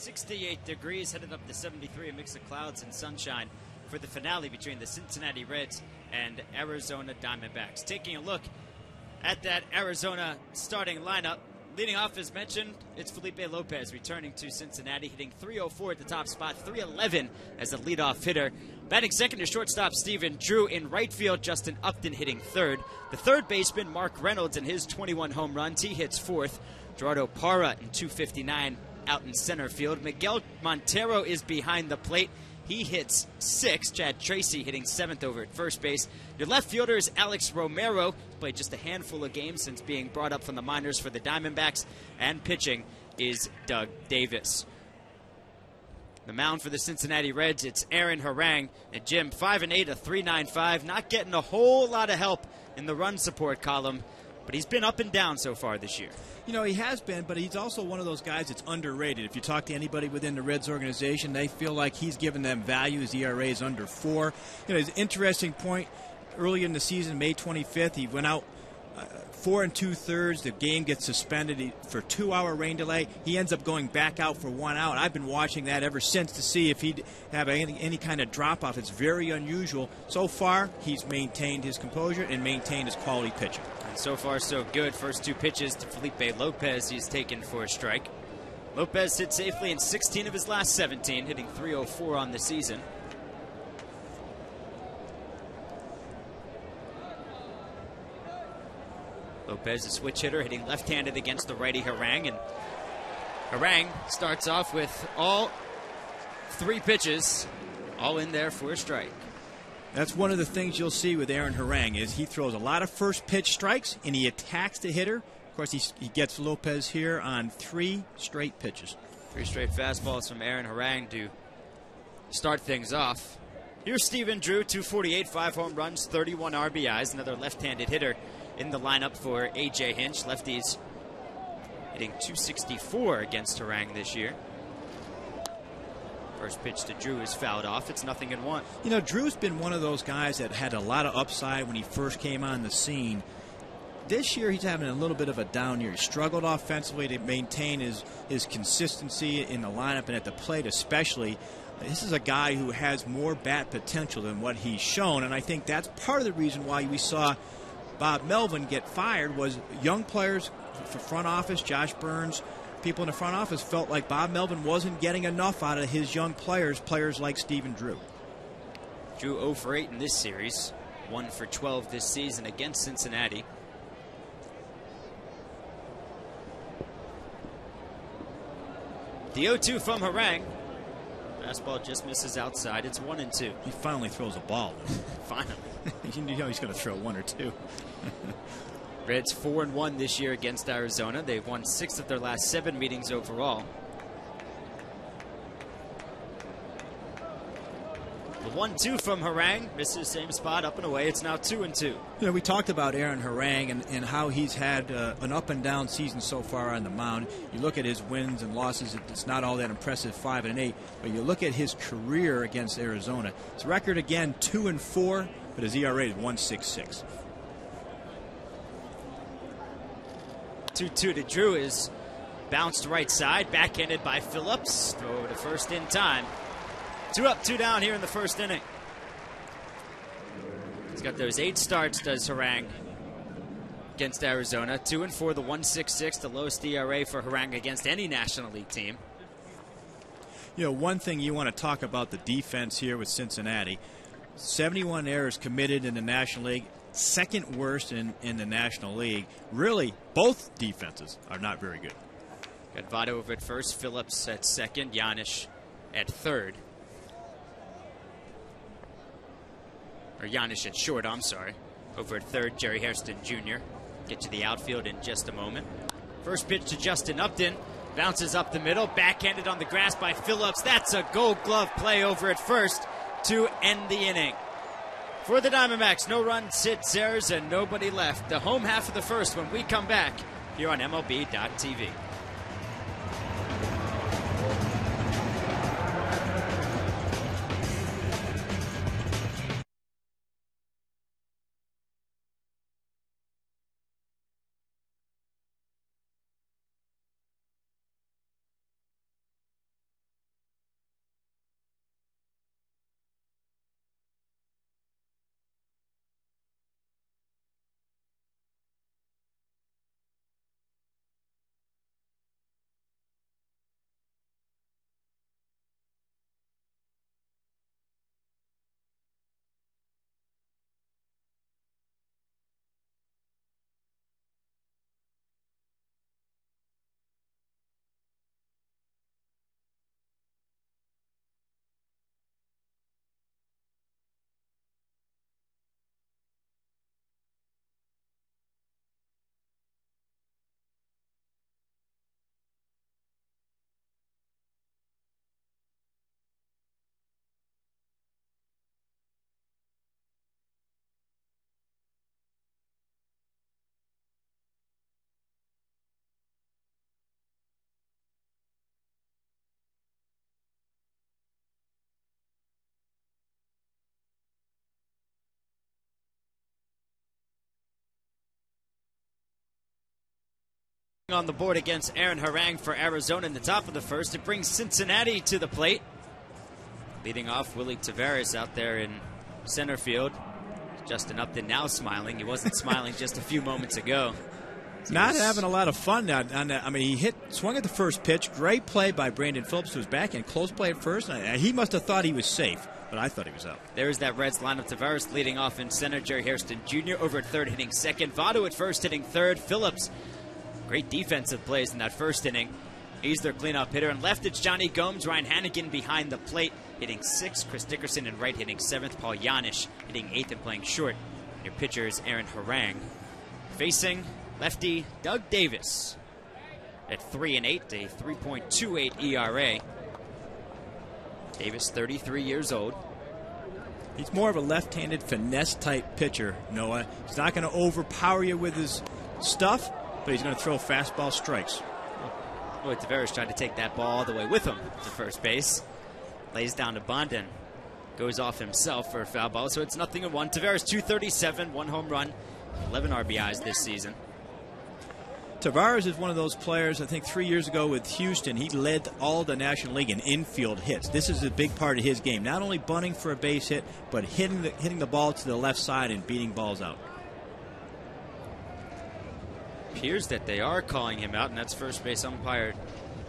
68 degrees, headed up to 73, a mix of clouds and sunshine for the finale between the Cincinnati Reds and Arizona Diamondbacks. Taking a look at that Arizona starting lineup. Leading off, as mentioned, it's Felipe Lopez returning to Cincinnati, hitting .304 at the top spot, .311 as a leadoff hitter. Batting second to shortstop Stephen Drew. In right field, Justin Upton hitting third. The third baseman, Mark Reynolds, in his 21 home runs, he hits fourth. Gerardo Parra in .259 out in center field. Miguel Montero is behind the plate. He hits sixth. Chad Tracy hitting seventh over at first base. Your left fielder is Alex Romero. He's played just a handful of games since being brought up from the minors for the Diamondbacks. And pitching is Doug Davis. The mound for the Cincinnati Reds, it's Aaron Harang. And Jim, 5-8, a .395. Not getting a whole lot of help in the run support column, but he's been up and down so far this year. You know, he has been, but he's also one of those guys that's underrated. If you talk to anybody within the Reds organization, they feel like he's given them value. His ERA is under 4. You know, his interesting point, early in the season, May 25th, he went out 4 2/3. The game gets suspended for 2-hour rain delay. He ends up going back out for 1 out. I've been watching that ever since to see if he'd have any kind of drop-off. It's very unusual. So far, he's maintained his composure and maintained his quality pitching. So far, so good. First 2 pitches to Felipe Lopez, he's taken for a strike. Lopez hit safely in 16 of his last 17, hitting .304 on the season. Lopez, a switch hitter, hitting left-handed against the righty Harang. And Harang starts off with all 3 pitches, all in there for a strike. That's one of the things you'll see with Aaron Harang is he throws a lot of first pitch strikes and he attacks the hitter. Of course, he gets Lopez here on 3 straight pitches. 3 straight fastballs from Aaron Harang to start things off. Here's Stephen Drew, .248, 5 home runs, 31 RBIs. Another left-handed hitter in the lineup for A.J. Hinch. Lefties hitting .264 against Harang this year. First pitch to Drew is fouled off. It's 0-1. You know, Drew's been one of those guys that had a lot of upside when he first came on the scene. This year, he's having a little bit of a down year. He struggled offensively to maintain his consistency in the lineup and at the plate especially. This is a guy who has more bat potential than what he's shown, and I think that's part of the reason why we saw Bob Melvin get fired was young players for front office, Josh Burns, people in the front office felt like Bob Melvin wasn't getting enough out of his young players like Stephen Drew. Drew 0 for 8 in this series, 1 for 12 this season against Cincinnati. The 0-2 from Harang. Fastball just misses outside. It's 1-2. He finally throws a ball. Finally. You know he's going to throw 1 or 2. Reds 4-1 this year against Arizona. They've won 6 of their last 7 meetings overall. The 1-2 from Harang misses same spot, up and away. It's now 2-2. You know, we talked about Aaron Harang and how he's had an up and down season so far on the mound. You look at his wins and losses; it's not all that impressive, 5-8. But you look at his career against Arizona. His record again 2-4, but his ERA is 1.66. 2-2 to Drew is bounced right side, backhanded by Phillips. Throw over to first in time. 2 up, 2 down here in the first inning. He's got those 8 starts, does Harang, against Arizona. 2-4, the 1.66, the lowest ERA for Harang against any National League team. You know, one thing you want to talk about the defense here with Cincinnati. 71 errors committed in the National League. Second worst in the National League. Really, both defenses are not very good. Got Votto over at first, Phillips at second, Giannis at third. Or Giannis at short, I'm sorry. Over at third, Jerry Hairston Jr. Get to the outfield in just a moment. First pitch to Justin Upton. Bounces up the middle, backhanded on the grass by Phillips. That's a gold glove play over at first to end the inning. For the Diamondbacks, no runs, 6 errors, and nobody left. The home half of the first when we come back here on MLB.tv. On the board against Aaron Harang for Arizona in the top of the first. It brings Cincinnati to the plate. Leading off, Willie Taveras out there in center field. Justin Upton now smiling. He wasn't smiling just a few moments ago. Not having a lot of fun now. I mean, he swung at the first pitch. Great play by Brandon Phillips, who was back, and close play at first. He must have thought he was safe, but I thought he was out. There's that Reds lineup. Taveras leading off in center. Jerry Hairston Jr. over at third, hitting second. Votto at first, hitting third. Phillips, great defensive plays in that first inning. He's their cleanup hitter. And left, it's Johnny Gomes. Ryan Hannigan behind the plate, hitting sixth. Chris Dickerson in right, hitting seventh. Paul Yanish hitting eighth and playing short. Your pitcher is Aaron Harang. Facing lefty Doug Davis at 3-8, a 3.28 ERA. Davis, 33 years old. He's more of a left-handed finesse-type pitcher, Noah. He's not going to overpower you with his stuff, but he's going to throw fastball strikes. Boy, Taveras tried to take that ball all the way with him to first base. Lays down to bunt and goes off himself for a foul ball. So it's 0-1. Taveras 237, 1 home run, 11 RBIs this season. Taveras is one of those players, I think 3 years ago with Houston, he led all the National League in infield hits. This is a big part of his game. Not only bunting for a base hit, but hitting the ball to the left side and beating balls out. Appears that they are calling him out, and that's first base umpire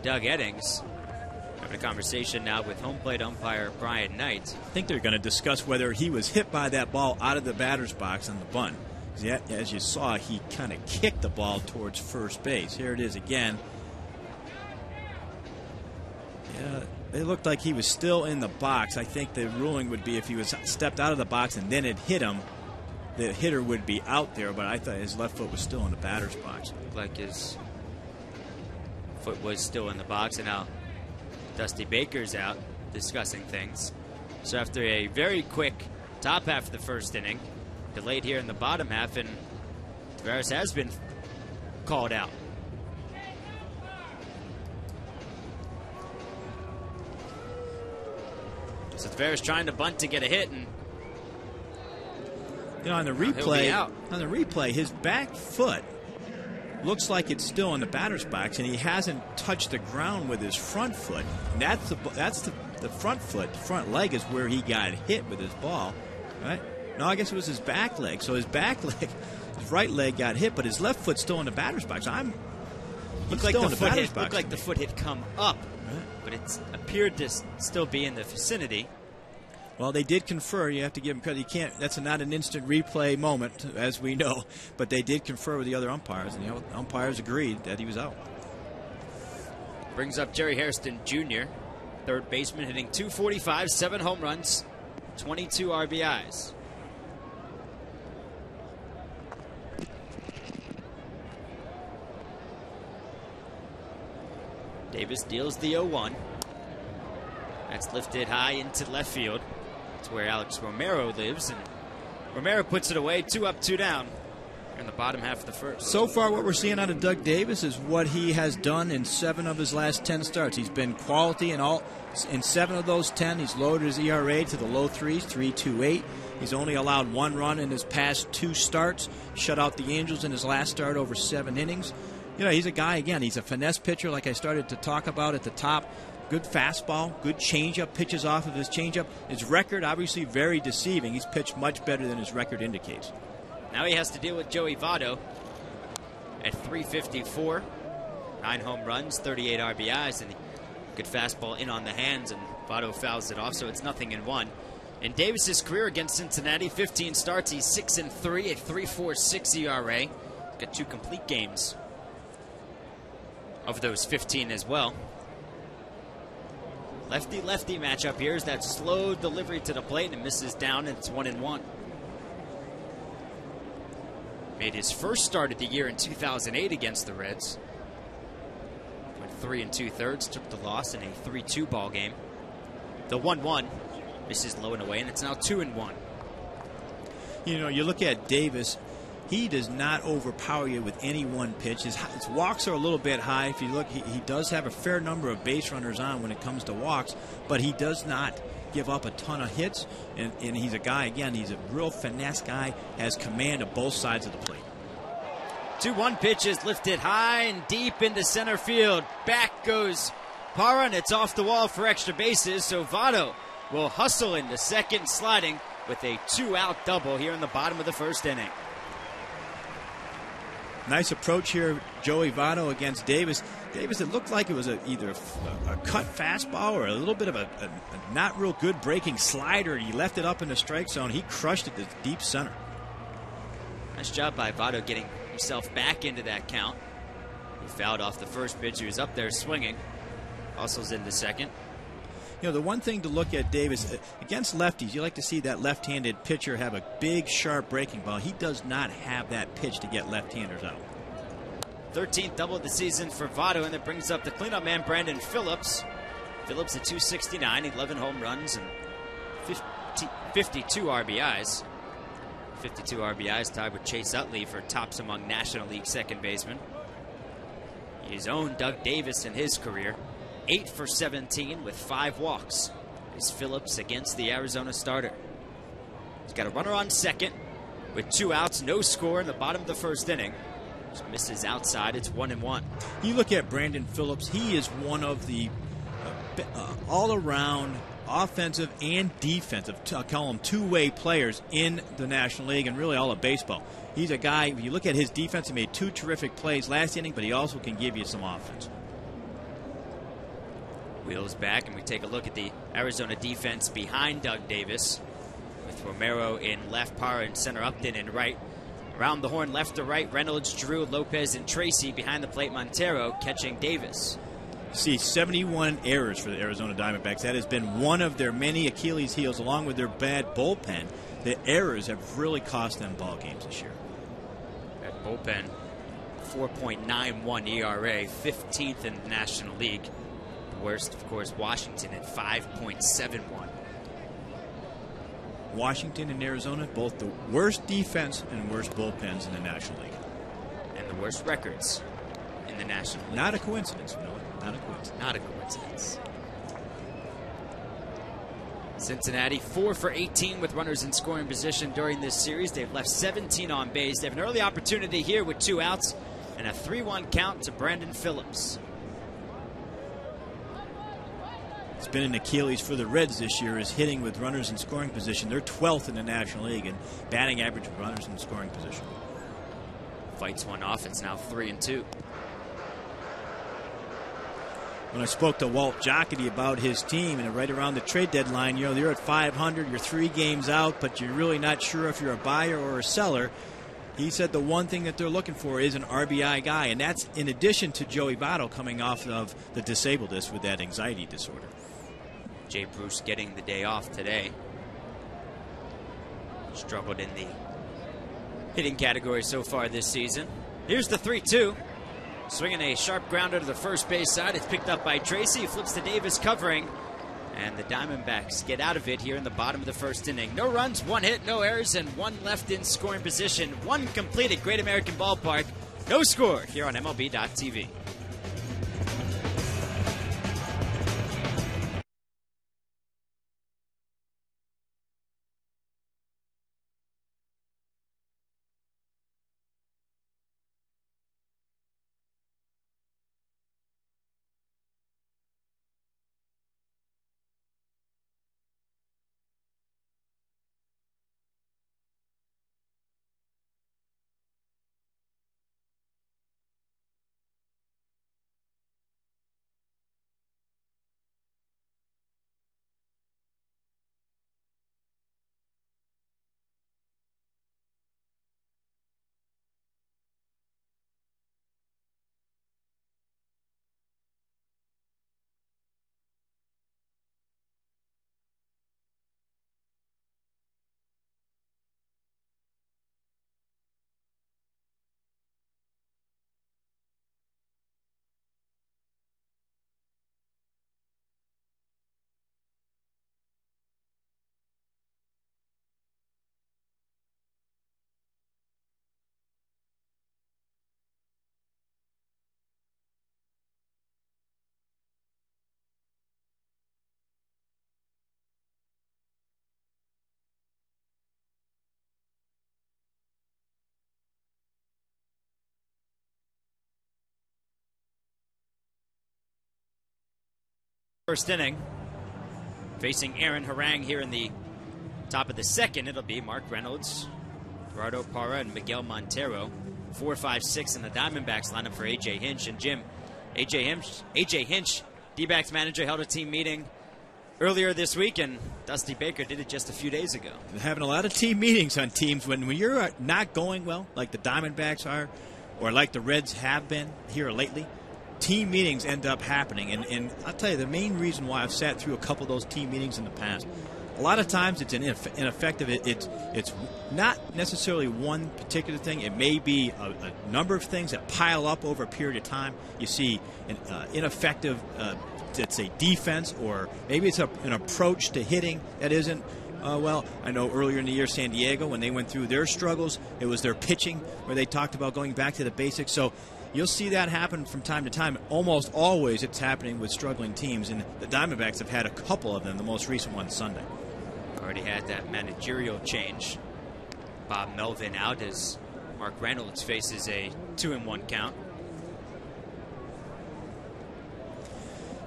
Doug Eddings. Having a conversation now with home plate umpire Brian Knight. I think they're going to discuss whether he was hit by that ball out of the batter's box on the bunt. As you saw, he kind of kicked the ball towards first base. Here it is again. Yeah, it looked like he was still in the box. I think the ruling would be if he was stepped out of the box and then it hit him, the hitter would be out there, but I thought his left foot was still in the batter's box. Looked like his foot was still in the box, and now Dusty Baker's out discussing things. So after a very quick top half of the first inning, delayed here in the bottom half, and Taveras has been called out. So Taveras trying to bunt to get a hit, and you know, on the replay, his back foot looks like it's still in the batter's box, and he hasn't touched the ground with his front foot. And that's the front foot. The front leg is where he got hit with his ball, right? No, I guess it was his back leg. So his back leg, his right leg got hit, but his left foot's still in the batter's box. Looked like the foot had come up, but it appeared to still be in the vicinity. Well, they did confer. You have to give them credit. You can't. That's not an instant replay moment, as we know. But they did confer with the other umpires, and the umpires agreed that he was out. Brings up Jerry Hairston Jr., third baseman, hitting .245, 7 home runs, 22 RBIs. Davis deals the 0-1. That's lifted high into left field. That's where Alex Romero lives, and Romero puts it away. 2 up, 2 down in the bottom half of the first. So far, what we're seeing out of Doug Davis is what he has done in 7 of his last 10 starts. He's been quality in 7 of those 10. He's lowered his ERA to the low 3s, 3.28. He's only allowed 1 run in his past 2 starts. Shut out the Angels in his last start over 7 innings. You know, he's a guy, again, he's a finesse pitcher like I started to talk about at the top. Good fastball, good changeup, pitches off of his changeup. His record, obviously, very deceiving. He's pitched much better than his record indicates. Now he has to deal with Joey Votto at 354. 9 home runs, 38 RBIs, and good fastball in on the hands, and Votto fouls it off, so it's 0-1. In Davis's career against Cincinnati, 15 starts, he's 6-3, a 3.46 ERA. Got 2 complete games of those 15 as well. Lefty-lefty matchup here is that slow delivery to the plate, and it misses down, and it's 1-1. Made his first start of the year in 2008 against the Reds. Went 3 2/3, took the loss in a 3-2 ball game. The 1-1 misses low and away, and it's now 2-1. You know, you look at Davis, he does not overpower you with any one pitch. His walks are a little bit high. If you look, he does have a fair number of base runners on when it comes to walks, but he does not give up a ton of hits. And he's a guy, again, he's a real finesse guy, has command of both sides of the plate. 2-1 pitch is lifted high and deep into center field. Back goes Parra, and it's off the wall for extra bases. So Votto will hustle into second, sliding with a 2-out double here in the bottom of the first inning. Nice approach here, Joey Votto against Davis. Davis, it looked like it was either a cut fastball or a little bit of a not real good breaking slider. He left it up in the strike zone. He crushed it to deep center. Nice job by Votto getting himself back into that count. He fouled off the first pitch. He was up there swinging. Hustles into second. You know, the one thing to look at Davis, against lefties, you like to see that left-handed pitcher have a big, sharp breaking ball. He does not have that pitch to get left-handers out. 13th double of the season for Votto, and that brings up the cleanup man, Brandon Phillips. Phillips at 269, 11 home runs, and 52 RBIs. 52 RBIs, tied with Chase Utley for tops among National League second basemen. He's owned Doug Davis in his career. 8 for 17 with 5 walks is Phillips against the Arizona starter. He's got a runner on second with 2 outs, no score in the bottom of the first inning. Just misses outside. It's 1-1. You look at Brandon Phillips, he is one of the all-around offensive and defensive, I'll call them two-way players in the National League and really all of baseball. He's a guy, if you look at his defense, he made 2 terrific plays last inning, but he also can give you some offense. Wheels back, and we take a look at the Arizona defense behind Doug Davis, with Romero in left, Parra in center, Upton in right. Around the horn, left to right, Reynolds, Drew, Lopez, and Tracy. Behind the plate, Montero catching Davis. See, 71 errors for the Arizona Diamondbacks. That has been one of their many Achilles heels, along with their bad bullpen. The errors have really cost them ball games this year. That bullpen, 4.91 ERA, 15th in the National League. Worst, of course, Washington at 5.71. Washington and Arizona, both the worst defense and worst bullpens in the National League. And the worst records in the National League. Not a coincidence, no. Not a coincidence. Not a coincidence. Cincinnati 4 for 18 with runners in scoring position during this series. They've left 17 on base. They have an early opportunity here with 2 outs and a 3-1 count to Brandon Phillips. It's been an Achilles for the Reds this year, is hitting with runners in scoring position. They're 12th in the National League in batting average with runners in scoring position. Fights one off. It's now 3-2. When I spoke to Walt Jocketty about his team, and right around the trade deadline, you know, they're at 500, you're 3 games out, but you're really not sure if you're a buyer or a seller. He said the one thing that they're looking for is an RBI guy, and that's in addition to Joey Votto coming off of the disabled list with that anxiety disorder. Jay Bruce getting the day off today. Struggled in the hitting category so far this season. Here's the 3-2. Swinging a sharp grounder to the first base side. It's picked up by Tracy. Flips to Davis covering. And the Diamondbacks get out of it here in the bottom of the first inning. No runs, 1 hit, no errors, and 1 left in scoring position. 1 complete at Great American Ballpark. No score here on MLB.tv. First inning. Facing Aaron Harang here in the top of the second, it'll be Mark Reynolds, Gerardo Parra, and Miguel Montero. 4, 5, 6 in the Diamondbacks lineup for A.J. Hinch. And Jim, A.J. Hinch, D-backs manager, held a team meeting earlier this week, and Dusty Baker did it just a few days ago. They're having a lot of team meetings on teams when you're not going well, like the Diamondbacks are, or like the Reds have been here lately. Team meetings end up happening, and I'll tell you the main reason why I've sat through a couple of those team meetings in the past. A lot of times it's ineffective. It's not necessarily one particular thing. It may be a number of things that pile up over a period of time. You see an ineffective, let's say, defense, or maybe it's an approach to hitting that isn't well. I know earlier in the year, San Diego, when they went through their struggles, it was their pitching where they talked about going back to the basics. So you'll see that happen from time to time. Almost always it's happening with struggling teams, and the Diamondbacks have had a couple of them, the most recent one Sunday. Already had that managerial change. Bob Melvin out as Mark Reynolds faces a 2-1 count.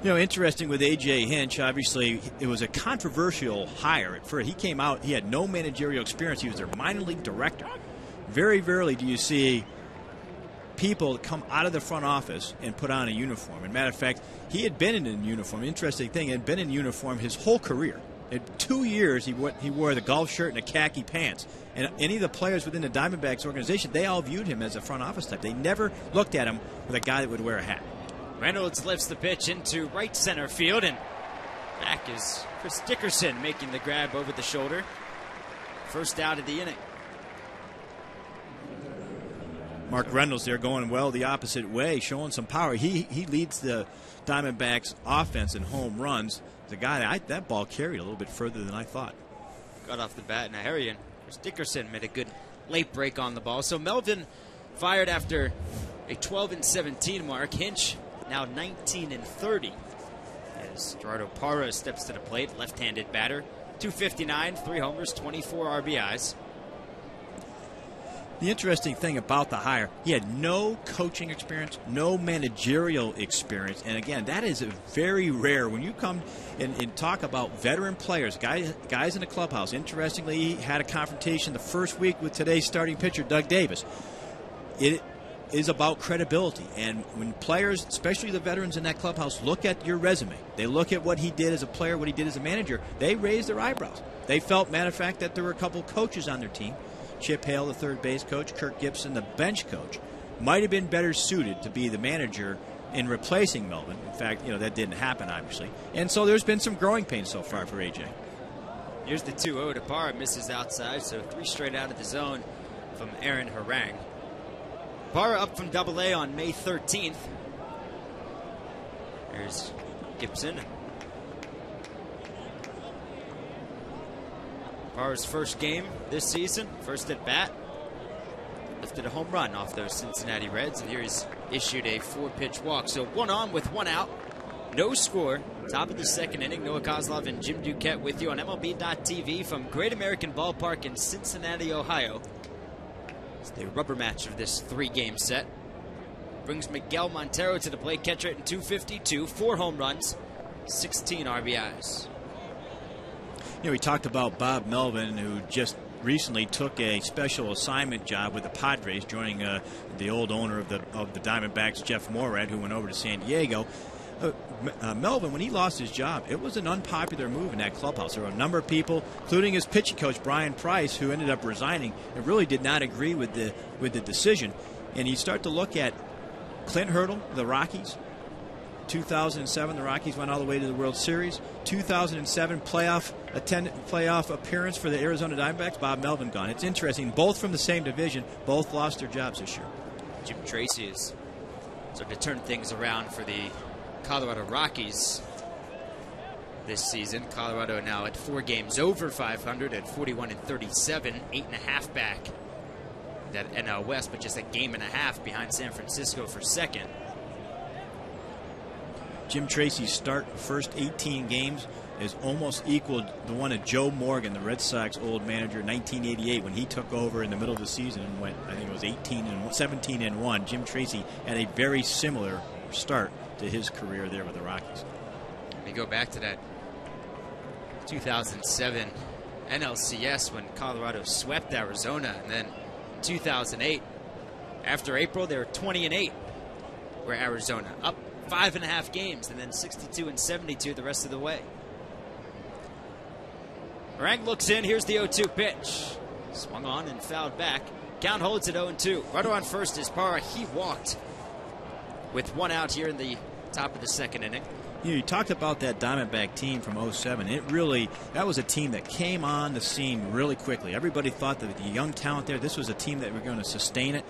You know, interesting with A.J. Hinch, obviously it was a controversial hire. At first, he came out, he had no managerial experience. He was their minor league director. Very rarely do you see people come out of the front office and put on a uniform. As a matter of fact, he had been in a uniform. Interesting thing, he had been in uniform his whole career. In 2 years, he wore the golf shirt and the khaki pants. And any of the players within the Diamondbacks organization, they all viewed him as a front office type. They never looked at him with a guy that would wear a hat. Reynolds lifts the pitch into right center field, and back is Chris Dickerson making the grab over the shoulder. First out of the inning. Mark Reynolds there going well the opposite way, showing some power. He leads the Diamondbacks offense in home runs. The guy, that ball carried a little bit further than I thought. Got off the bat in a hurry, and Chris Dickerson made a good late break on the ball. So Melvin fired after a 12-17 mark. Hinch now 19-30 as Gerardo Parra steps to the plate, left-handed batter. 259, 3 homers, 24 RBIs. The interesting thing about the hire, he had no coaching experience, no managerial experience. And again, that is very rare. When you come and talk about veteran players, guys in the clubhouse. Interestingly, he had a confrontation the first week with today's starting pitcher, Doug Davis. It is about credibility. And when players, especially the veterans in that clubhouse, look at your resume, they look at what he did as a player, what he did as a manager, they raise their eyebrows. They felt, matter of fact, that there were a couple coaches on their team. Chip Hale, the third base coach, Kirk Gibson, the bench coach, might have been better suited to be the manager in replacing Melvin. In fact, that didn't happen, obviously. And so there's been some growing pains so far for A.J. Here's the 2-0 to Parra, misses outside, so 3 straight out of the zone from Aaron Harang. Parra up from Double-A on May 13th. There's Gibson. Parra's first game this season, first at bat, lifted a home run off those Cincinnati Reds, and here he's issued a 4-pitch walk. So 1 on with 1 out, no score. Top of the second inning. Noah Kozlov and Jim Duquette with you on MLB.TV from Great American Ballpark in Cincinnati, Ohio. It's the rubber match of this 3-game set. Brings Miguel Montero to the plate, catcher in 252, 4 home runs, 16 RBIs. We talked about Bob Melvin, who just recently took a special assignment job with the Padres, joining the old owner of the Diamondbacks, Jeff Morad, who went over to San Diego. Melvin, when he lost his job, it was an unpopular move in that clubhouse. There were a number of people, including his pitching coach, Brian Price, who ended up resigning and really did not agree with the decision. And you start to look at Clint Hurdle, the Rockies. 2007, the Rockies went all the way to the World Series. 2007, playoff appearance for the Arizona Diamondbacks. Bob Melvin gone. It's interesting. Both from the same division. Both lost their jobs this year. Jim Tracy is starting to turn things around for the Colorado Rockies this season. Colorado now at 4 games over 500 at 41-37, 8.5 back that NL West, but just a game and a half behind San Francisco for second. Jim Tracy's start first 18 games is almost equaled the one of Joe Morgan, the Red Sox old manager, 1988, when he took over in the middle of the season and went, I think it was 17-1. Jim Tracy had a very similar start to his career there with the Rockies. We go back to that 2007 NLCS when Colorado swept Arizona, and then in 2008, after April, they were 20-8, where Arizona up 5.5 games, and then 62-72 the rest of the way. Harang looks in. Here's the 0-2 pitch. Swung on and fouled back. Count holds at 0-2. Runner on first is Parra. He walked with one out here in the top of the second inning. You talked about that Diamondback team from 07. That was a team that came on the scene really quickly. Everybody thought that the young talent there, this was a team that were going to sustain it.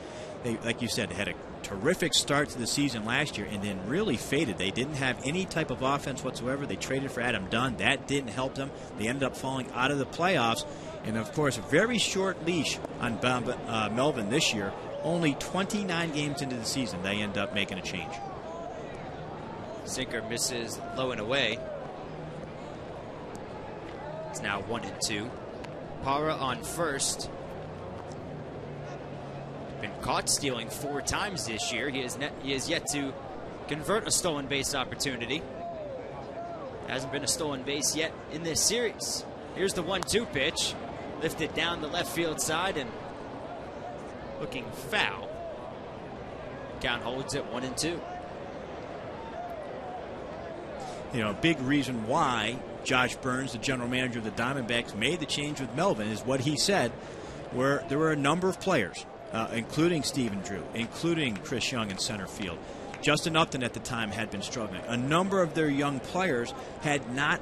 They, like you said, had a terrific start to the season last year and then really faded. They didn't have any type of offense whatsoever. They traded for Adam Dunn. That didn't help them. They ended up falling out of the playoffs. And, of course, a very short leash on Melvin this year. Only 29 games into the season, they end up making a change. Sinker misses low and away. It's now 1-2. Parra on first. Been caught stealing 4 times this year. He has yet to convert a stolen base opportunity. Hasn't been a stolen base yet in this series. Here's the 1-2 pitch. Lifted down the left field side and looking foul. Count holds at 1-2. You know, a big reason why Josh Burns, the general manager of the Diamondbacks, made the change with Melvin is what he said, where there were a number of players, including Stephen Drew, including Chris Young in center field. Justin Upton at the time had been struggling. A number of their young players had not,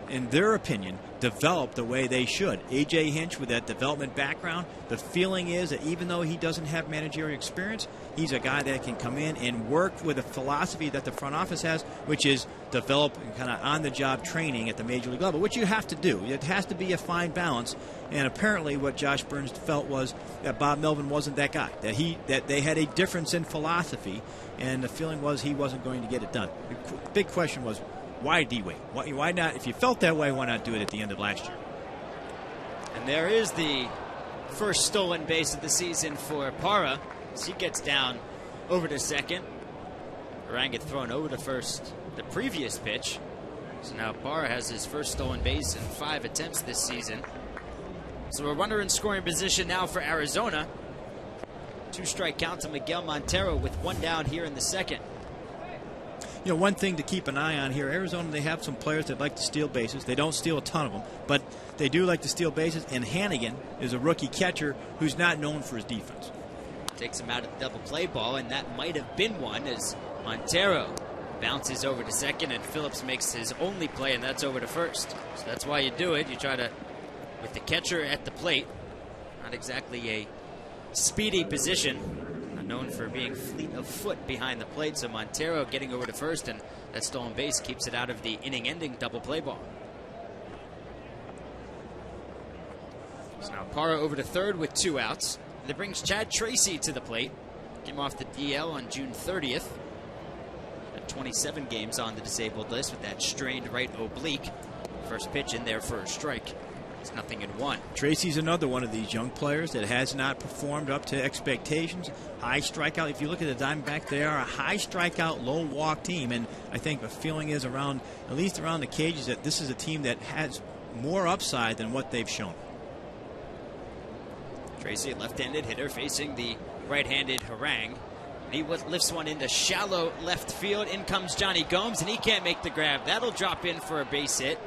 in their opinion, developed the way they should. A.J. Hinch, with that development background, the feeling is that even though he doesn't have managerial experience, he's a guy that can come in and work with a philosophy that the front office has, which is develop kind of on-the-job training at the major league level, which you have to do. It has to be a fine balance, and apparently what Josh Burns felt was that Bob Melvin wasn't that guy, that they had a difference in philosophy, and the feeling was he wasn't going to get it done. The big question was, why did he wait? Why not? If you felt that way, why not do it at the end of last year? And there is the first stolen base of the season for Parra. As he gets down over to second. Harang had thrown over to first the previous pitch. So now Parra has his first stolen base in 5 attempts this season. So a runner in scoring position now for Arizona. 2-strike count to Miguel Montero with 1 down here in the second. You know, one thing to keep an eye on here, Arizona, they have some players that like to steal bases. They don't steal a ton of them, but they do like to steal bases, and Hannigan is a rookie catcher who's not known for his defense. Takes him out of the double play ball, and that might have been one as Montero bounces over to second, and Phillips makes his only play, and that's over to first. So that's why you do it. You try to, with the catcher at the plate, not exactly a speedy position, known for being fleet of foot behind the plate. So Montero getting over to first, and that stolen base keeps it out of the inning-ending double play ball. So now Parra over to third with 2 outs. That brings Chad Tracy to the plate. Came off the DL on June 30th. Had 27 games on the disabled list with that strained right oblique. First pitch in there for a strike. It's 0-1. Tracy's another one of these young players that has not performed up to expectations. High strikeout. If you look at the Diamondbacks, they are a high strikeout, low walk team. And I think the feeling is around, at least around the cages, that this is a team that has more upside than what they've shown. Tracy, a left-handed hitter, facing the right-handed Harang. He lifts one into shallow left field. In comes Johnny Gomes, and he can't make the grab. That'll drop in for a base hit.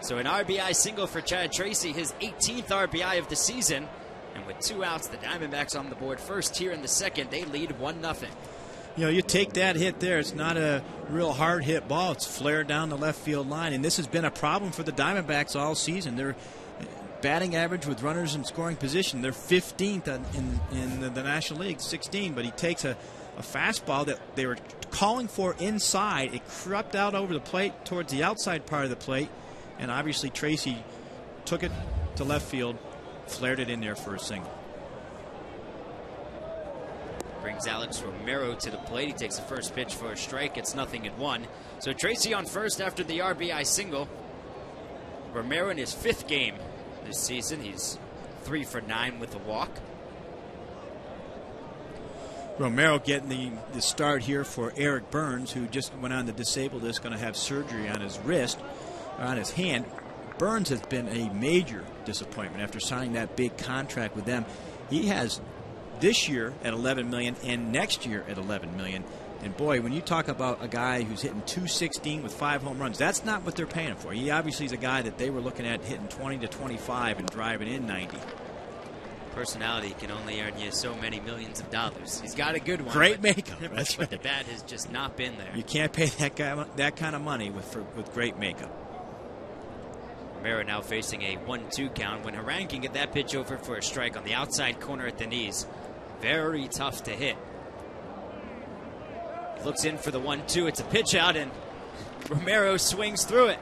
So an RBI single for Chad Tracy, his 18th RBI of the season. And with 2 outs, the Diamondbacks on the board first here in the second. They lead 1-0. You know, you take that hit there. It's not a real hard hit ball. It's flared down the left field line. And this has been a problem for the Diamondbacks all season. Their batting average with runners in scoring position, they're 15th in the National League, 16. But he takes a fastball that they were calling for inside. It crept out over the plate towards the outside part of the plate. And obviously Tracy took it to left field, flared it in there for a single. Brings Alex Romero to the plate. He takes the first pitch for a strike. It's 0-1. So Tracy on first after the RBI single. Romero in his 5th game this season. He's 3 for 9 with a walk. Romero getting the start here for Eric Burns, who just went on the disabled list, going to have surgery on his wrist, or on his hand. Burns has been a major disappointment after signing that big contract with them. He has this year at $11 million and next year at $11 million. And boy, when you talk about a guy who's hitting .216 with 5 home runs, that's not what they're paying him for. He obviously is a guy that they were looking at hitting 20 to 25 and driving in 90. Personality can only earn you so many millions of dollars. He's got a good one. Great makeup. That's but the bat has just not been there. You can't pay that guy that kind of money with great makeup. Romero now facing a 1-2 count when Harang can get that pitch over for a strike on the outside corner at the knees. Very tough to hit. Looks in for the 1-2. It's a pitch out, and Romero swings through it.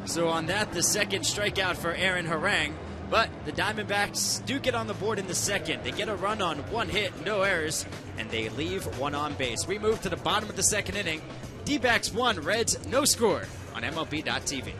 So on that, the second strikeout for Aaron Harang. But the Diamondbacks do get on the board in the second. They get a run on 1 hit, no errors, and they leave 1 on base. We move to the bottom of the second inning. D-backs 1, Reds no score on MLB.TV.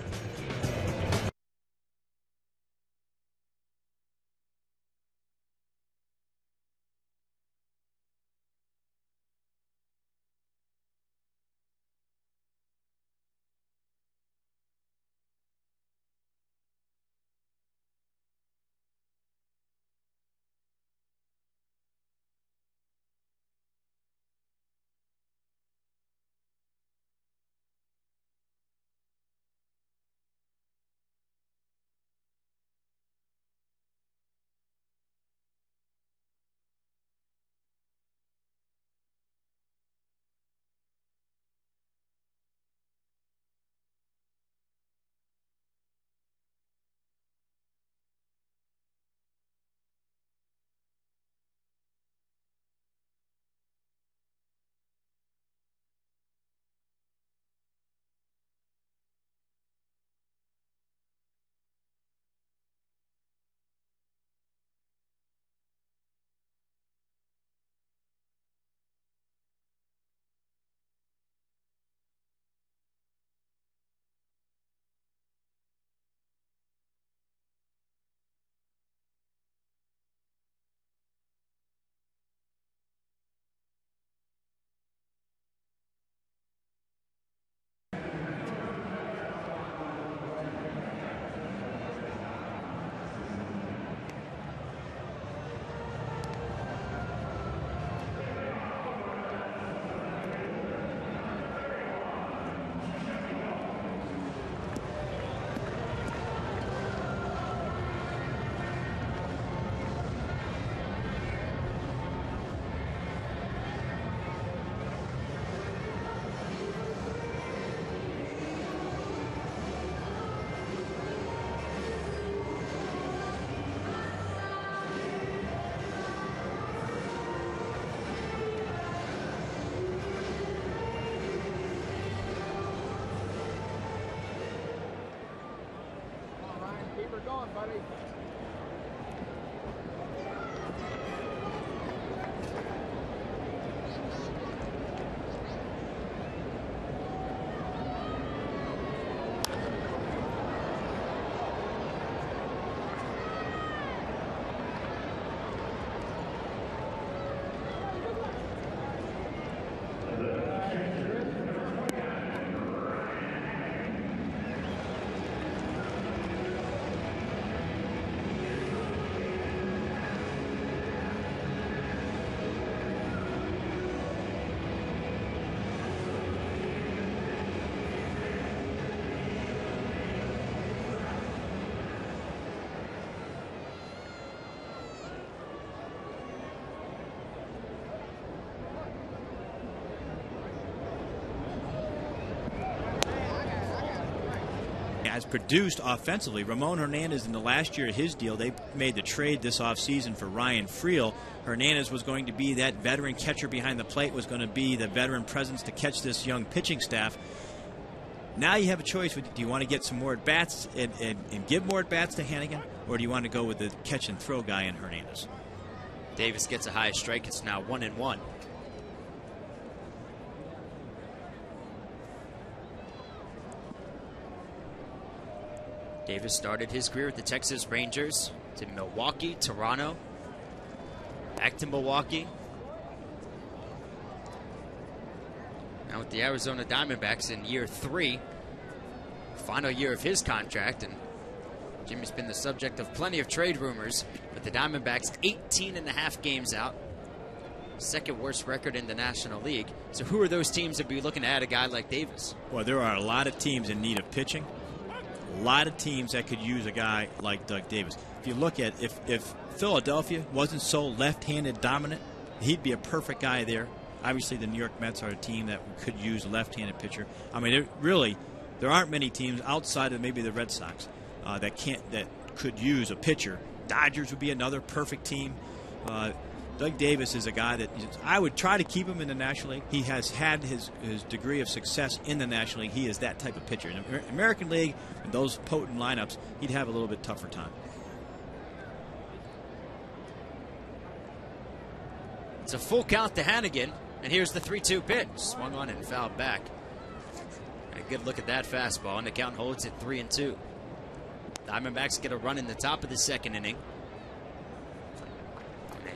Has produced offensively. Ramon Hernandez, in the last year of his deal, they made the trade this offseason for Ryan Friel. Hernandez was going to be that veteran catcher behind the plate, was going to be the veteran presence to catch this young pitching staff. Now you have a choice. Do you want to get some more at-bats and give more at-bats to Hannigan, or do you want to go with the catch-and-throw guy in Hernandez? Davis gets a high strike. It's now 1-1. Davis started his career with the Texas Rangers, to Milwaukee, Toronto, back to Milwaukee, Now with the Arizona Diamondbacks in year 3, final year of his contract, and Jimmy's been the subject of plenty of trade rumors, but the Diamondbacks 18.5 games out, second worst record in the National League. So who are those teams that be looking to add a guy like Davis? Well, there are a lot of teams in need of pitching. A lot of teams that could use a guy like Doug Davis. If you look at if Philadelphia wasn't so left-handed dominant, he'd be a perfect guy there. Obviously, the New York Mets are a team that could use a left-handed pitcher. I mean, there aren't many teams outside of maybe the Red Sox that could use a pitcher. Dodgers would be another perfect team. Doug Davis is a guy that I would try to keep him in the National League. He has had his degree of success in the National League. He is that type of pitcher. In the American League, in those potent lineups, he'd have a little bit tougher time. It's a full count to Hannigan, and here's the 3-2 pitch. Swung on and fouled back. A good look at that fastball, and the count holds at 3-2. Diamondbacks get a run in the top of the second inning. A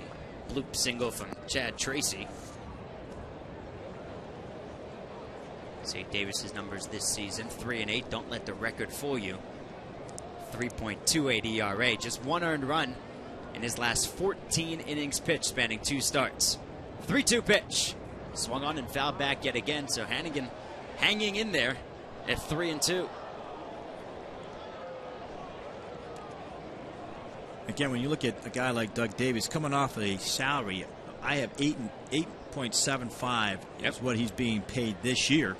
bloop single from Chad Tracy. St. Davis's numbers this season, 3-8. Don't let the record fool you. 3.28 ERA, just 1 earned run in his last 14 innings pitched, spanning 2 starts. 3-2 pitch. Swung on and fouled back yet again, so Hannigan hanging in there at 3-2. Again, when you look at a guy like Doug Davis coming off a salary, I have 8.75 is what he's being paid this year.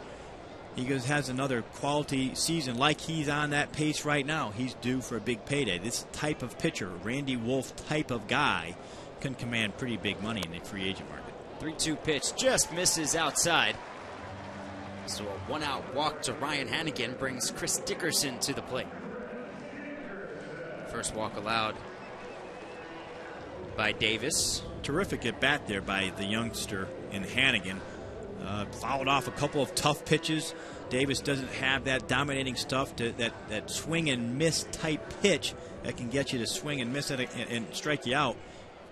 He has another quality season like he's on that pace right now. He's due for a big payday. This type of pitcher, Randy Wolf type of guy, can command pretty big money in the free agent market. 3-2 pitch just misses outside. So a 1-out walk to Ryan Hannigan brings Chris Dickerson to the plate. First walk allowed by Davis. Terrific at bat there by the youngster in Hannigan. Fouled off a couple of tough pitches. Davis doesn't have that dominating stuff, that swing and miss type pitch that can get you to swing and miss it and strike you out.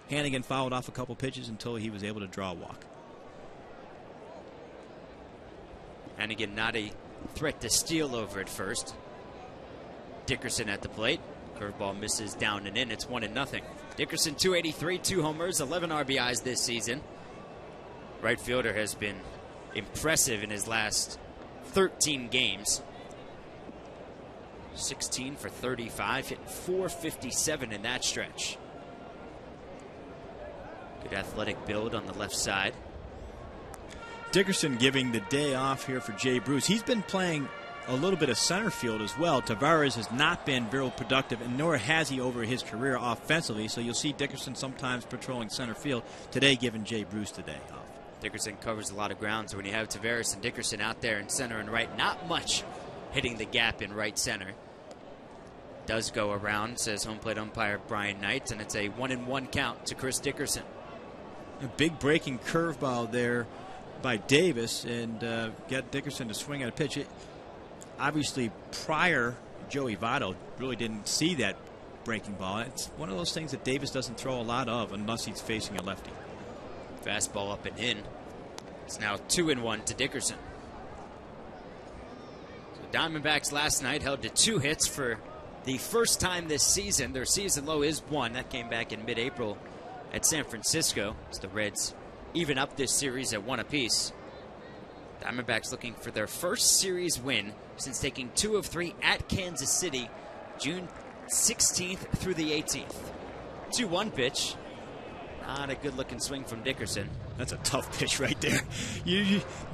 Hannigan fouled off a couple pitches until he was able to draw a walk. Hannigan not a threat to steal over at first. Dickerson at the plate. Curveball misses down and in. It's 1-0. Dickerson 283, 2 homers, 11 RBIs this season. Right fielder has been impressive in his last 13 games. 16 for 35, hitting .457 in that stretch. Good athletic build on the left side. Dickerson giving the day off here for Jay Bruce. He's been playing a little bit of center field as well. Tavares has not been very productive, and nor has he over his career offensively. So you'll see Dickerson sometimes patrolling center field. Today, giving Jay Bruce the day off. Dickerson covers a lot of ground, so when you have Tavares and Dickerson out there in center and right, not much hitting the gap in right center. Does go around, says home plate umpire Brian Knight, and it's a 1-1 count to Chris Dickerson. A big breaking curveball there by Davis, and get Dickerson to swing at a pitch. Obviously, prior, Joey Votto really didn't see that breaking ball. It's one of those things that Davis doesn't throw a lot of unless he's facing a lefty. Fastball up and in. It's now 2-1 to Dickerson. So Diamondbacks last night held to 2 hits for the first time this season. Their season low is 1. That came back in mid-April at San Francisco as the Reds even up this series at 1 apiece. Diamondbacks looking for their first series win since taking 2 of 3 at Kansas City, June 16th through the 18th. 2-1 pitch. Not a good-looking swing from Dickerson. That's a tough pitch right there.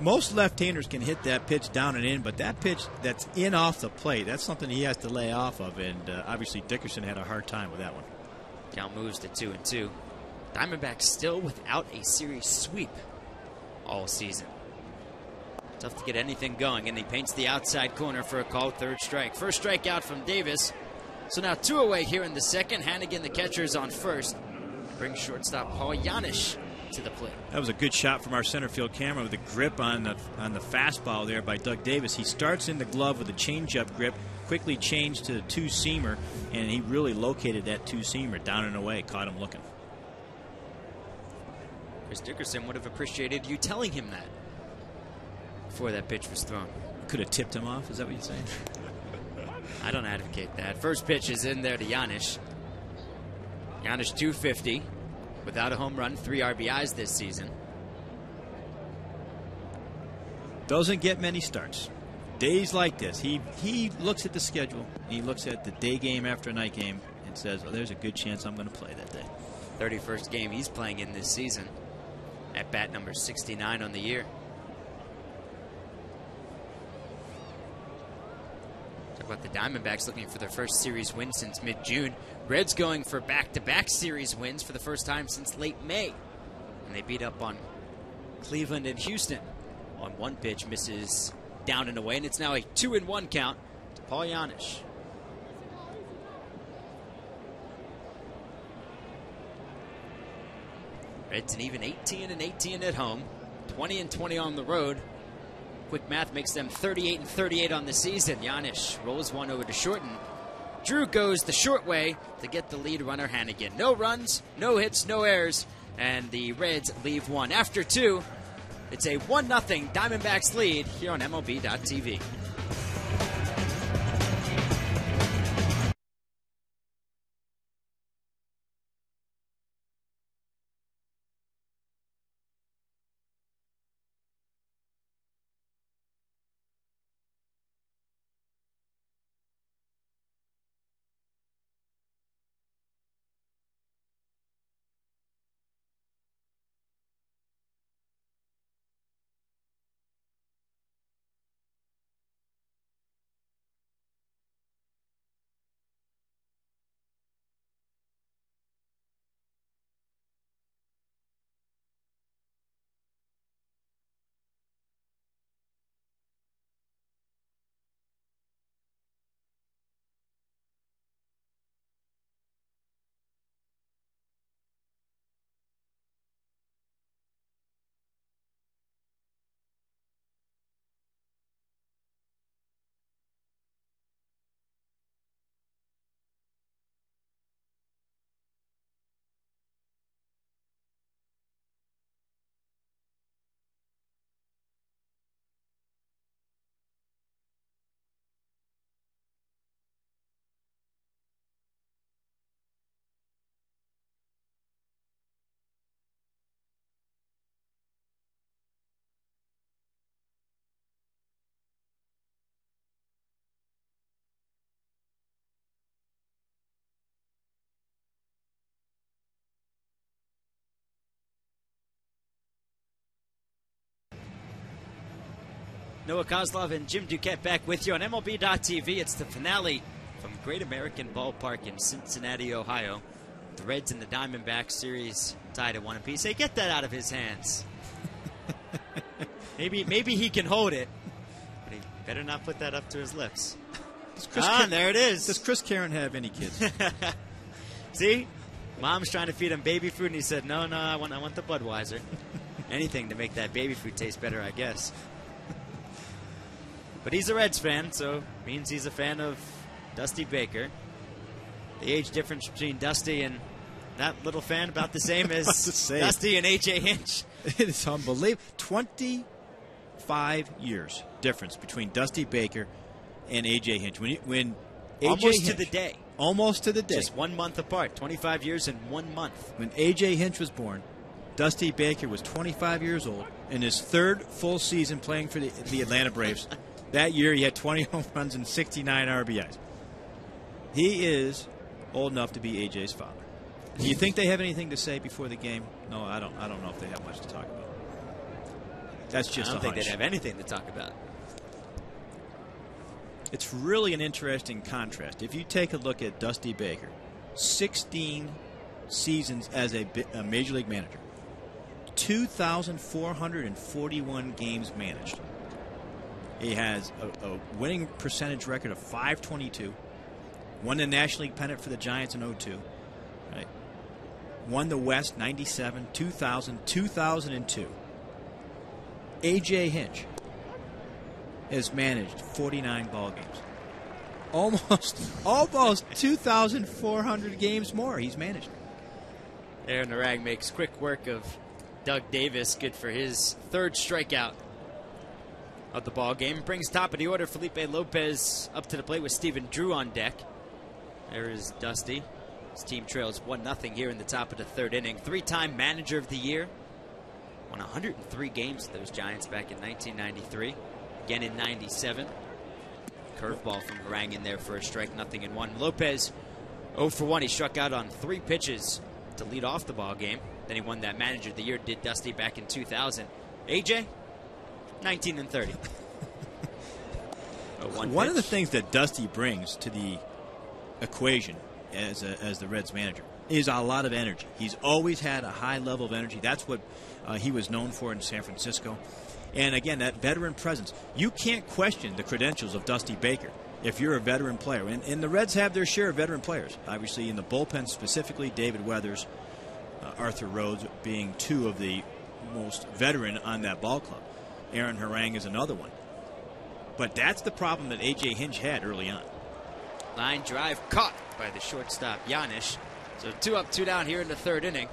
Most left-handers can hit that pitch down and in, but that pitch that's in off the plate, that's something he has to lay off of, and obviously Dickerson had a hard time with that one. Count moves to 2-2. Diamondbacks still without a series sweep all season. Tough to get anything going, and he paints the outside corner for a called 3rd strike. First strikeout from Davis. So now 2 away here in the second. Hannigan, the catcher, is on first. Brings shortstop Paul Janisch to the plate. That was a good shot from our center field camera with the grip on the fastball there by Doug Davis. He starts in the glove with a changeup grip, quickly changed to the 2-seamer, and he really located that 2-seamer down and away, caught him looking. Chris Dickerson would have appreciated you telling him that. before that pitch was thrown. Could have tipped him off. Is that what you're saying? I don't advocate that. First pitch is in there to Giannis. Giannis 250 without a home run, 3 RBIs this season. Doesn't get many starts. Days like this, he looks at the schedule, he looks at the day game after night game and says, oh, there's a good chance I'm going to play that day. 31st game he's playing in this season. At bat number 69 on the year. Talk about the Diamondbacks looking for their first series win since mid-June. Reds going for back-to-back series wins for the first time since late May. And they beat up on Cleveland and Houston. On one pitch, misses down and away, and it's now a 2-1 count to Paul Giannis. Reds an even 18-18 at home, 20-20 on the road. Quick math makes them 38-38 on the season. Giannis rolls one over to short, and Drew goes the short way to get the lead runner Hannigan. No runs, no hits, no errors, and the Reds leave one. After 2, it's a 1-0 Diamondbacks lead here on MLB.TV. Noah Kozlov and Jim Duquette back with you on MLB.TV. It's the finale from Great American Ballpark in Cincinnati, Ohio. The Reds and the Diamondbacks series tied at 1 apiece. Hey, get that out of his hands. Maybe he can hold it, but he better not put that up to his lips. There it is. Does Chris Karen have any kids? See? Mom's trying to feed him baby food, and he said, no, I want the Budweiser. Anything to make that baby food taste better, I guess. But he's a Reds fan, so it means he's a fan of Dusty Baker. The age difference between Dusty and that little fan about the same as Dusty and A.J. Hinch. It is unbelievable. 25 years difference between Dusty Baker and A.J. Hinch. When almost to the day. Almost to the day. Just 1 month apart. 25 years and 1 month. When A.J. Hinch was born, Dusty Baker was 25 years old in his 3rd full season playing for the Atlanta Braves. That year, he had 20 home runs and 69 RBIs. He is old enough to be AJ's father. Do you think they have anything to say before the game? No, I don't know if they have much to talk about. That's just I don't think they'd have anything to talk about. It's really an interesting contrast. If you take a look at Dusty Baker, 16 seasons as a Major League manager, 2,441 games managed. He has a winning percentage record of .522. Won the National League pennant for the Giants in 2002. Right. Won the West 97, 2000, 2002. A.J. Hinch has managed 49 ball games. Almost 2,400 games more he's managed. Aaron Narag makes quick work of Doug Davis. Good for his 3rd strikeout of the ball game. Brings top of the order Felipe Lopez up to the plate with Stephen Drew on deck. There is Dusty. His team trails 1-0 here in the top of the third inning. Three-time manager of the year. Won 103 games with those Giants back in 1993. Again in 97. Curveball from Harang in there for a strike, 0-1. Lopez 0 for 1. He struck out on 3 pitches to lead off the ball game. Then he won that manager of the year, did Dusty back in 2000. AJ, 19-30. One of the things that Dusty brings to the equation as the Reds manager is a lot of energy. He's always had a high level of energy. That's what he was known for in San Francisco. And again, that veteran presence. You can't question the credentials of Dusty Baker if you're a veteran player. And the Reds have their share of veteran players. Obviously, in the bullpen specifically, David Weathers, Arthur Rhodes being 2 of the most veteran on that ball club. Aaron Harang is another one. But that's the problem that A.J. Hinch had early on. Line drive caught by the shortstop, Yanish. So 2 up, 2 down here in the third inning.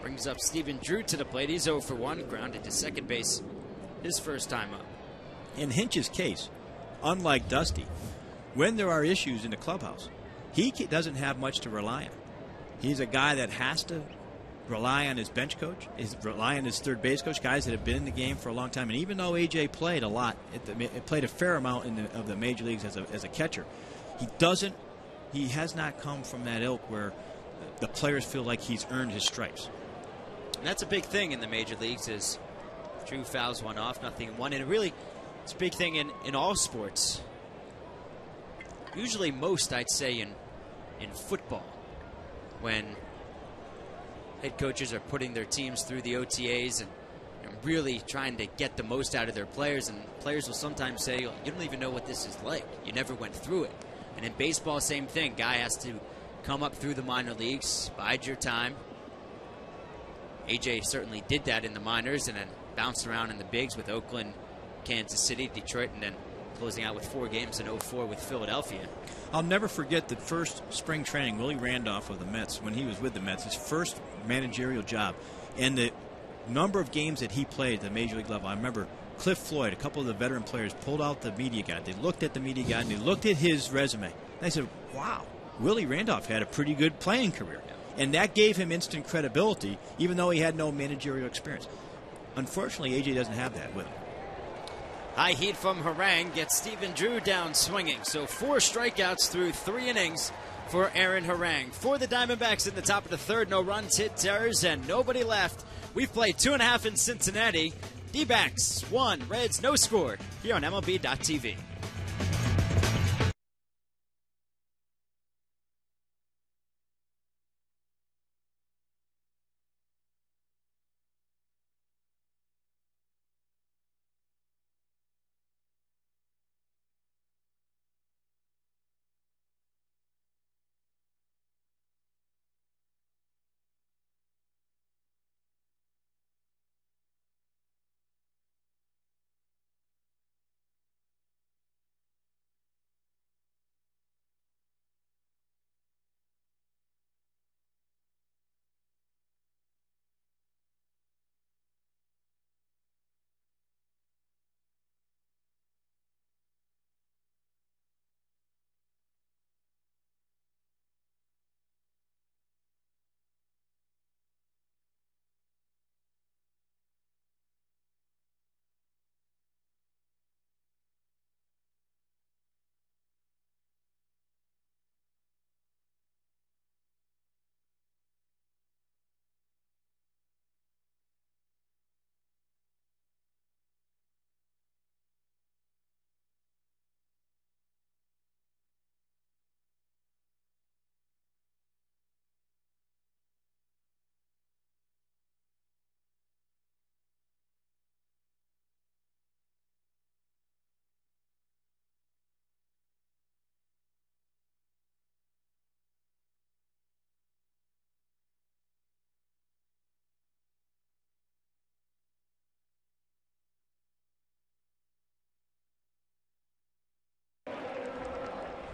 Brings up Stephen Drew to the plate. He's 0 for 1, grounded to second base his first time up. In Hinch's case, unlike Dusty, when there are issues in the clubhouse, he doesn't have much to rely on. He's a guy that has to rely on his bench coach, rely on his third base coach, guys that have been in the game for a long time. And even though A.J. played a lot, played a fair amount of the major leagues as a catcher, he has not come from that ilk where the players feel like he's earned his stripes. And that's a big thing in the major leagues is Drew fouls one off, 0-1. And really, it's a big thing in all sports. Usually most, I'd say, in football, when head coaches are putting their teams through the OTAs and really trying to get the most out of their players, and players will sometimes say, you don't even know what this is like. You never went through it. And in baseball, same thing. Guy has to come up through the minor leagues, bide your time. AJ certainly did that in the minors and then bounced around in the bigs with Oakland, Kansas City, Detroit, and then closing out with 4 games in 04 with Philadelphia. I'll never forget the first spring training, Willie Randolph of the Mets, when he was with the Mets, his first managerial job, and the number of games that he played at the major league level. I remember Cliff Floyd, a couple of the veteran players, pulled out the media guide. They looked at the media guide and they looked at his resume. And they said, wow, Willie Randolph had a pretty good playing career. And that gave him instant credibility, even though he had no managerial experience. Unfortunately, AJ doesn't have that with him. High heat from Harang gets Stephen Drew down swinging. So 4 strikeouts through 3 innings for Aaron Harang. For the Diamondbacks in the top of the third, no runs, hit, errors, and nobody left. We've played 2.5 in Cincinnati. D-backs 1, Reds no score here on MLB.tv.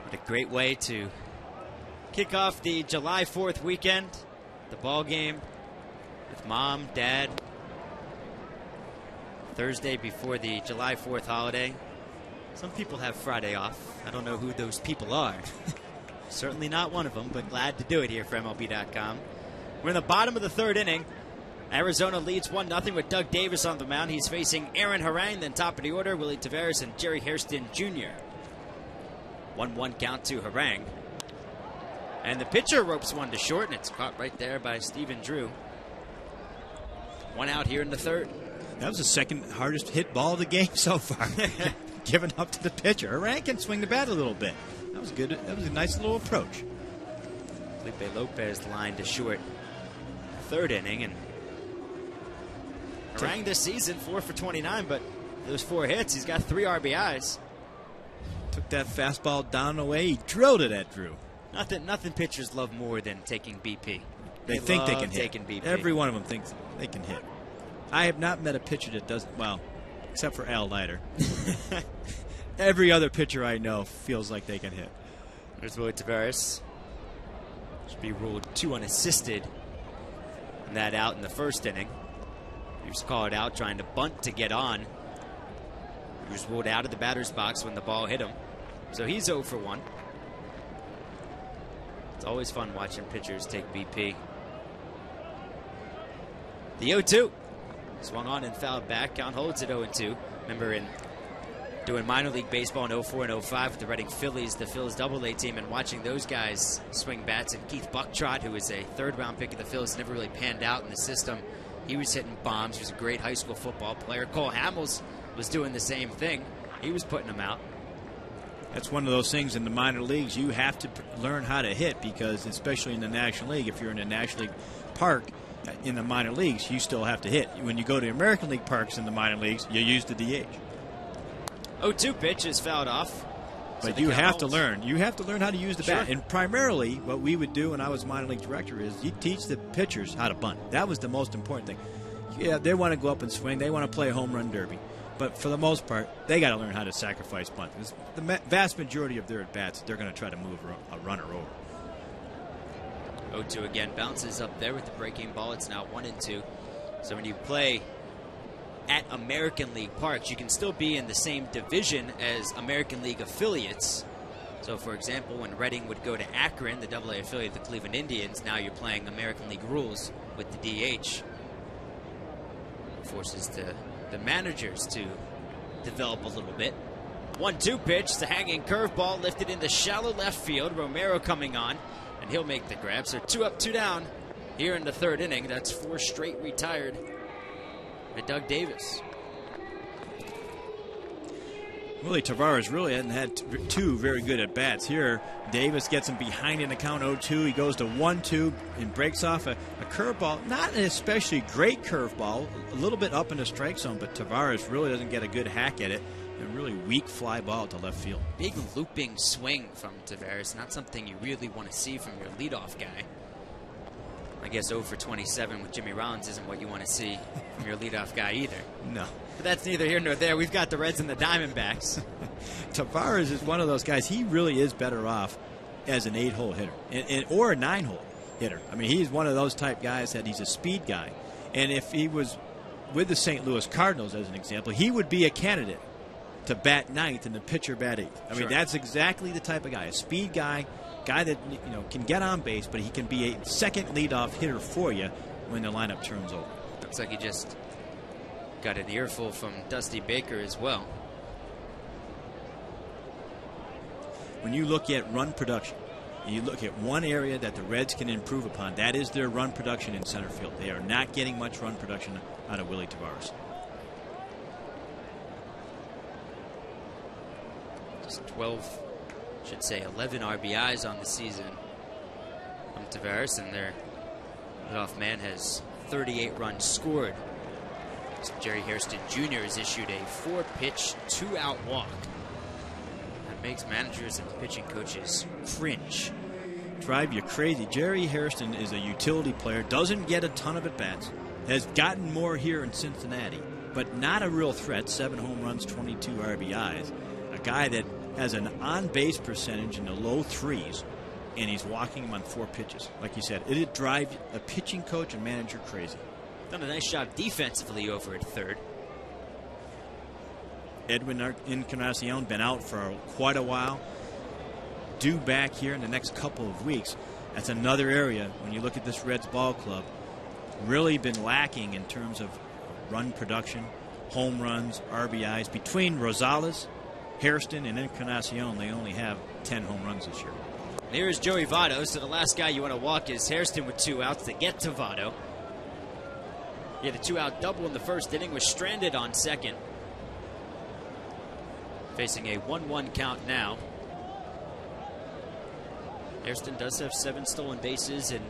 What a great way to kick off the July 4th weekend. The ball game with mom, dad, Thursday before the July 4th holiday. Some people have Friday off. I don't know who those people are. Certainly not one of them, but glad to do it here for MLB.com. We're in the bottom of the third inning. Arizona leads 1-0 with Doug Davis on the mound. He's facing Aaron Harang, then top of the order, Willie Taveras and Jerry Hairston Jr. 1-1 count to Harang. And the pitcher ropes one to short, and it's caught right there by Stephen Drew. One out here in the third. That was the second hardest hit ball of the game so far. Given up to the pitcher. Harang can swing the bat a little bit. That was good. That was a nice little approach. Felipe Lopez lined to short. Third inning, and Harang this season 4 for 29, but those 4 hits, he's got 3 RBIs. Took that fastball down the way. He drilled it at Drew. Nothing pitchers love more than taking BP. They think they can hit. Taking BP. Every one of them thinks they can hit. I have not met a pitcher that doesn't, well, except for Al Leiter. Every other pitcher I know feels like they can hit. There's Willie Taveras. Should be ruled 2 unassisted. And that out in the first inning. He was called out trying to bunt to get on. He was ruled out of the batter's box when the ball hit him. So he's 0 for 1. It's always fun watching pitchers take BP. The 0-2. Swung on and fouled back. Count holds at 0-2. Remember in doing minor league baseball in 04 and 05 with the Reading Phillies, the Phillies Double-A team, and watching those guys swing bats. And Keith Bucktrot, who was a third-round pick of the Phillies, never really panned out in the system. He was hitting bombs. He was a great high school football player. Cole Hamels was doing the same thing. He was putting them out. That's one of those things in the minor leagues. You have to learn how to hit because, especially in the National League, if you're in a National League park in the minor leagues, you still have to hit. When you go to American League parks in the minor leagues, you use the DH. 0-2 pitch is fouled off. But you have to learn. You have to learn how to use the bat. And primarily, what we would do when I was minor league director is you teach the pitchers how to bunt. That was the most important thing. Yeah, they want to go up and swing. They want to play a home run derby. But for the most part, they got to learn how to sacrifice bunt. The vast majority of their at-bats, they're going to try to move a runner over. 0-2 again. Bounces up there with the breaking ball. It's now 1-2. So when you play at American League parks, you can still be in the same division as American League affiliates. So, for example, when Reading would go to Akron, the AA affiliate of the Cleveland Indians, now you're playing American League rules with the DH. Forces the managers to develop a little bit. 1-2 pitch, the hanging curveball lifted into shallow left field. Romero coming on, and he'll make the grab. So 2 up, 2 down here in the third inning. That's 4 straight retired by Doug Davis. Willie Taveras really hadn't had 2 very good at-bats here. Davis gets him behind in the count 0-2. He goes to 1-2 and breaks off a curveball. Not an especially great curveball, a little bit up in the strike zone, but Taveras really doesn't get a good hack at it. A really weak fly ball to left field. Big looping swing from Taveras. Not something you really want to see from your leadoff guy. I guess 0 for 27 with Jimmy Rollins isn't what you want to see from your leadoff guy either. No. But that's neither here nor there. We've got the Reds and the Diamondbacks. Taveras is one of those guys. He really is better off as an 8-hole hitter or a 9-hole hitter. I mean, he's one of those type guys that he's a speed guy. And if he was with the St. Louis Cardinals, as an example, he would be a candidate to bat 9th and the pitcher bat 8th. I mean, that's exactly the type of guy, a speed guy that can get on base, but he can be a second leadoff hitter for you when the lineup turns over. Looks like he just got an earful from Dusty Baker as well. When you look at run production, and you look at one area that the Reds can improve upon, that is their run production in center field. They are not getting much run production out of Willie Taveras. Just 11 RBIs on the season from Taveras, and their leadoff man has 38 runs scored. So Jerry Hairston Jr. has issued a 4-pitch, 2-out walk. That makes managers and pitching coaches cringe. Drive you crazy. Jerry Hairston is a utility player, doesn't get a ton of at-bats, has gotten more here in Cincinnati, but not a real threat. 7 home runs, 22 RBIs. A guy that has an on-base percentage in the low 3s, and he's walking him on 4 pitches. Like you said, it'd drive a pitching coach and manager crazy. Done a nice job defensively over at third. Edwin Encarnacion, been out for quite a while. Due back here in the next couple of weeks. That's another area, when you look at this Reds ball club, really been lacking in terms of run production, home runs, RBIs. Between Rosales, Hairston, and Encarnacion, they only have 10 home runs this year. Here is Joey Votto. So the last guy you want to walk is Hairston with 2 outs to get to Votto. Yeah, the 2-out double in the first inning, was stranded on second. Facing a 1-1 count now. Hairston does have 7 stolen bases and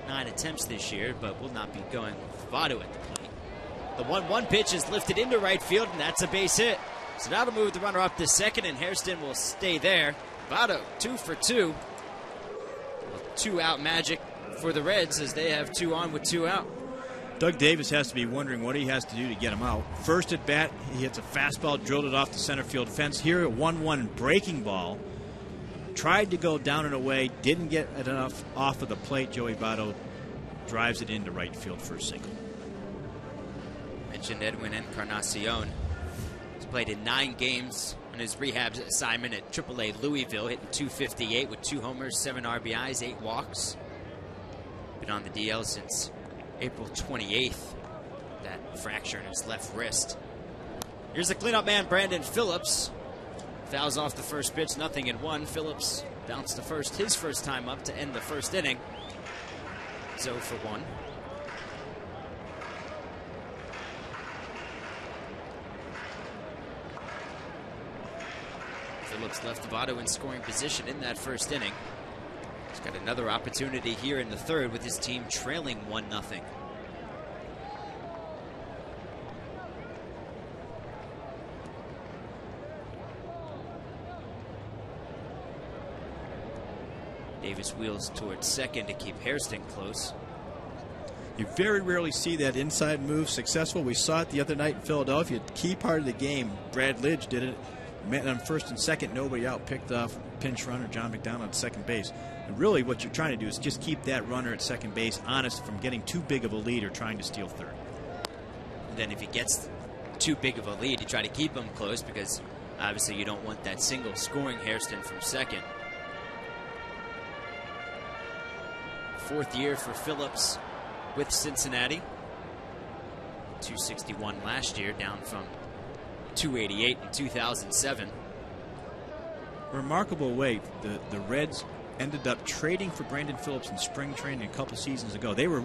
9 attempts this year, but will not be going with Votto at the plate. The 1-1 pitch is lifted into right field, and that's a base hit. So that'll move the runner up to second, and Hairston will stay there. Votto 2 for 2. 2-out magic for the Reds as they have 2 on with 2 out. Doug Davis has to be wondering what he has to do to get him out. First at bat, he hits a fastball, drilled it off the center field fence. Here, a 1-1 breaking ball. Tried to go down and away, didn't get it enough off of the plate. Joey Votto drives it into right field for a single. Mentioned Edwin Encarnacion. He's played in 9 games on his rehab assignment at AAA Louisville, hitting .258 with 2 homers, 7 RBIs, 8 walks. Been on the DL since April 28th. That fracture in his left wrist. Here's the cleanup man, Brandon Phillips. Fouls off the first pitch, 0-1. Phillips bounced to first, his first time up to end the first inning. 0 for 1. Phillips left Votto in scoring position in that first inning. He's got another opportunity here in the third with his team trailing 1-0. Davis wheels towards second to keep Hairston close. You very rarely see that inside move successful. We saw it the other night in Philadelphia. Key part of the game, Brad Lidge did it. Met on first and second, nobody out, picked off pinch runner John McDonald at second base. And really what you're trying to do is just keep that runner at second base honest from getting too big of a lead or trying to steal third. And then if he gets too big of a lead, you try to keep him close because obviously you don't want that single scoring Hairston from second. 4th year for Phillips with Cincinnati. 261 last year, down from 288 in 2007. Remarkable way the Reds ended up trading for Brandon Phillips in spring training a couple seasons ago. They were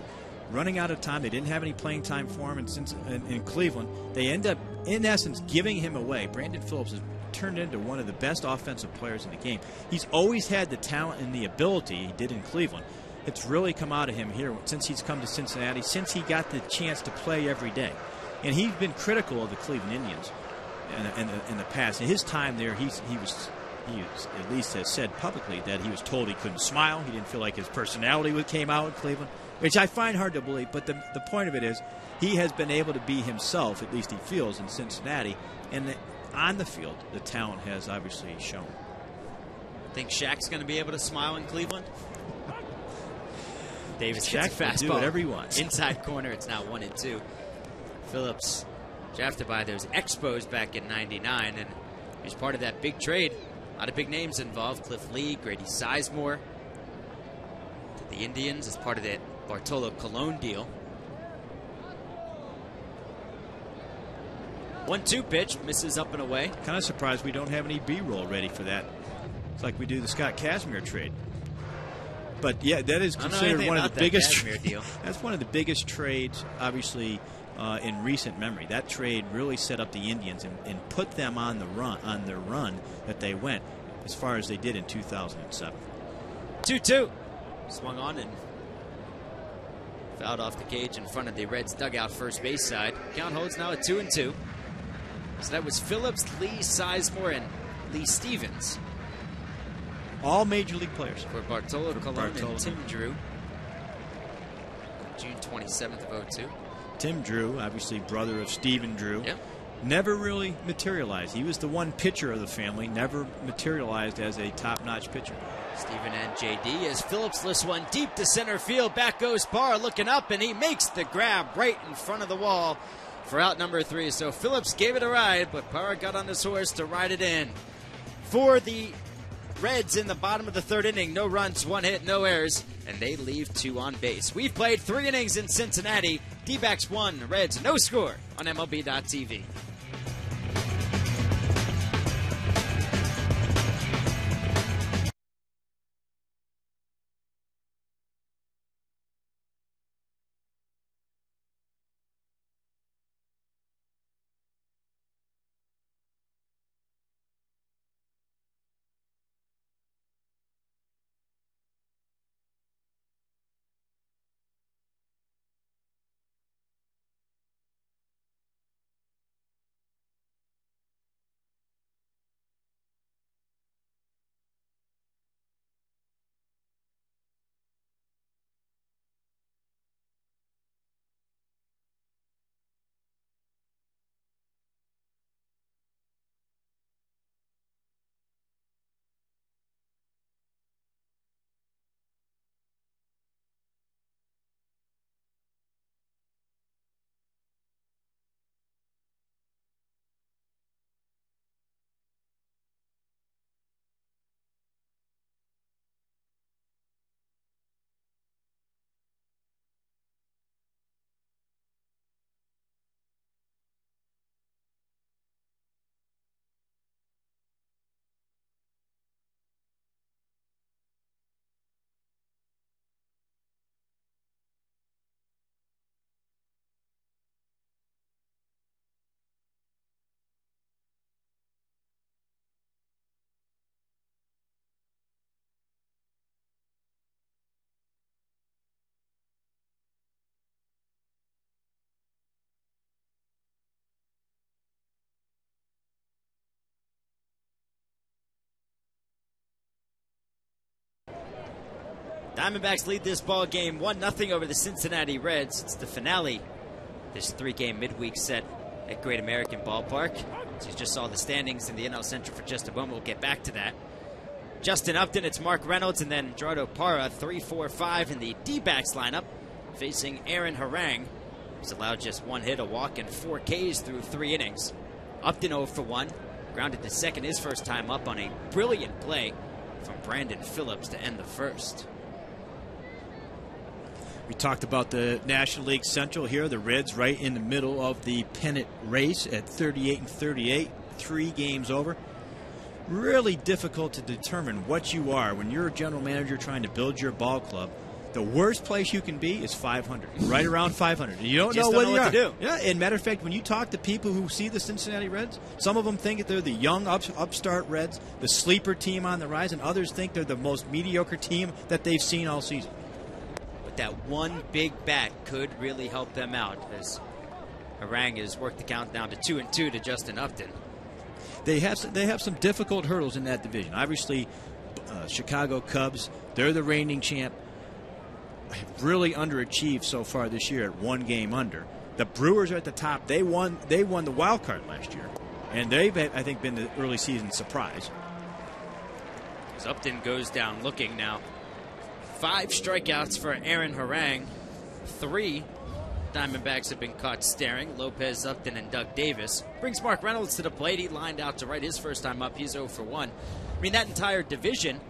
running out of time. They didn't have any playing time for him in Cleveland. They end up, in essence, giving him away. Brandon Phillips has turned into one of the best offensive players in the game. He's always had the talent and the ability he did in Cleveland. It's really come out of him here since he's come to Cincinnati, since he got the chance to play every day. And he's been critical of the Cleveland Indians in the past. In his time there, he at least has said publicly that he was told he couldn't smile. He didn't feel like his personality came out in Cleveland, which I find hard to believe. But the point of it is he has been able to be himself, at least he feels, in Cincinnati. And on the field, the talent has obviously shown. Think Shaq's going to be able to smile in Cleveland? Davis Shaq gets a fastball. Do whatever he wants. Inside corner, it's now 1-2. Phillips, drafted by those Expos back in '99, and he's part of that big trade. A lot of big names involved. Cliff Lee, Grady Sizemore to the Indians as part of that Bartolo Colon deal. 1-2 pitch, misses up and away. Kind of surprised we don't have any B-roll ready for that. It's like we do the Scott Kazmir trade. But yeah, that is considered one of the biggest. That's one of the biggest trades, obviously, in recent memory. That trade really set up the Indians and put them on their run that they went as far as they did in 2007. 2-2, swung on and fouled off the cage in front of the Reds dugout first base side. Count holds now at 2-2. So that was Phillips, Lee, Sizemore, and Lee Stevens. All major league players. For Bartolo Colon and Tim Drew. June 27th of 2002. Tim Drew, obviously brother of Stephen Drew. Yep. Never really materialized. He was the one pitcher of the family, never materialized as a top-notch pitcher. Stephen and JD as Phillips lifts one deep to center field. Back goes Parr looking up, and he makes the grab right in front of the wall. for out number 3. So Phillips gave it a ride, but Parra got on his horse to ride it in. For the Reds in the bottom of the 3rd inning, no runs, 1 hit, no errors, and they leave 2 on base. We've played 3 innings in Cincinnati. D-backs 1, Reds no score on MLB.tv. Diamondbacks lead this ball game 1-0 over the Cincinnati Reds. It's the finale. This 3-game midweek set at Great American Ballpark. So you just saw the standings in the NL Central for just a moment. We'll get back to that. Justin Upton, it's Mark Reynolds, and then Gerardo Parra, 3-4-5 in the D-backs lineup, facing Aaron Harang, who's allowed just 1 hit, a walk, and 4 Ks through 3 innings. Upton 0 for 1, grounded to second his first time up on a brilliant play from Brandon Phillips to end the first. We talked about the National League Central here. The Reds right in the middle of the pennant race at 38-38, 3 games over. Really difficult to determine what you are when you're a general manager trying to build your ball club. The worst place you can be is 500, right around 500. You don't know what to do. Yeah, and matter of fact, when you talk to people who see the Cincinnati Reds, some of them think that they're the young upstart Reds, the sleeper team on the rise, and others think they're the most mediocre team that they've seen all season. That one big bat could really help them out, as Harang has worked the count down to 2-2 to Justin Upton. They have some difficult hurdles in that division. Obviously, Chicago Cubs, they're the reigning champ, have really underachieved so far this year at 1 game under. The Brewers are at the top. They won the wild card last year, and they've, I think, been the early season surprise. As Upton goes down looking now. 5 strikeouts for Aaron Harang. 3 Diamondbacks have been caught staring. Lopez, Upton, and Doug Davis. Brings Mark Reynolds to the plate. He lined out to right his first time up. He's 0 for 1. I mean, that entire division,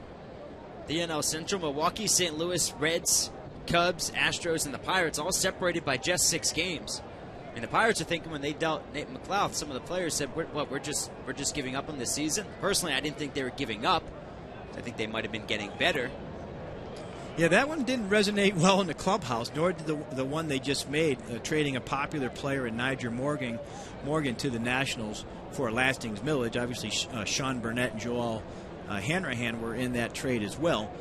the NL Central, Milwaukee, St. Louis, Reds, Cubs, Astros, and the Pirates, all separated by just 6 games. I mean, the Pirates are thinking when they dealt Nate McLeod, some of the players said, we're just giving up on this season. Personally, I didn't think they were giving up. I think they might have been getting better. Yeah, that one didn't resonate well in the clubhouse, nor did the one they just made, trading a popular player in Niger Morgan to the Nationals for a lasting millage. Obviously, Sean Burnett and Joel Hanrahan were in that trade as well.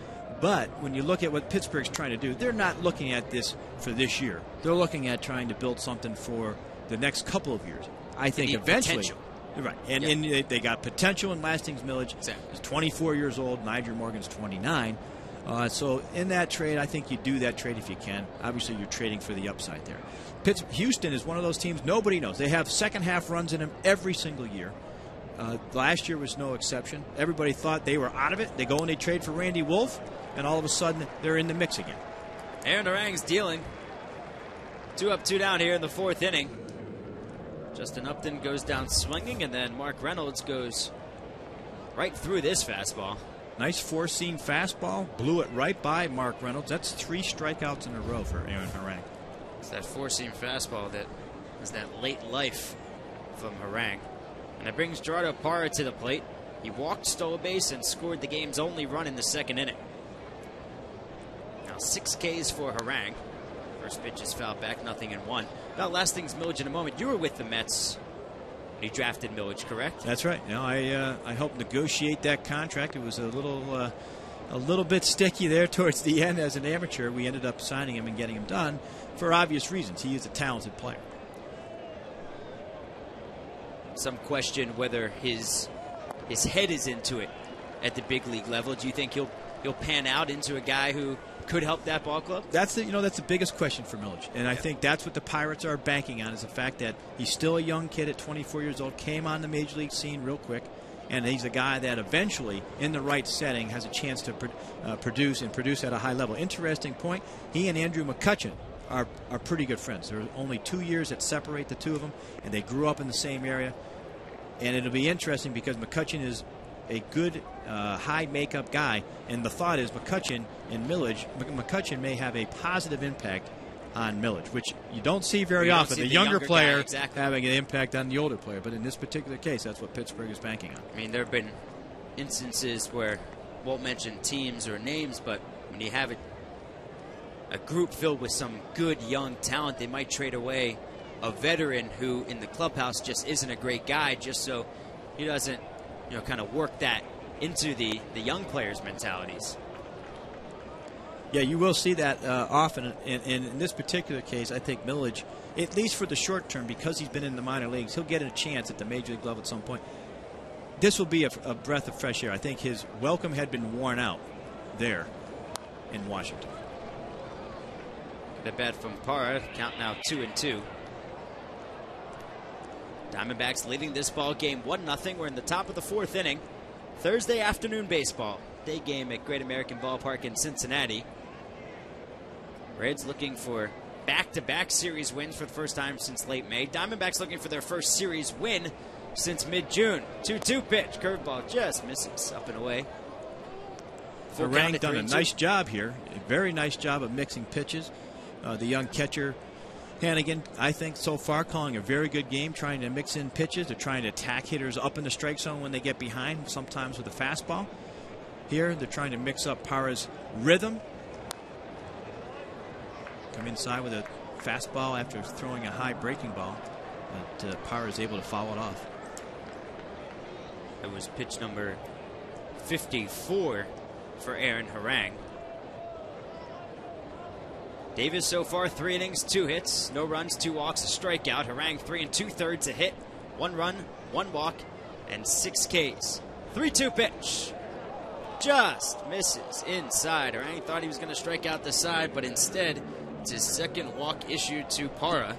But when you look at what Pittsburgh's trying to do, they're not looking at this for this year. They're looking at trying to build something for the next couple of years. I think eventually. Potential. Right, and they got potential in Lasting's millage. Exactly. He's 24 years old. Niger Morgan's 29. So in that trade, I think you do that trade if you can. Obviously, you're trading for the upside there. Houston is one of those teams nobody knows. They have second-half runs in them every single year. Last year was no exception. Everybody thought they were out of it. They go and they trade for Randy Wolf, and all of a sudden, they're in the mix again. Aaron Harang's dealing. 2 up, 2 down here in the 4th inning. Justin Upton goes down swinging, and then Mark Reynolds goes right through this fastball. Nice four-seam fastball. Blew it right by Mark Reynolds. That's 3 strikeouts in a row for Aaron Harang. It's that four-seam fastball that is that late life from Harang. And it brings Gerardo Parra to the plate. He walked, stole a base, and scored the game's only run in the second inning. Now 6 Ks for Harang. First pitch is fouled back, 0-1. About last thing's Millage in a moment. You were with the Mets when he drafted Millage, correct? That's right. You know, I helped negotiate that contract. It was a little bit sticky there towards the end as an amateur. We ended up signing him and getting him done for obvious reasons. He is a talented player. Some question whether his head is into it at the big league level. Do you think he'll pan out into a guy who could help that ball club? That's the biggest question for Millage, and I think that's what the Pirates are banking on, is the fact that he's still a young kid at 24 years old, came on the major league scene real quick, and he's a guy that eventually, in the right setting, has a chance to produce at a high level. Interesting point, he and Andrew McCutchen are pretty good friends. There are only 2 years that separate the two of them, and they grew up in the same area. And it'll be interesting because McCutchen is a good high makeup guy, and the thought is McCutchen and Millage, McCutchen may have a positive impact on Millage, which you don't see very often. The younger player exactly having an impact on the older player, but in this particular case, that's what Pittsburgh is banking on. I mean, there have been instances where, won't mention teams or names, but when you have a group filled with some good young talent, they might trade away a veteran who in the clubhouse just isn't a great guy, just so he doesn't, kind of work that into the young players' mentalities. Yeah, you will see that often. And in this particular case, I think Millage, at least for the short term, because he's been in the minor leagues, he'll get a chance at the major league level at some point. This will be a breath of fresh air. I think his welcome had been worn out there in Washington. The bat from Parra, count now 2-2. Diamondbacks leading this ball game 1-0. We're in the top of the 4th inning. Thursday afternoon baseball. Day game at Great American Ballpark in Cincinnati. Reds looking for back-to-back series wins for the first time since late May. Diamondbacks looking for their first series win since mid-June. 2-2 pitch. Curveball just misses up and away. Harang done a nice job here. A very nice job of mixing pitches. The young catcher Hannigan, I think, so far, calling a very good game, trying to mix in pitches. They're trying to attack hitters up in the strike zone when they get behind, sometimes with a fastball. Here, they're trying to mix up Parra's rhythm. Come inside with a fastball after throwing a high breaking ball, but Parra is able to foul it off. It was pitch number 54 for Aaron Harang. Davis so far 3 innings, 2 hits, no runs, 2 walks, a strikeout. Harang 3 2/3, a hit, 1 run, 1 walk, and 6 Ks. 3-2 pitch. Just misses inside. Harang thought he was going to strike out the side, but instead it's his second walk issued to Parra.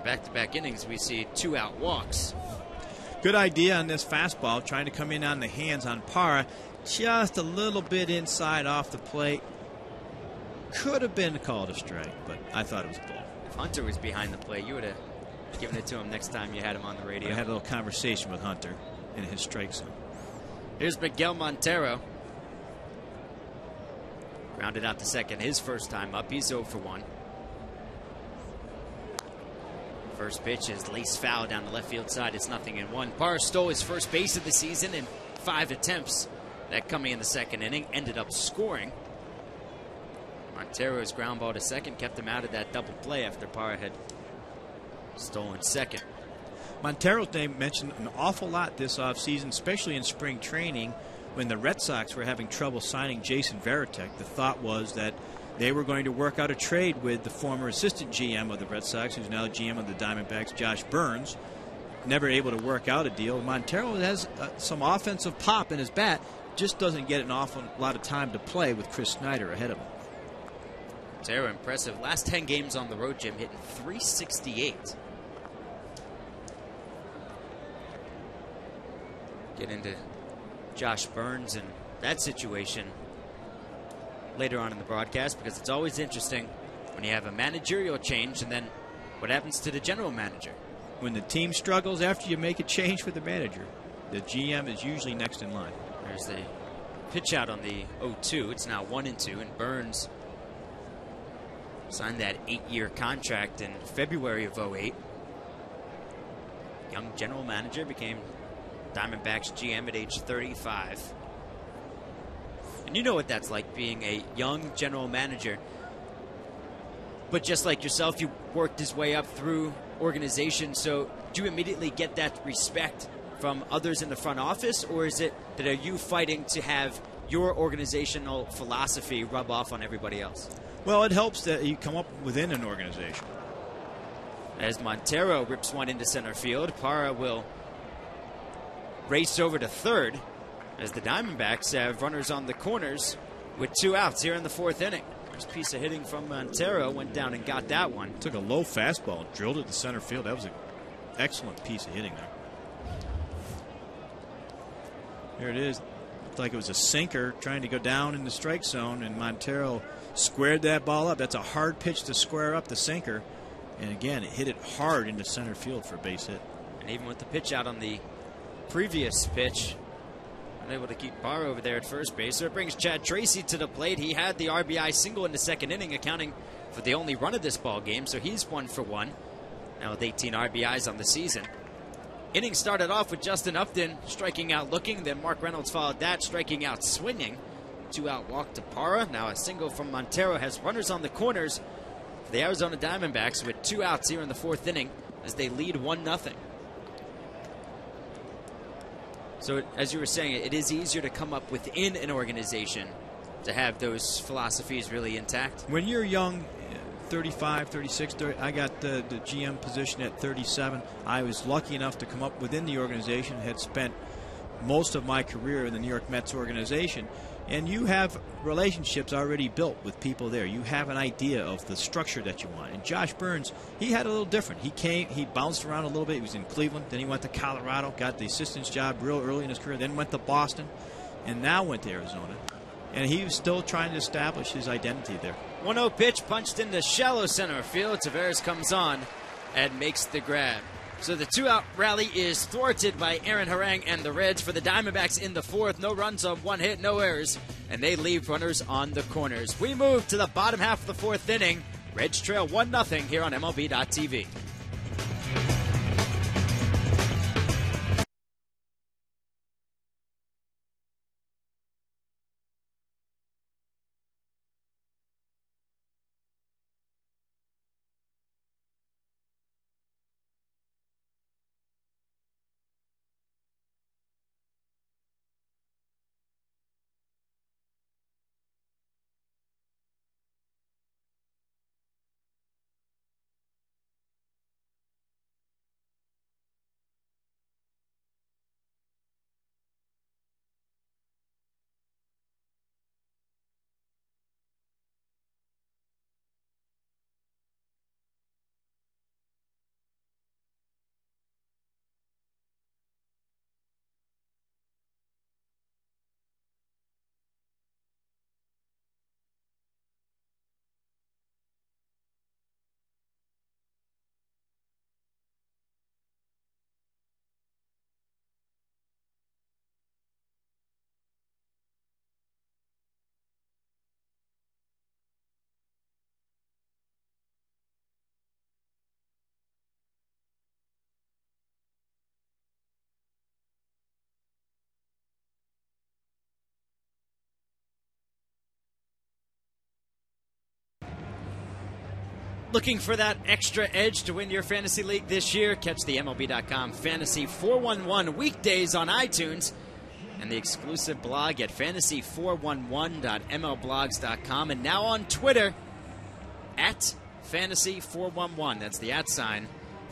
Back-to-back innings, we see 2 out walks. Good idea on this fastball, trying to come in on the hands on Parra. Just a little bit inside off the plate. Could have been called a strike, but I thought it was a ball. If Hunter was behind the plate, you would have given it to him next time you had him on the radio. I had a little conversation with Hunter in his strike zone. Here's Miguel Montero. Grounded out to second his first time up. He's 0 for 1. First pitch is laced foul down the left field side. It's 0-1. Parra stole his first base of the season in 5 attempts. That coming in the second inning, ended up scoring. Montero's ground ball to second kept him out of that double play after Parra had stolen second. Montero's name mentioned an awful lot this offseason, especially in spring training when the Red Sox were having trouble signing Jason Varitek. The thought was that they were going to work out a trade with the former assistant GM of the Red Sox, who's now GM of the Diamondbacks, Josh Burns. Never able to work out a deal. Montero has some offensive pop in his bat, just doesn't get an awful lot of time to play with Chris Snyder ahead of him. Montero impressive. Last 10 games on the road, Jim, hitting .368. Get into Josh Burns and that situation later on in the broadcast, because it's always interesting when you have a managerial change and then what happens to the general manager. when the team struggles after you make a change for the manager, the GM is usually next in line. There's the pitch out on the 0-2. It's now 1-2, and Burns signed that 8-year contract in February of 08. Young general manager, became Diamondbacks GM at age 35. And you know what that's like, being a young general manager. But just like yourself, you worked his way up through organization. So do you immediately get that respect from others in the front office? Or is it that are you fighting to have your organizational philosophy rub off on everybody else? Well, it helps that you come up within an organization. As Montero rips one into center field, Parra will race over to third as the Diamondbacks have runners on the corners with 2 outs here in the 4th inning. First piece of hitting from Montero, went down and got that one. Took a low fastball, drilled it to center field. That was an excellent piece of hitting there. Here it is. Looked like it was a sinker trying to go down in the strike zone, and Montero squared that ball up. That's a hard pitch to square up the sinker. And again, it hit it hard into center field for a base hit. And even with the pitch out on the previous pitch, unable to keep Parra over there at first base. So it brings Chad Tracy to the plate. He had the RBI single in the 2nd inning, accounting for the only run of this ball game. So he's 1 for 1. Now with 18 RBIs on the season. Inning started off with Justin Upton striking out looking. Then Mark Reynolds followed that, striking out swinging. 2-out walk to Parra. Now a single from Montero has runners on the corners for the Arizona Diamondbacks with 2 outs here in the 4th inning as they lead 1-0. So as you were saying, it is easier to come up within an organization to have those philosophies really intact. When you're young, 35, 36, 30, I got the GM position at 37. I was lucky enough to come up within the organization, had spent most of my career in the New York Mets organization. And you have relationships already built with people there. You have an idea of the structure that you want. And Josh Burns, he had a little different. He bounced around a little bit. He was in Cleveland. Then he went to Colorado, got the assistant's job real early in his career. Then went to Boston, and now went to Arizona. And he was still trying to establish his identity there. 1-0 pitch punched into shallow center field. Tavares comes on and makes the grab. So the 2-out rally is thwarted by Aaron Harang and the Reds for the Diamondbacks in the 4th. No runs on 1 hit, no errors, and they leave runners on the corners. We move to the bottom half of the 4th inning. Reds trail 1-0 here on MLB.TV. Looking for that extra edge to win your fantasy league this year? Catch the MLB.com Fantasy 411 weekdays on iTunes and the exclusive blog at fantasy411.mlblogs.com, and now on Twitter at Fantasy411. That's the @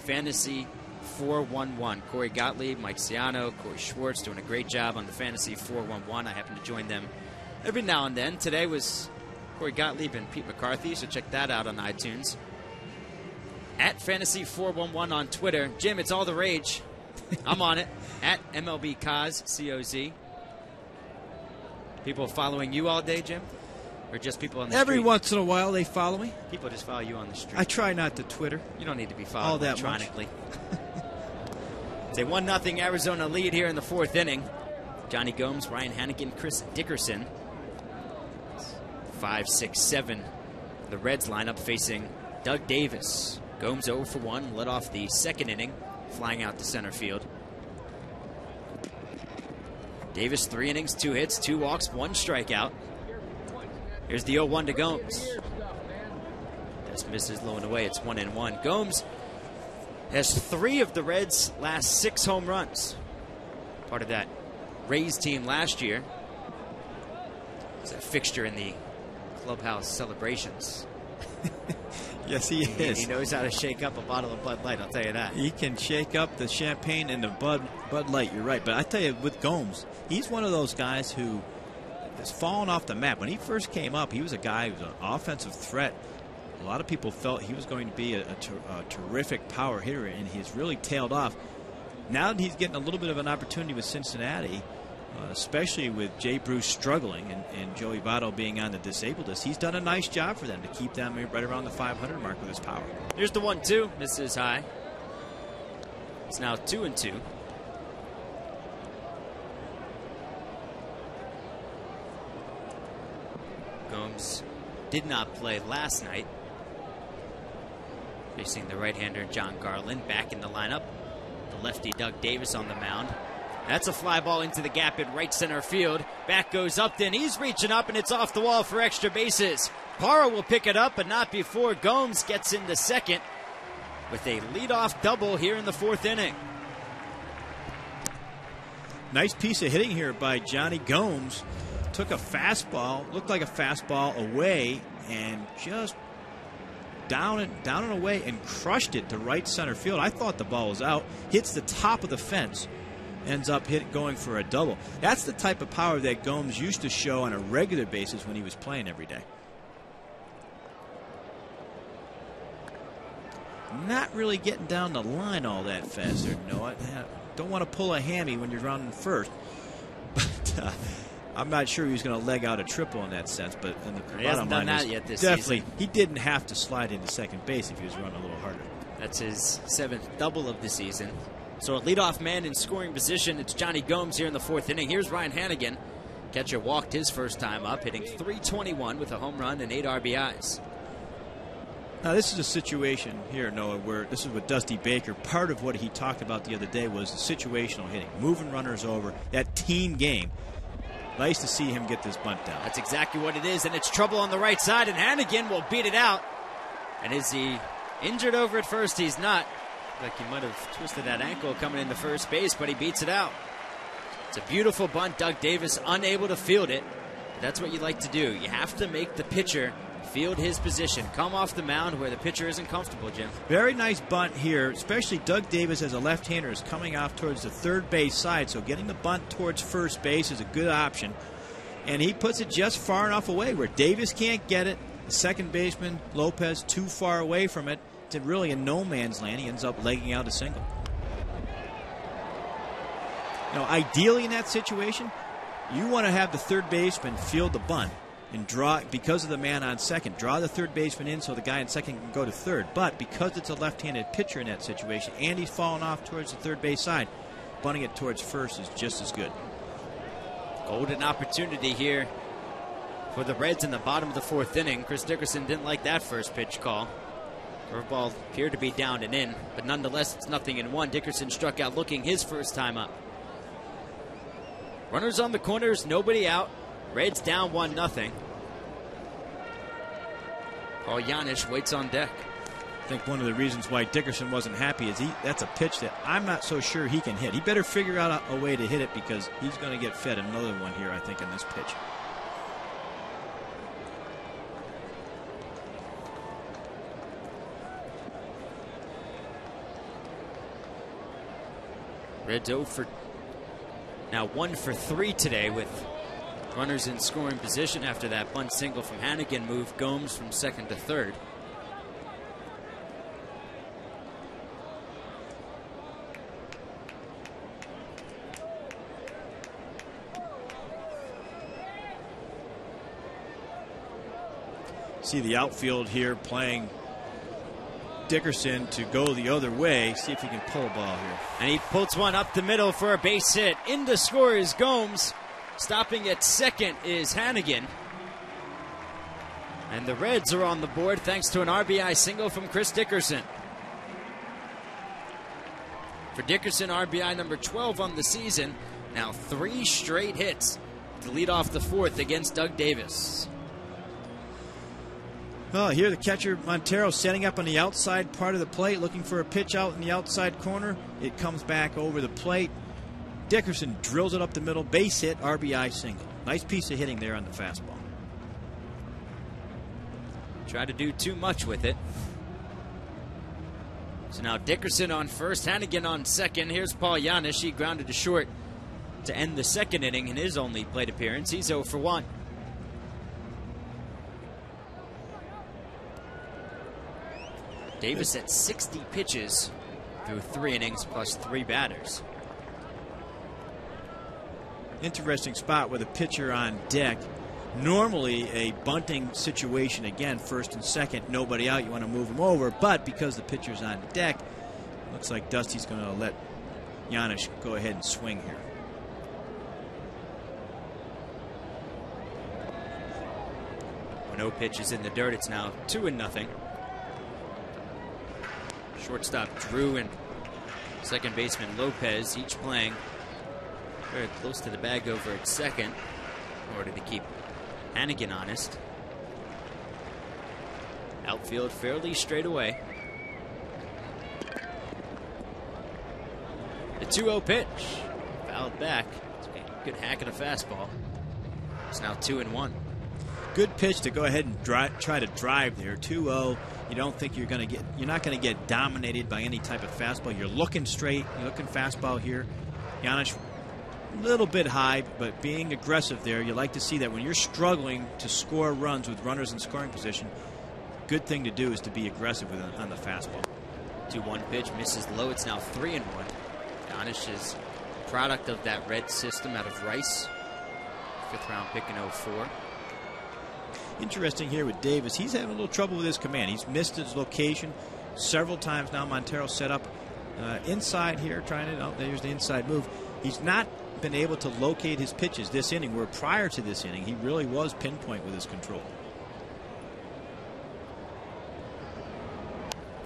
Fantasy411. Corey Gottlieb, Mike Ciano, Corey Schwartz doing a great job on the Fantasy 411. I happen to join them every now and then. Today was Corey Gottlieb and Pete McCarthy, so check that out on iTunes. At Fantasy411 on Twitter. Jim, it's all the rage. I'm on it. At MLB COZ. People following you all day, Jim? Or just people on the street? Every once in a while they follow me. People just follow you on the street. I try not to Twitter. You don't need to be followed all that electronically. It's a 1-0 Arizona lead here in the 4th inning. Johnny Gomes, Ryan Hannigan, Chris Dickerson. 5, 6, 7. The Reds lineup facing Doug Davis. Gomes 0 for 1, led off the 2nd inning, flying out to center field. Davis 3 innings, 2 hits, 2 walks, 1 strikeout. Here's the 0-1 to Gomes. This misses low and away. It's 1-1. Gomes has 3 of the Reds' last 6 home runs. Part of that Rays team last year. He's a fixture in the clubhouse celebrations. Yes, he is. He knows how to shake up a bottle of Bud Light, I'll tell you that. He can shake up the champagne and the Bud Light, you're right. But I tell you, with Gomes, he's one of those guys who has fallen off the map. When he first came up, he was a guy who was an offensive threat. A lot of people felt he was going to be a terrific power hitter, and he's really tailed off. Now that he's getting a little bit of an opportunity with Cincinnati, especially with Jay Bruce struggling and Joey Votto being on the disabled list, he's done a nice job for them to keep them right around the 500 mark with his power. Here's the 1-2. Misses high. It's now 2-2. Gomes did not play last night. Facing the right-hander John Garland back in the lineup. The lefty Doug Davis on the mound. That's a fly ball into the gap in right center field. Back goes Upton. He's reaching up, and it's off the wall for extra bases. Parra will pick it up, but not before Gomes gets into second with a leadoff double here in the 4th inning. Nice piece of hitting here by Johnny Gomes. Took a fastball, looked like a fastball away, and just down and away and crushed it to right center field. I thought the ball was out. Hits the top of the fence. Ends up going for a double. That's the type of power that Gomes used to show on a regular basis when he was playing every day. Not really getting down the line all that fast there. No, I don't want to pull a hammy when you're running first. But I'm not sure he was going to leg out a triple in that sense. But in the he hasn't done that yet this definitely, season. He didn't have to slide into second base if he was running a little harder. That's his 7th double of the season. So a leadoff man in scoring position. It's Johnny Gomes here in the 4th inning. Here's Ryan Hannigan. Catcher walked his first time up, hitting .321 with a home run and 8 RBIs. Now, this is a situation here, Noah, where this is with Dusty Baker. Part of what he talked about the other day was the situational hitting, moving runners over, that team game. Nice to see him get this bunt down. That's exactly what it is, and it's trouble on the right side, and Hannigan will beat it out. And is he injured over at first? He's not. Like he might have twisted that ankle coming into first base, but he beats it out. It's a beautiful bunt. Doug Davis unable to field it. But that's what you like to do. You have to make the pitcher field his position. Come off the mound where the pitcher isn't comfortable, Jim. Very nice bunt here, especially Doug Davis as a left-hander is coming off towards the third base side, so getting the bunt towards first base is a good option. And he puts it just far enough away where Davis can't get it. The second baseman, Lopez, too far away from it. It's really in no man's land. He ends up legging out a single. You know, ideally in that situation, you want to have the third baseman field the bunt and draw, because of the man on second, draw the third baseman in so the guy in second can go to third. But because it's a left-handed pitcher in that situation and he's falling off towards the third base side, bunting it towards first is just as good. Golden opportunity here for the Reds in the bottom of the 4th inning. Chris Dickerson didn't like that first pitch call. Curveball appeared to be down and in, but nonetheless, it's 0-1. Dickerson struck out looking his first time up. Runners on the corners, nobody out. Reds down 1-0. Paul Janisch waits on deck. I think one of the reasons why Dickerson wasn't happy is that's a pitch that I'm not so sure he can hit. He better figure out a way to hit it because he's going to get fed another one here, I think, in this pitch. Reds 0 for now 1 for 3 today with runners in scoring position after that bunt single from Hannigan moved Gomes from second to third. See the outfield here playing Dickerson to go the other way, see if he can pull a ball here. And he pulls one up the middle for a base hit. In to score is Gomes. Stopping at second is Hannigan. And the Reds are on the board thanks to an RBI single from Chris Dickerson. For Dickerson, RBI number 12 on the season. Now 3 straight hits to lead off the 4th against Doug Davis. Oh, here the catcher Montero setting up on the outside part of the plate, looking for a pitch out in the outside corner. It comes back over the plate. Dickerson drills it up the middle, base hit, RBI single. Nice piece of hitting there on the fastball. Try to do too much with it. So now Dickerson on first, Hannigan on second. Here's Paul Janisch. He grounded to short to end the second inning in his only plate appearance. He's 0 for 1. Davis at 60 pitches through 3 innings plus 3 batters. Interesting spot with a pitcher on deck. Normally a bunting situation, again, first and second, nobody out, you want to move him over, but because the pitcher's on deck, looks like Dusty's going to let Janisch go ahead and swing here. No pitches in the dirt. It's now 2-0. Shortstop Drew and second baseman Lopez each playing very close to the bag over at second in order to keep Hannigan honest. Outfield fairly straight away. The 2-0 pitch. Fouled back. It's a good hack at a fastball. It's now 2-1. Good pitch to go ahead and try to drive there. 2-0. You don't think you're not going to get dominated by any type of fastball. You're looking straight. You're looking fastball here. Janisch a little bit high, but being aggressive there. You like to see that when you're struggling to score runs with runners in scoring position. Good thing to do is to be aggressive with on the fastball. 2-1 pitch misses low. It's now 3-1. Janisch is product of that red system out of Rice. 5th round pick in 04. Interesting here with Davis. He's having a little trouble with his command. He's missed his location several times now. Montero set up inside here, trying it out. There's the inside move. He's not been able to locate his pitches this inning, where prior to this inning, he really was pinpoint with his control.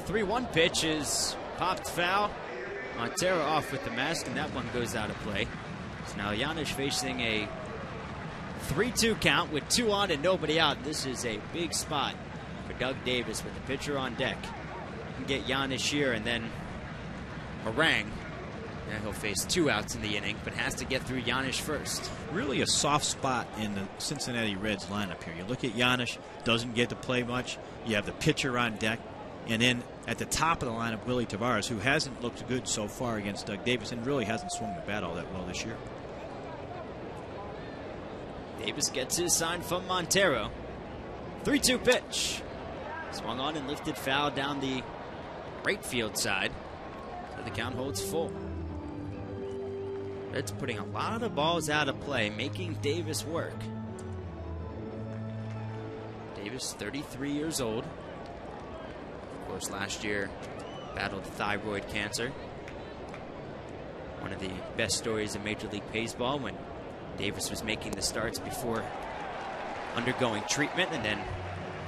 3-1 pitch is popped foul. Montero off with the mask, and that one goes out of play. So now Janisch facing a 3-2 count with 2 on and nobody out. This is a big spot for Doug Davis with the pitcher on deck. You can get Janisch here and then harangue. And he'll face 2 outs in the inning, but has to get through Janisch first. Really a soft spot in the Cincinnati Reds lineup here. You look at Janisch, doesn't get to play much. You have the pitcher on deck. And then at the top of the lineup, Willie Tavares, who hasn't looked good so far against Doug Davis and really hasn't swung the bat all that well this year. Davis gets his sign from Montero. 3-2 pitch. Swung on and lifted foul down the right field side. So the count holds full. Reds putting a lot of balls out of play, making Davis work. Davis, 33 years old. Of course, last year battled thyroid cancer. One of the best stories in Major League Baseball, when Davis was making the starts before undergoing treatment and then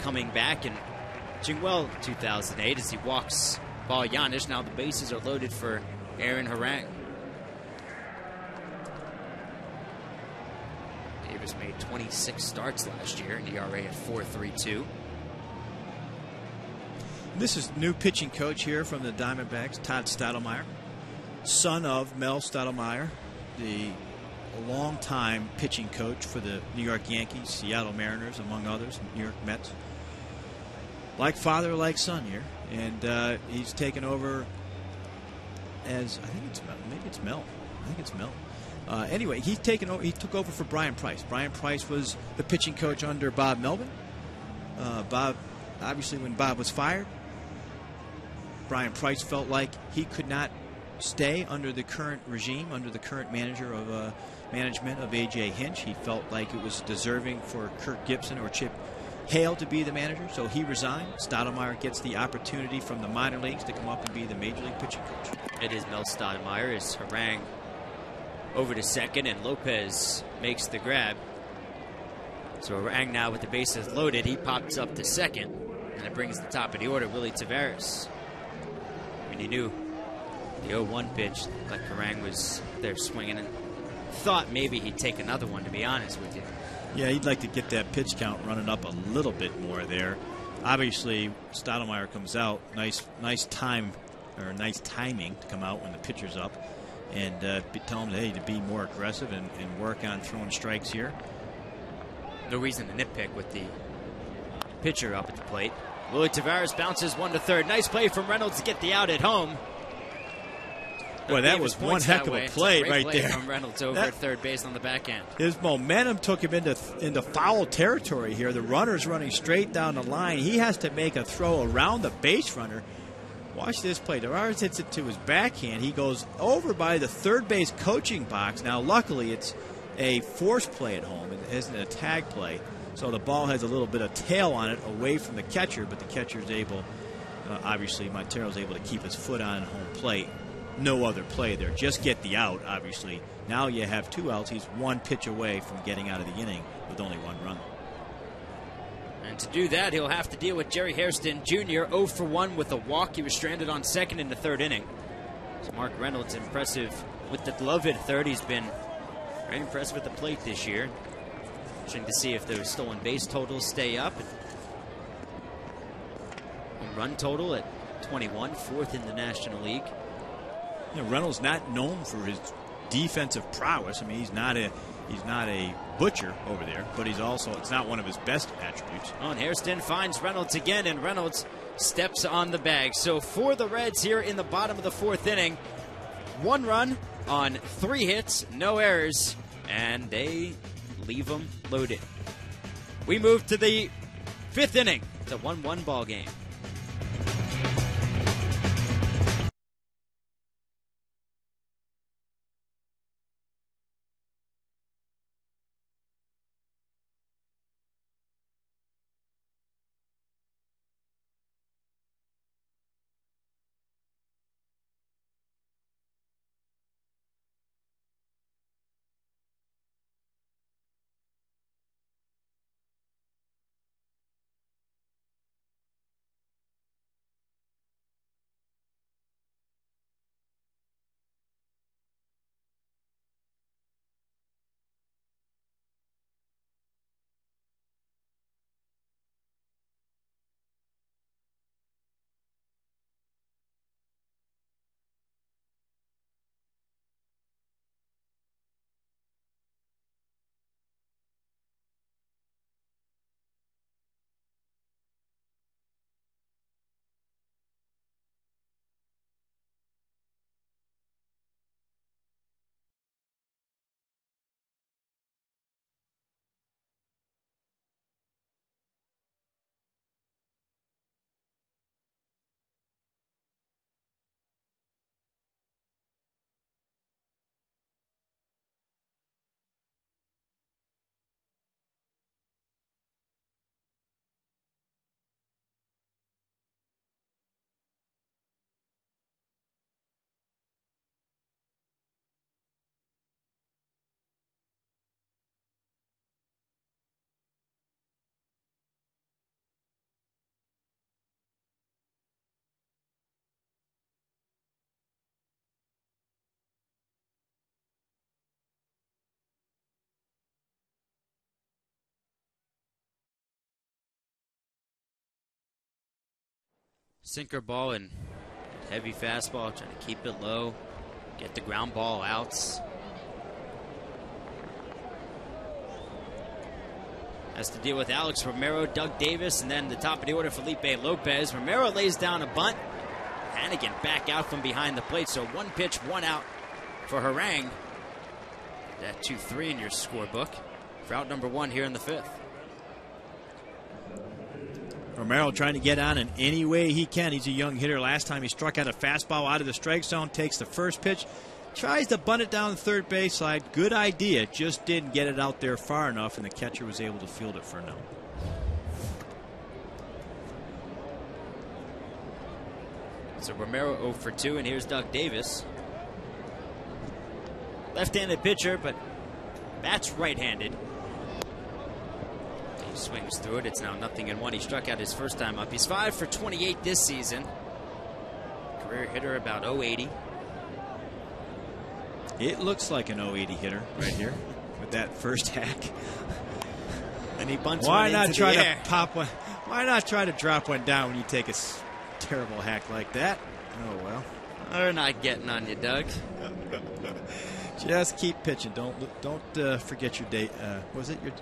coming back and pitching well 2008 as he walks Paul Janisch. Now the bases are loaded for Aaron Harang. Davis made 26 starts last year, an ERA at 4.32. This is new pitching coach here from the Diamondbacks, Todd Stottlemyre, son of Mel Stottlemyre, the longtime pitching coach for the New York Yankees, Seattle Mariners, among others, New York Mets. Like father, like son here, and he's taken over as maybe it's Mel. I think it's Mel. Anyway, he took over for Brian Price. Brian Price was the pitching coach under Bob Melvin. Bob, obviously, when Bob was fired, Brian Price felt like he could not stay under the current regime, under the current management of A.J. Hinch. He felt like it was deserving for Kirk Gibson or Chip Hale to be the manager, so he resigned. Stoudemire gets the opportunity from the minor leagues to come up and be the major league pitching coach. It is Mel Stoudemire as Harang over to second, and Lopez makes the grab. So Harang now with the bases loaded, he pops up to second, and it brings the top of the order, Willie Taveras. And you knew the 0-1 pitch, like Harang was there swinging, and thought maybe he'd take another one, to be honest with you. Yeah, he'd like to get that pitch count running up a little bit more there. Obviously, Stoudemire comes out. Nice timing to come out when the pitcher's up, and tell him, hey, to be more aggressive and work on throwing strikes here. No reason to nitpick with the pitcher up at the plate. Willie Taveras bounces one to third. Nice play from Reynolds to get the out at home. Boy, that was one heck of a play right there. From Reynolds over at third base on the backhand. His momentum took him into foul territory here. The runner's running straight down the line. He has to make a throw around the base runner. Watch this play. Taveras hits it to his backhand. He goes over by the third base coaching box. Now, luckily, it's a force play at home. It isn't a tag play. So the ball has a little bit of tail on it away from the catcher, but the catcher's able, obviously, Montero's able to keep his foot on home plate. No other play there. Just get the out, obviously. Now you have 2 outs. He's 1 pitch away from getting out of the inning with only 1 run. And to do that, he'll have to deal with Jerry Hairston Jr. 0 for 1 with a walk. He was stranded on second in the 3rd inning. So Mark Reynolds impressive with the glove at third. He's been very impressive at the plate this year. Interesting to see if those stolen base totals stay up. Home run total at 21, 4th in the National League. You know, Reynolds not known for his defensive prowess. I mean, he's not a butcher over there, but he's also, it's not one of his best attributes. Oh, and Hairston finds Reynolds again, and Reynolds steps on the bag. So for the Reds here in the bottom of the 4th inning, 1 run on 3 hits, no errors, and they leave them loaded. We move to the 5th inning. It's a 1-1 ball game. Sinker ball and heavy fastball, trying to keep it low, get the ground ball outs. Has to deal with Alex Romero, Doug Davis, and then the top of the order, Felipe Lopez. Romero lays down a bunt. Hannigan back out from behind the plate, so 1 pitch, 1 out for Harang. That 2-3 in your scorebook for out number 1 here in the 5th. Romero trying to get on in any way he can. He's a young hitter. Last time he struck out a fastball out of the strike zone, takes the first pitch, tries to bunt it down the third base side. Good idea, just didn't get it out there far enough, and the catcher was able to field it for a no. So Romero 0 for 2, and here's Doug Davis. Left-handed pitcher, but bats right-handed. He swings through it. It's now 0-1. He struck out his first time up. He's 5 for 28 this season. Career hitter about 080. It looks like an 080 hitter right here with that first hack. And he bunts Why one not into try the to air. pop one? Why not try to drop one down when you take a terrible hack like that? Oh well. They're not getting on you, Doug. Just keep pitching. Don't forget your day.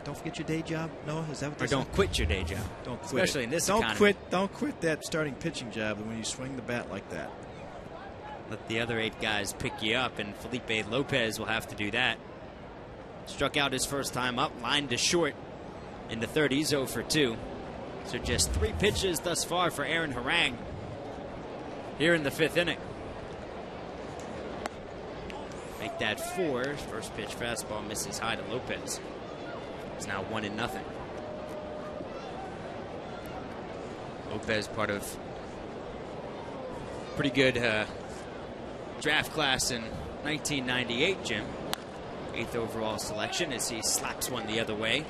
Don't forget your day job. No, is that what they Or don't say? quit your day job. Don't quit. Especially in this don't economy. Don't quit that starting pitching job when you swing the bat like that. Let the other 8 guys pick you up, and Felipe Lopez will have to do that. Struck out his first time up, lined to short in the third. He's 0 for 2. So just 3 pitches thus far for Aaron Harang here in the 5th inning. Make that 4. First pitch fastball misses high to Lopez. It's now 1-0. Lopez part of pretty good draft class in 1998, Jim. 8th overall selection as he slaps one the other way.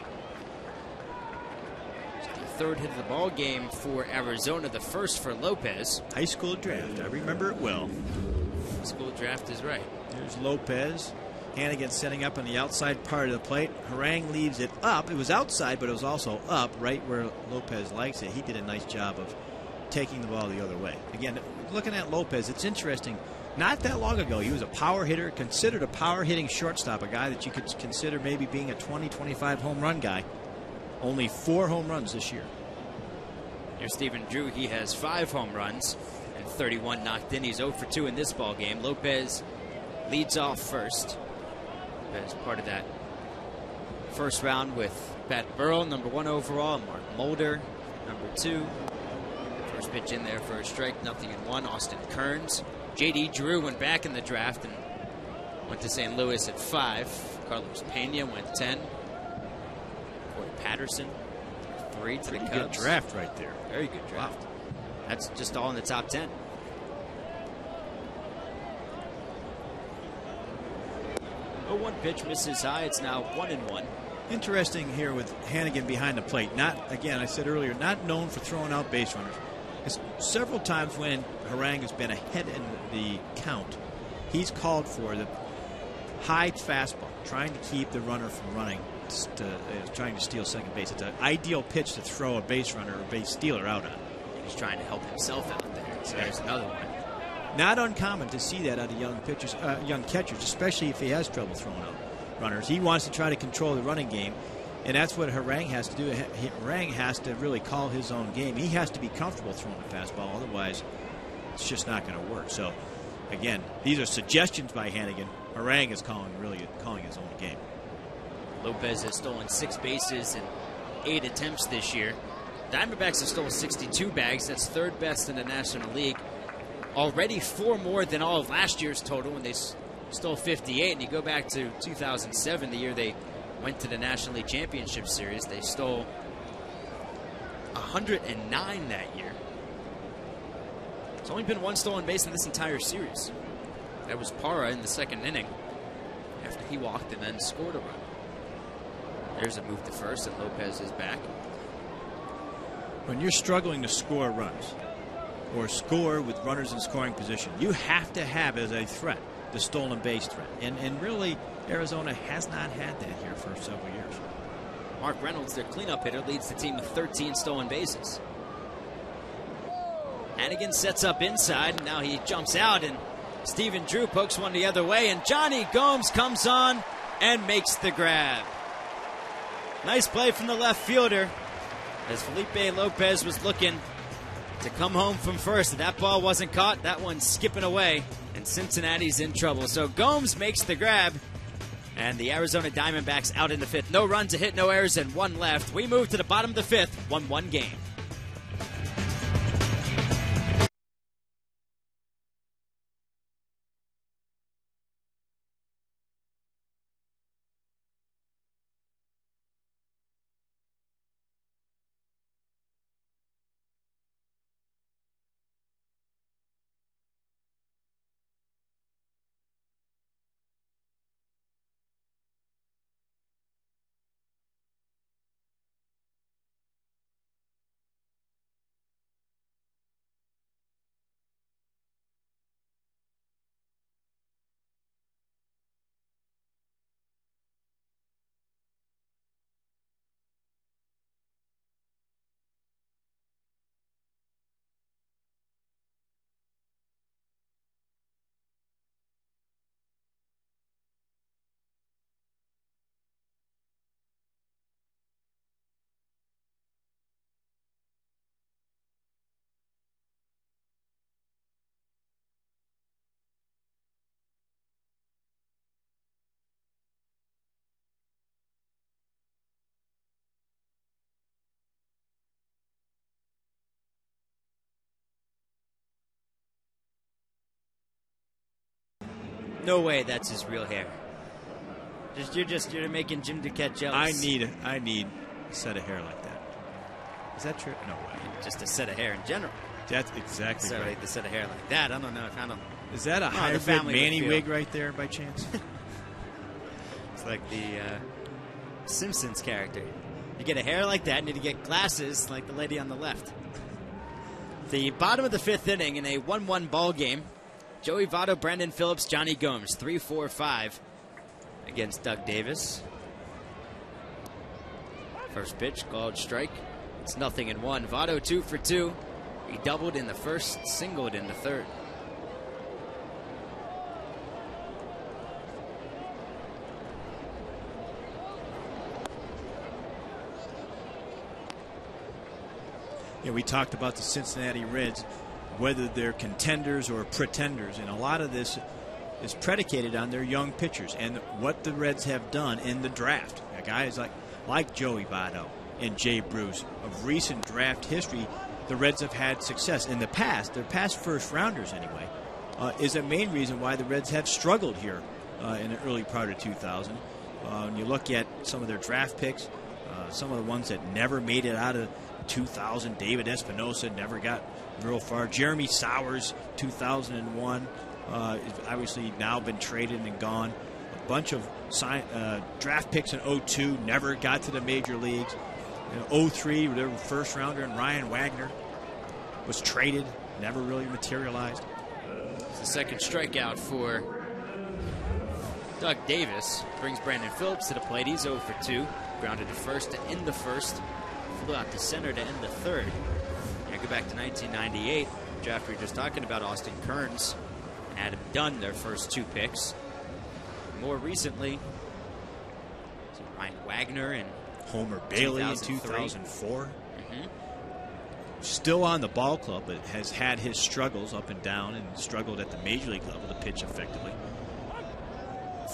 It's the 3rd hit of the ball game for Arizona, the 1st for Lopez. High school draft. I remember it well. School draft is right. Here's Lopez. Hannigan setting up on the outside part of the plate. Harang leaves it up. It was outside, but it was also up right where Lopez likes it. He did a nice job of taking the ball the other way. Again, looking at Lopez, it's interesting. Not that long ago, he was a power hitter, considered a power-hitting shortstop, a guy that you could consider maybe being a 20, 25 home run guy. Only 4 home runs this year. Here's Stephen Drew. He has 5 home runs and 31 knocked in. He's 0 for 2 in this ball game. Lopez leads off first. Lopez part of that first round with Pat Burrell, number 1 overall, Mark Mulder, number 2. First pitch in there for a strike, 0-1. Austin Kearns. J.D. Drew went back in the draft and went to St. Louis at 5. Carlos Pena went 10. Corey Patterson, 3 to the Cubs. Good draft right there. Very good draft. Wow. That's just all in the top 10. 0-1 pitch misses high. It's now 1-1. Interesting here with Hannigan behind the plate. Not, again, I said earlier, not known for throwing out base runners. It's several times when Harang has been ahead in the count, he's called for the high fastball, trying to keep the runner from running, trying to steal second base. It's an ideal pitch to throw a base runner or base stealer out on. He's trying to help himself out there. So there's another one. Not uncommon to see that out of young pitchers, young catchers, especially if he has trouble throwing out runners. He wants to try to control the running game. And that's what Harang has to do. Harang has to really call his own game. He has to be comfortable throwing a fastball. Otherwise, it's just not going to work. So, again, these are suggestions by Hannigan. Harang is calling his own game. Lopez has stolen 6 bases in 8 attempts this year. Diamondbacks have stolen 62 bags. That's 3rd best in the National League. Already 4 more than all of last year's total when they stole 58. And you go back to 2007, the year they went to the National League Championship Series. They stole 109 that year. There's only been 1 stolen base in this entire series. That was Parra in the 2nd inning after he walked and then scored a run. There's a move to first, and Lopez is back. When you're struggling to score runs or score with runners in scoring position, you have to have as a threat the stolen base threat. And really, Arizona has not had that here for several years. Mark Reynolds, their cleanup hitter, leads the team with 13 stolen bases. Hannigan sets up inside, and now he jumps out, and Stephen Drew pokes one the other way, and Johnny Gomes comes on and makes the grab. Nice play from the left fielder as Felipe Lopez was looking to come home from first. That ball wasn't caught. That one's skipping away, and Cincinnati's in trouble. So Gomes makes the grab, and the Arizona Diamondbacks out in the 5th. No runs, a hit, no errors, and 1 left. We move to the bottom of the 5th, 1-1 game. No way that's his real hair. You're making Jim Duquette jealous. I need a set of hair like that. Is that true? No way. Just a set of hair in general. That's exactly right. Like the set of hair like that. I don't know. Is that a hybrid Manny wig right there by chance? It's like the Simpsons character. You get a hair like that, and you get glasses like the lady on the left. The bottom of the 5th inning in a 1-1 ball game. Joey Votto, Brandon Phillips, Johnny Gomes, 3-4-5 against Doug Davis. First pitch, called strike. It's 0-1. Votto 2 for 2. He doubled in the first, singled in the third. Yeah, we talked about the Cincinnati Reds, whether they're contenders or pretenders, and a lot of this is predicated on their young pitchers and what the Reds have done in the draft. Guys like Joey Votto and Jay Bruce. Of recent draft history, the Reds have had success. In the past, their past first-rounders anyway, is a main reason why the Reds have struggled here in the early part of 2000. When you look at some of their draft picks, some of the ones that never made it out of 2000, David Espinosa never got real far. Jeremy Sowers, 2001, obviously now been traded and gone. A bunch of draft picks in 02 never got to the major leagues. In 03, their first rounder, and Ryan Wagner was traded, never really materialized. It's the second strikeout for Doug Davis. Brings Brandon Phillips to the plate. He's 0 for 2. Grounded to first to end the first. Flew out to center to end the third. Yeah, go back to 1998. Draft we were just talking about, Austin Kearns and Adam Dunn, their first 2 picks. More recently, Ryan Wagner and Homer Bailey in 2004. Still on the ball club, but has had his struggles up and down and struggled at the major league level to pitch effectively.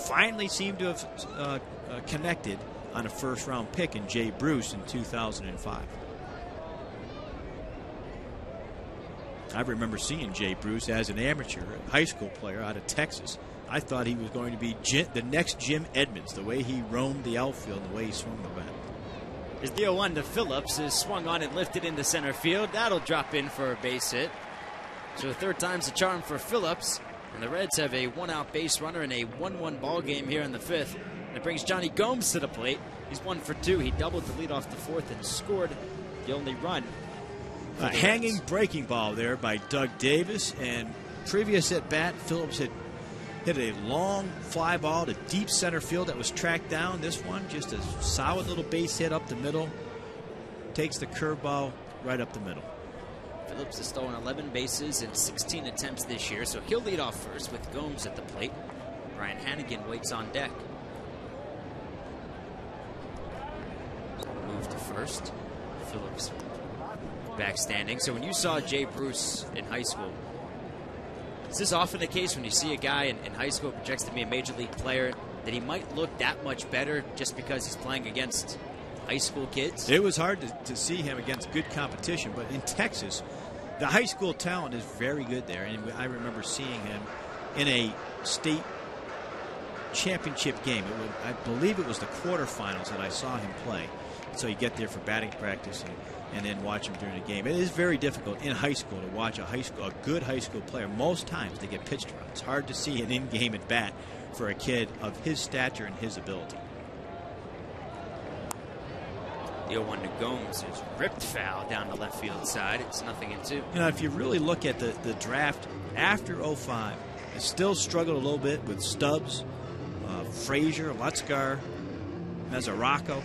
Finally seemed to have connected on a first-round pick in Jay Bruce in 2005. I remember seeing Jay Bruce as an amateur high school player out of Texas. I thought he was going to be the next Jim Edmonds, the way he roamed the outfield, the way he swung the bat. As the 0-1 to Phillips is swung on and lifted into center field. That'll drop in for a base hit. So 3rd time's the charm for Phillips. And the Reds have a 1-out base runner in a 1-1 ball game here in the 5th. And it brings Johnny Gomes to the plate. He's 1 for 2. He doubled to lead off the 4th and scored the only run. A hanging breaking ball there by Doug Davis. And previous at bat, Phillips had hit a long fly ball to deep center field that was tracked down. This one, just a solid little base hit up the middle. Takes the curveball right up the middle. Phillips has stolen 11 bases in 16 attempts this year, so he'll lead off first with Gomes at the plate. Brian Hannigan waits on deck. Move to first. Phillips back standing. So when you saw Jay Bruce in high school, is this often the case when you see a guy in high school projects to be a major league player that he might look that much better just because he's playing against high school kids? It was hard to see him against good competition, but in Texas, the high school talent is very good there. And I remember seeing him in a state championship game. I believe it was the quarterfinals that I saw him play. So you get there for batting practice and then watch him during the game. It is very difficult in high school to watch a good high school player. Most times they get pitched around. It's hard to see an in-game at bat for a kid of his stature and his ability. The 0-1 to Gomes is ripped foul down the left field side. It's 0-2. You know, if you really look at the draft after 05, it still struggled a little bit with Stubbs, Frazier, Lutzgar, Mesoraco.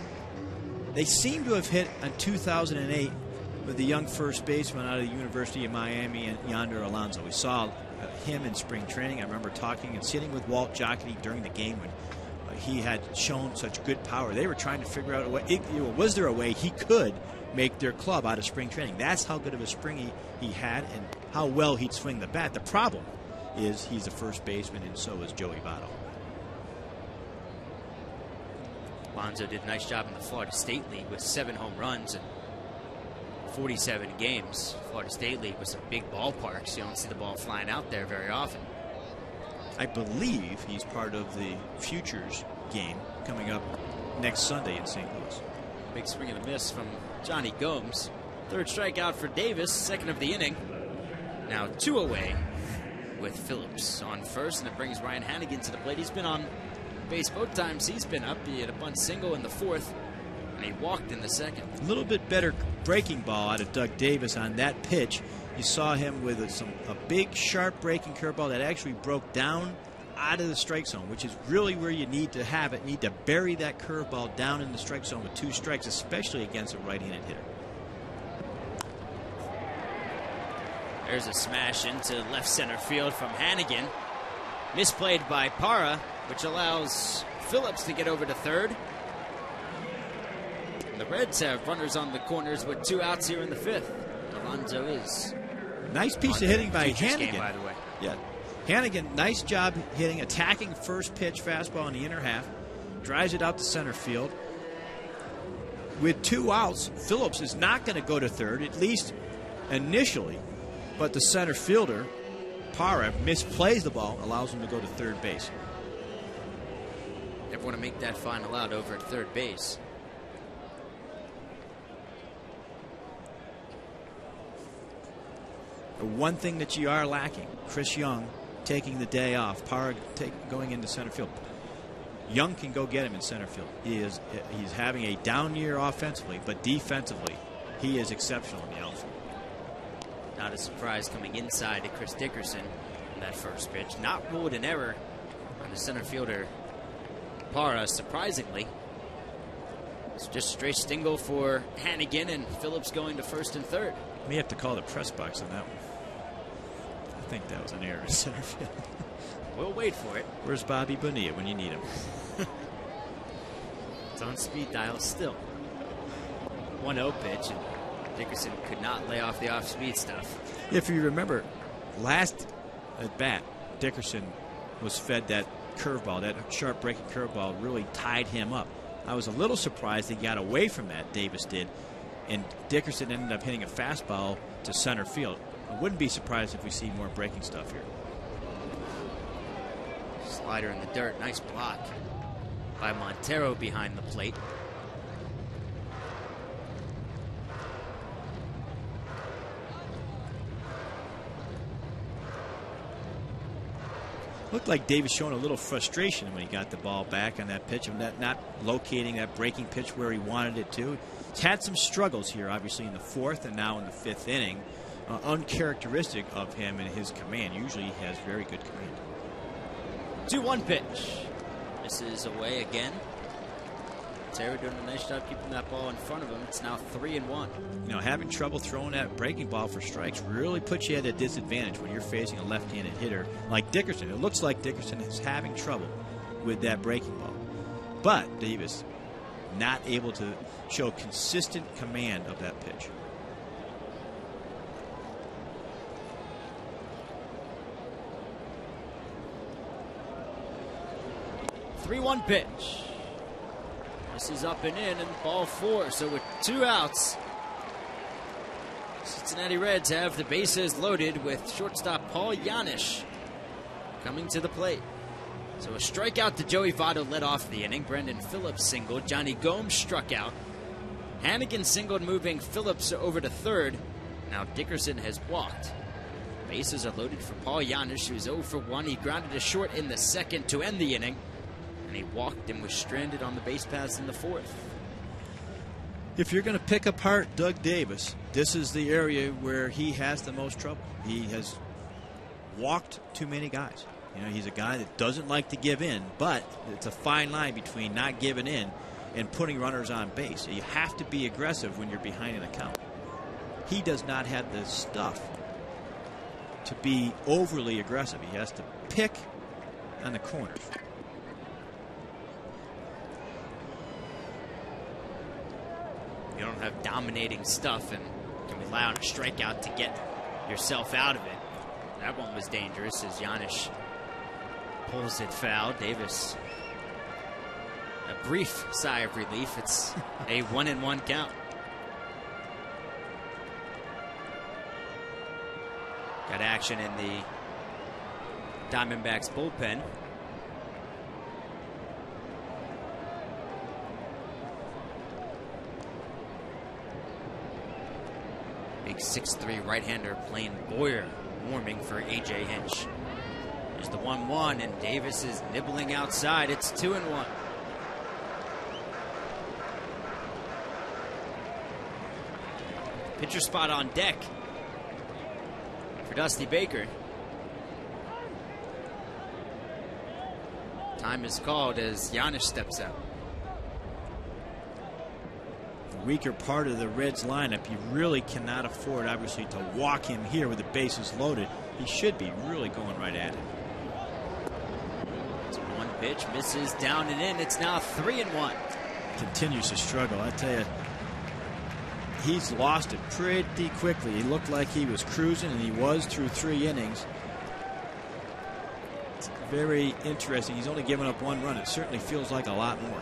They seem to have hit in 2008 with the young first baseman out of the University of Miami, and Yonder Alonso. We saw him in spring training. I remember talking and sitting with Walt Jocketty during the game when he had shown such good power. They were trying to figure out a way. Was there a way he could make their club out of spring training? That's how good of a spring he had and how well he'd swing the bat. The problem is he's a first baseman, and so is Joey Votto. Alonso did a nice job in the Florida State League with 7 home runs and 47 games. Florida State League with some big ballparks. You don't see the ball flying out there very often. I believe he's part of the Futures game coming up next Sunday in St. Louis. Big swing and a miss from Johnny Gomes. Third strikeout for Davis, second of the inning. Now 2 away with Phillips on first, and it brings Ryan Hannigan to the plate. He's been on base both times he's been up. He had a bunt single in the fourth, and he walked in the second. A little bit better breaking ball out of Doug Davis on that pitch. You saw him with a big, sharp breaking curveball that actually broke down out of the strike zone, which is really where you need to have it. You need to bury that curveball down in the strike zone with 2 strikes, especially against a right-handed hitter. There's a smash into left center field from Hannigan. Misplayed by Parra, which allows Phillips to get over to third. And the Reds have runners on the corners with 2 outs here in the 5th. Alonso is. Nice piece of hitting by Futures Hannigan. game, by the way. Yeah. Hannigan, nice job hitting, attacking first pitch fastball in the inner half. Drives it out to center field. With 2 outs, Phillips is not going to go to third, at least initially. But the center fielder, Parra, misplays the ball, allows him to go to third base. Never want to make that final out over at third base. The one thing that you are lacking, Chris Young taking the day off, Parra going into center field. Young can go get him in center field. He's having a down year offensively, but defensively, he is exceptional in the outfield. Not a surprise coming inside to Chris Dickerson in that first pitch. Not ruled an error on the center fielder, Parra, surprisingly. It's just straight single for Hannigan, and Phillips going to first and third. We have to call the press box on that one. I think that was an error in center field. We'll wait for it. Where's Bobby Bonilla when you need him? It's on speed dial still. 1-0 pitch, and Dickerson could not lay off the off-speed stuff. If you remember, last at bat, Dickerson was fed that curveball, that sharp breaking curveball really tied him up. I was a little surprised he got away from that, Davis did, and Dickerson ended up hitting a fastball to center field. I wouldn't be surprised if we see more breaking stuff here. Slider in the dirt, nice block by Montero behind the plate. Looked like Davis showing a little frustration when he got the ball back on that pitch, of not locating that breaking pitch where he wanted it to. He's had some struggles here, obviously, in the 4th and now in the 5th inning. Uncharacteristic of him and his command. Usually he has very good command. 2-1 pitch. This is away again. Montero doing a nice job keeping that ball in front of him. It's now 3-1. You know, having trouble throwing that breaking ball for strikes really puts you at a disadvantage when you're facing a left-handed hitter like Dickerson. It looks like Dickerson is having trouble with that breaking ball. But Davis not able to show consistent command of that pitch. Three-one pitch. This is up and in, and ball 4. So with 2 outs, Cincinnati Reds have the bases loaded with shortstop Paul Janisch coming to the plate. So a strikeout to Joey Votto led off the inning. Brendan Phillips singled. Johnny Gomes struck out. Hannigan singled, moving Phillips over to third. Now Dickerson has walked. Bases are loaded for Paul Janisch, who's 0 for 1. He grounded a short in the 2nd to end the inning. And he walked and was stranded on the base paths in the 4th. If you're going to pick apart Doug Davis, this is the area where he has the most trouble. He has walked too many guys. You know, he's a guy that doesn't like to give in, but it's a fine line between not giving in and putting runners on base. You have to be aggressive when you're behind an account. He does not have the stuff to be overly aggressive. He has to pick on the corners. You don't have dominating stuff and can rely on a strikeout to get yourself out of it. That one was dangerous as Janisch pulls it foul. Davis, a brief sigh of relief. It's a 1-1 count. Got action in the Diamondbacks bullpen. Big 6'3" right-hander playing Boyer, warming for A.J. Hinch. There's the 1-1, and Davis is nibbling outside. It's 2-1. Pitcher spot on deck for Dusty Baker. Time is called as Giannis steps out. Weaker part of the Reds lineup. You really cannot afford, obviously, to walk him here with the bases loaded. He should be really going right at it. It's one pitch, misses down and in. It's now 3-1. Continues to struggle. I tell you, he's lost it pretty quickly. He looked like he was cruising, and he was through 3 innings. It's very interesting. He's only given up 1 run. It certainly feels like a lot more.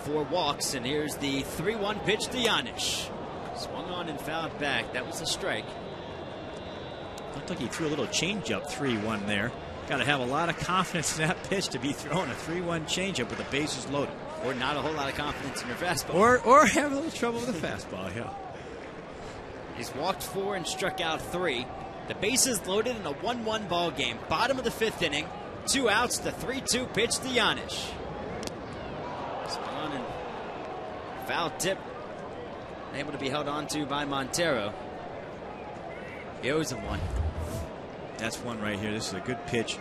4 walks, and here's the 3-1 pitch to Giannis. Swung on and fouled back. That was a strike. Looked like he threw a little changeup 3-1 there. Got to have a lot of confidence in that pitch to be throwing a 3-1 changeup with the bases loaded. Or not a whole lot of confidence in your fastball. Or have a little trouble with the fastball, yeah. He's walked 4 and struck out 3. The bases loaded in a 1-1 ball game. Bottom of the 5th inning. 2 outs, the 3-2 pitch to Giannis. Foul tip, able to be held on to by Montero. He owes him 1. That's one right here. This is a good pitch.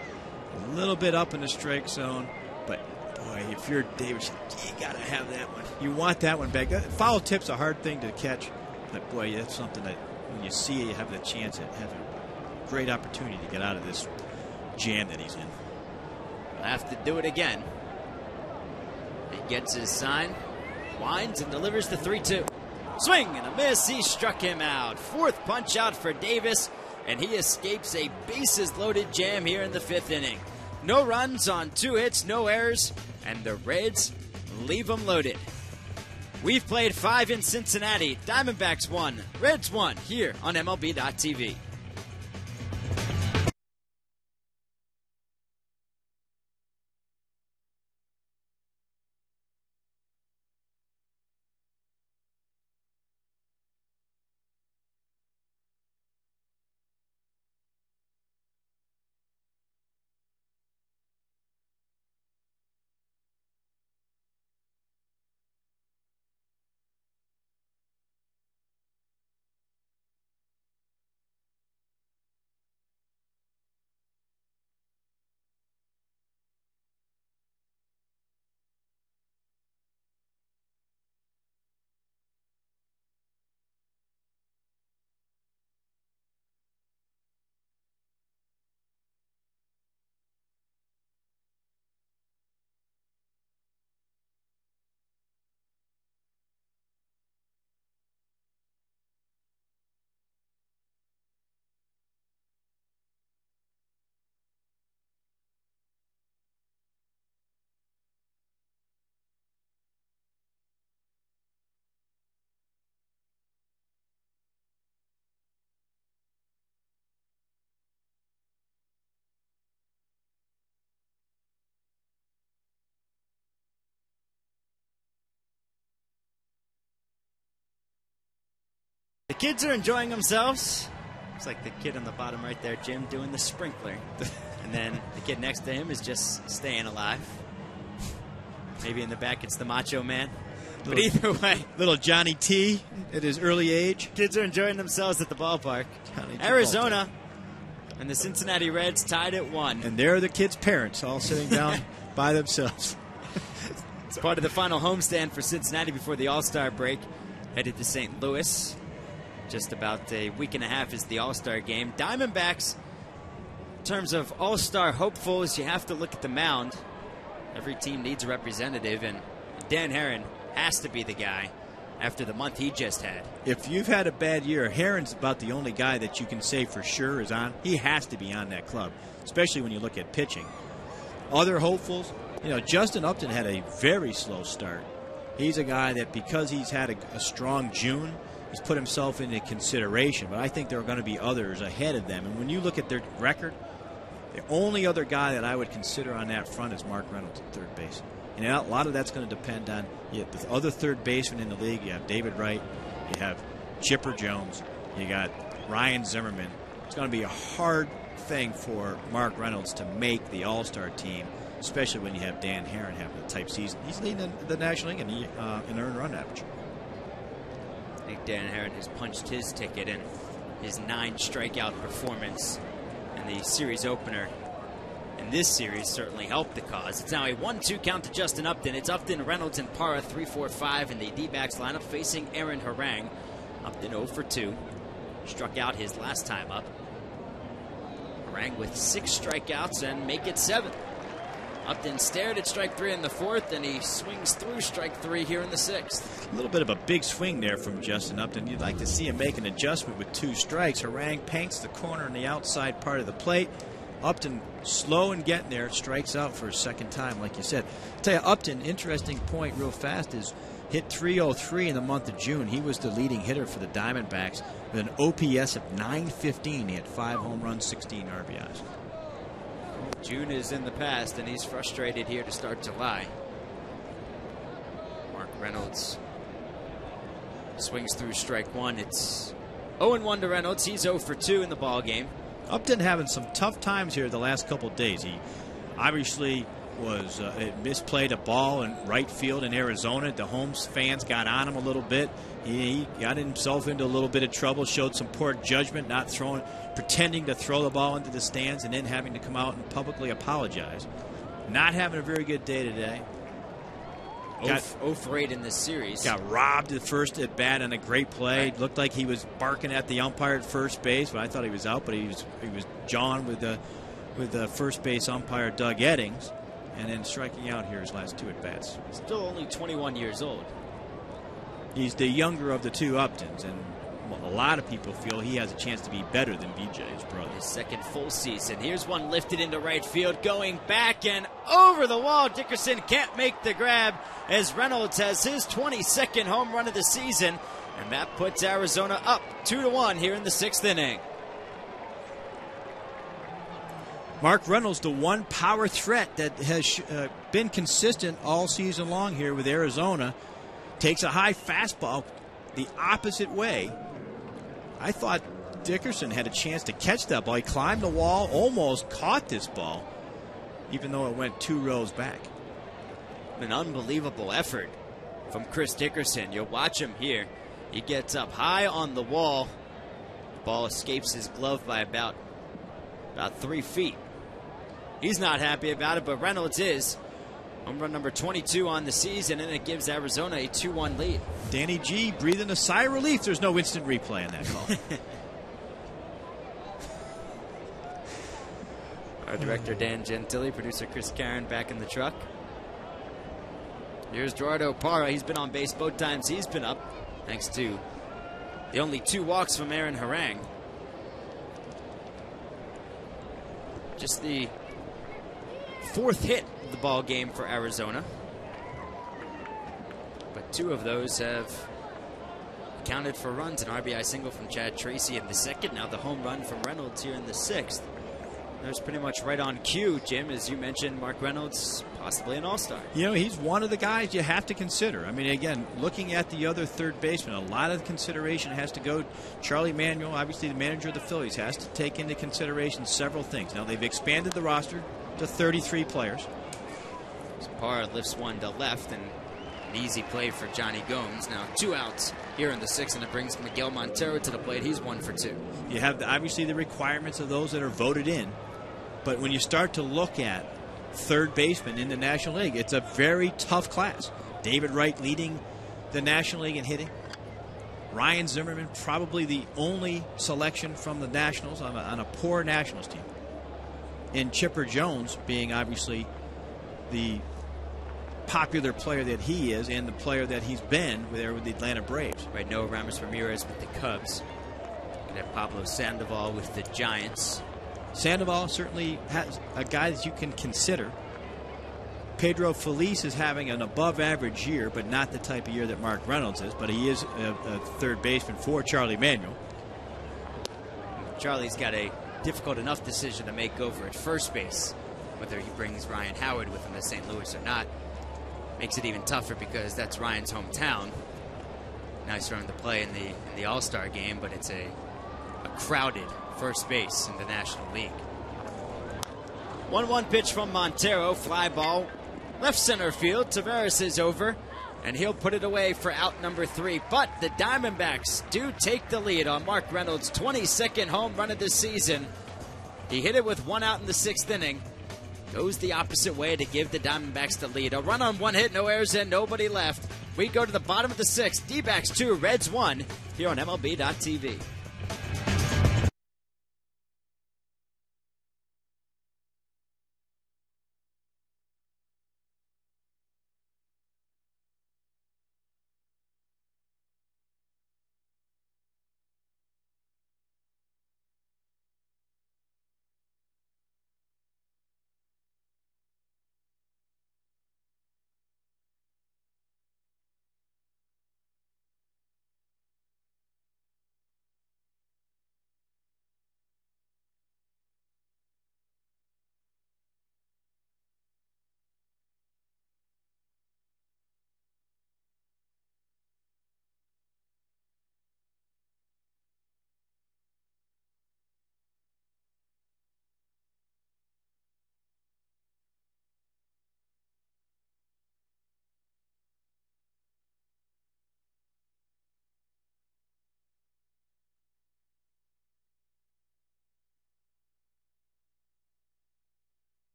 A little bit up in the strike zone, but boy, if you're Davis, you got to have that one. You want that one back. Foul tip's a hard thing to catch, but boy, that's something that when you see it, you have the chance to have a great opportunity to get out of this jam that he's in. He'll have to do it again. He gets his sign. Winds and delivers the 3-2. Swing and a miss. He struck him out. 4th punch out for Davis, and he escapes a bases-loaded jam here in the 5th inning. No runs on 2 hits, no errors, and the Reds leave them loaded. We've played 5 in Cincinnati. Diamondbacks 1, Reds 1 here on MLB.tv. The kids are enjoying themselves. Looks like the kid on the bottom right there, Jim, doing the sprinkler. And then the kid next to him is just staying alive. Maybe in the back it's the Macho Man. But either way. Little Johnny T at his early age. Kids are enjoying themselves at the ballpark. Arizona and the Cincinnati Reds tied at 1. And there are the kids' parents all sitting down by themselves. It's part of the final homestand for Cincinnati before the All-Star break. Headed to St. Louis. Just about a week and a half is the All-Star game. Diamondbacks, in terms of All-Star hopefuls, you have to look at the mound. Every team needs a representative, and Dan Herron has to be the guy after the month he just had. If you've had a bad year, Herron's about the only guy that you can say for sure is on. He has to be on that club, especially when you look at pitching. Other hopefuls, Justin Upton had a very slow start. He's a guy that because he's had a strong June, he's put himself into consideration, but I think there are going to be others ahead of them. And when you look at their record, The only other guy that I would consider on that front is Mark Reynolds at third base. And a lot of that's going to depend on the other third baseman in the league. You have David Wright, you have Chipper Jones, you got Ryan Zimmerman. It's going to be a hard thing for Mark Reynolds to make the All-Star team, especially when you have Dan Herron having a type season. He's leading the National League in earned run average. I think Dan Herron has punched his ticket in his 9 strikeout performance in the series opener. And this series certainly helped the cause. It's now a 1-2 count to Justin Upton. It's Upton, Reynolds, and Parra 3-4-5 in the D-backs lineup facing Aaron Harang. Upton 0 for 2. Struck out his last time up. Harang with 6 strikeouts and make it 7. Upton stared at strike 3 in the 4th, and he swings through strike 3 here in the 6th. A little bit of a big swing there from Justin Upton. You'd like to see him make an adjustment with 2 strikes. Harang paints the corner on the outside part of the plate. Upton slow in getting there, strikes out for a second time, like you said. I'll tell you, Upton, interesting point real fast, is hit .303 in the month of June. He was the leading hitter for the Diamondbacks with an OPS of .915. He had 5 home runs, 16 RBIs. June is in the past, and he's frustrated here to start July. Mark Reynolds swings through strike 1. It's 0-1 to Reynolds. He's 0 for 2 in the ball game. Upton having some tough times here the last couple of days. He obviously was misplayed a ball in right field in Arizona. The home fans got on him a little bit. He got himself into a little bit of trouble, showed some poor judgment, not throwing, pretending to throw the ball into the stands and then having to come out and publicly apologize. Not having a very good day today. 0 for 8 in this series. Got robbed at first at bat on a great play. Right. Looked like he was barking at the umpire at first base, but I thought he was out. But he was jawing with the first base umpire Doug Eddings, and then striking out here his last 2 at bats. Still only 21 years old. He's the younger of the 2 Uptons, and a lot of people feel he has a chance to be better than BJ, his brother. His second full season. Here's one lifted into right field, going back and over the wall. Dickerson can't make the grab as Reynolds has his 22nd home run of the season, and that puts Arizona up 2-1 here in the 6th inning. Mark Reynolds, the one power threat that has been consistent all season long here with Arizona, takes a high fastball the opposite way. I thought Dickerson had a chance to catch that ball. He climbed the wall, almost caught this ball, even though it went 2 rows back. An unbelievable effort from Chris Dickerson. You'll watch him here. He gets up high on the wall. The ball escapes his glove by about 3 feet. He's not happy about it, but Reynolds is. Home run number 22 on the season, and it gives Arizona a 2-1 lead. Danny G breathing a sigh of relief. There's no instant replay on that call. Our director, Dan Gentili, producer Chris Caron back in the truck. Here's Gerardo Parra. He's been on base both times he's been up, thanks to the only 2 walks from Aaron Harang. Just the 4th hit of the ball game for Arizona. But 2 of those have accounted for runs. An RBI single from Chad Tracy in the 2nd. Now the home run from Reynolds here in the 6th. There's pretty much right on cue, Jim, as you mentioned, Mark Reynolds, possibly an all-star. You know, he's one of the guys you have to consider. I mean, again, looking at the other third baseman, a lot of consideration has to go. Charlie Manuel, obviously the manager of the Phillies, has to take into consideration several things. Now, they've expanded the roster to 33 players. So Parra lifts one to left, and an easy play for Johnny Gomes. Now 2 outs here in the 6th, and it brings Miguel Montero to the plate. He's 1 for 2. You have obviously the requirements of those that are voted in. But when you start to look at third baseman in the National League, it's a very tough class. David Wright leading the National League in hitting. Ryan Zimmerman, probably the only selection from the Nationals on a poor Nationals team. And Chipper Jones being obviously the popular player that he is and the player that he's been there with the Atlanta Braves. Right, Noah Ramos Ramirez with the Cubs. And have Pablo Sandoval with the Giants. Sandoval certainly has a guy that you can consider. Pedro Feliz is having an above-average year, but not the type of year that Mark Reynolds is. But he is a third baseman for Charlie Manuel. Charlie's got a difficult enough decision to make over at first base, whether he brings Ryan Howard with him to St. Louis or not. Makes it even tougher because that's Ryan's hometown. Now he's starting to play in the All-Star game, but it's a crowded first base in the National League. 1-1 pitch from Montero, fly ball, left center field. Taveras is over, and he'll put it away for out number 3. But the Diamondbacks do take the lead on Mark Reynolds' 22nd home run of the season. He hit it with 1 out in the 6th inning. Goes the opposite way to give the Diamondbacks the lead. A run on 1 hit, no errors in, nobody left. We go to the bottom of the 6th. D-backs 2, Reds 1 here on MLB.tv.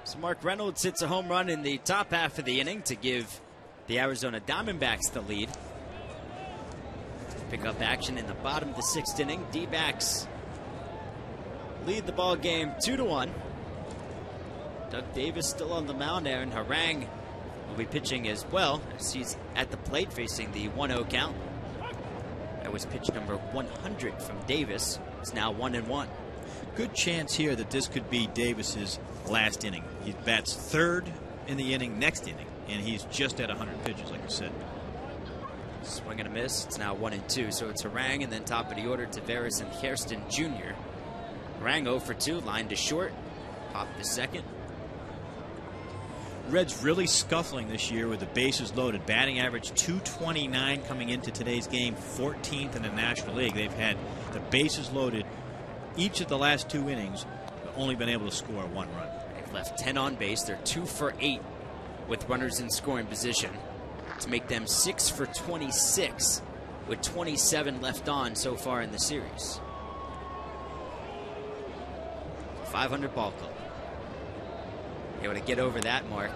So Mark Reynolds hits a home run in the top half of the inning to give the Arizona Diamondbacks the lead. Pick up action in the bottom of the 6th inning. D-backs lead the ball game 2-1. Doug Davis still on the mound there, and Harang will be pitching as well as he's at the plate facing the 1-0 count. That was pitch number 100 from Davis. It's now 1-1. Good chance here that this could be Davis's last inning. He bats 3rd in the inning, next inning, and he's just at 100 pitches, like you said. Swing and a miss. It's now 1-2. So it's Harang, and then top of the order, Taveras and Hairston Jr. Harang 0 for 2, line to short. Pop the second. Reds really scuffling this year with the bases loaded. Batting average 229 coming into today's game, 14th in the National League. They've had the bases loaded each of the last 2 innings, but only been able to score 1 run. They've left 10 on base. They're 2 for 8 with runners in scoring position to make them 6 for 26 with 27 left on so far in the series. 500 ball club. Able to get over that mark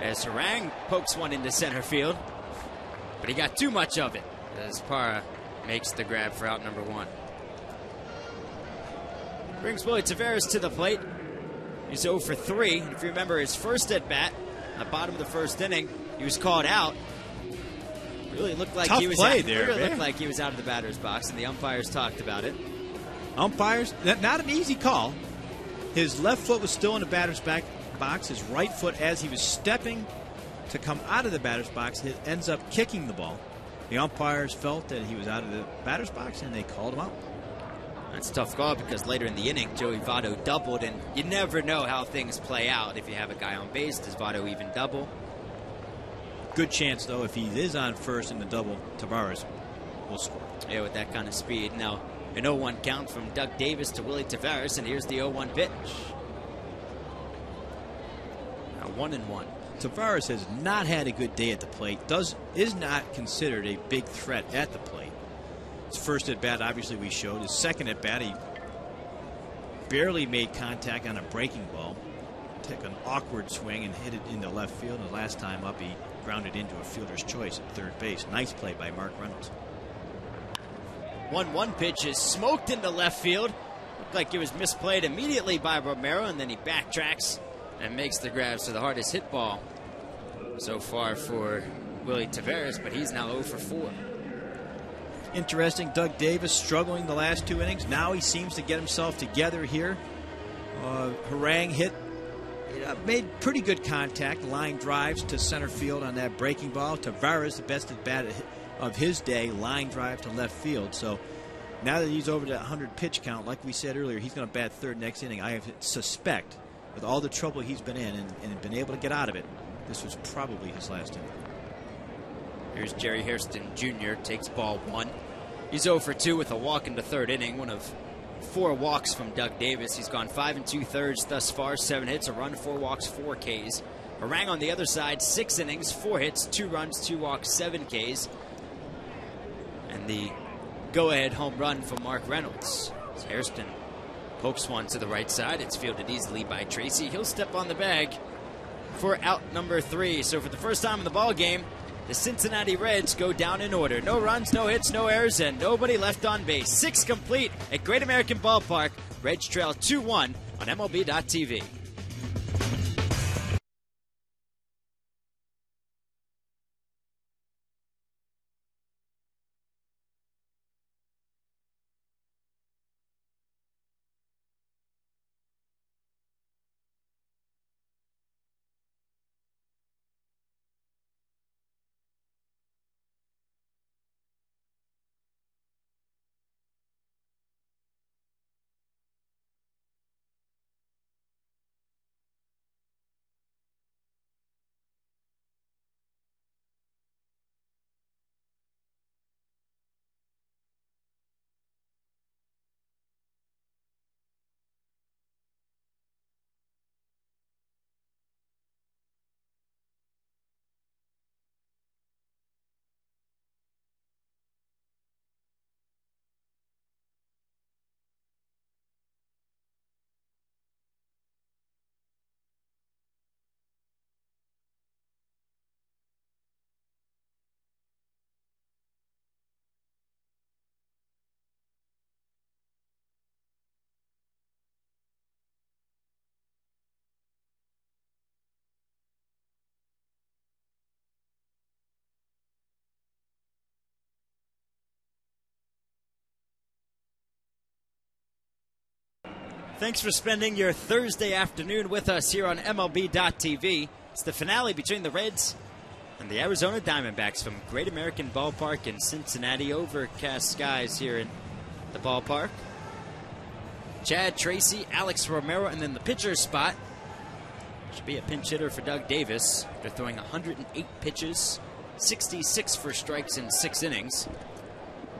as Harang pokes one into center field, but he got too much of it as Parra makes the grab for out number 1. Brings Willie Taveras to the plate. He's 0 for 3. If you remember his first at bat, at the bottom of the 1st inning, he was called out. Really looked like Tough he was play out, there, really looked like he was out of the batter's box, and the umpires talked about it. Umpires, not an easy call. His left foot was still in the batter's box. His right foot, as he was stepping to come out of the batter's box, it ends up kicking the ball. The umpires felt that he was out of the batter's box, and they called him out. That's a tough call because later in the inning, Joey Votto doubled, and you never know how things play out. If you have a guy on base, does Votto even double? Good chance, though, if he is on first in the double, Taveras will score. Yeah, with that kind of speed. Now, an 0-1 count from Doug Davis to Willie Taveras, and here's the 0-1 pitch. Now 1-1. Taveras has not had a good day at the plate. Is not considered a big threat at the plate. His first at bat, obviously, we showed. His second at bat, he barely made contact on a breaking ball. Took an awkward swing and hit it into left field. And the last time up, he grounded into a fielder's choice at 3rd base. Nice play by Mark Reynolds. 1-1 pitch is smoked into left field. Looked like it was misplayed immediately by Romero, and then he backtracks and makes the grabs for the hardest hit ball so far for Willie Taveras, but he's now 0 for 4. Interesting, Doug Davis struggling the last 2 innings. Now he seems to get himself together here. Harang hit, made pretty good contact, line drives to center field on that breaking ball. Taveras, the best at bat of his day, line drive to left field. So now that he's over the 100 pitch count, like we said earlier, he's going to bat third next inning. I suspect, with all the trouble he's been in and been able to get out of it, this was probably his last inning. Here's Jerry Hairston Jr. takes ball 1. He's 0 for 2 with a walk in the third inning, one of 4 walks from Doug Davis. He's gone 5 2/3 thus far, 7 hits, a run, 4 walks, 4 Ks. Harang on the other side, 6 innings, 4 hits, 2 runs, 2 walks, 7 Ks. And the go-ahead home run from Mark Reynolds. As Hairston pokes one to the right side. It's fielded easily by Tracy. He'll step on the bag for out number 3. So for the first time in the ball game, the Cincinnati Reds go down in order. No runs, no hits, no errors, and nobody left on base. 6 complete at Great American Ballpark. Reds trail 2-1 on MLB.TV. Thanks for spending your Thursday afternoon with us here on MLB.TV. It's the finale between the Reds and the Arizona Diamondbacks from Great American Ballpark in Cincinnati. Overcast skies here in the ballpark. Chad Tracy, Alex Romero, and then the pitcher spot should be a pinch hitter for Doug Davis. They're throwing 108 pitches, 66 for strikes in 6 innings.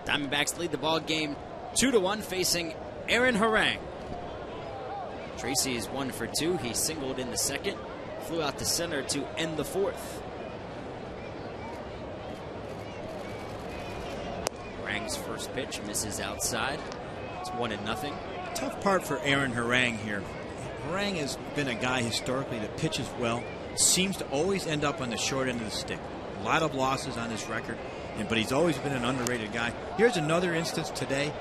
Diamondbacks lead the ball game 2-1, facing Aaron Harang. Tracy is 1 for 2. He singled in the second, flew out to center to end the fourth. Harang's first pitch misses outside. It's 1-0. Tough part for Aaron Harang here. Harang has been a guy historically that pitches well, seems to always end up on the short end of the stick. A lot of losses on his record, but he's always been an underrated guy. Here's another instance today.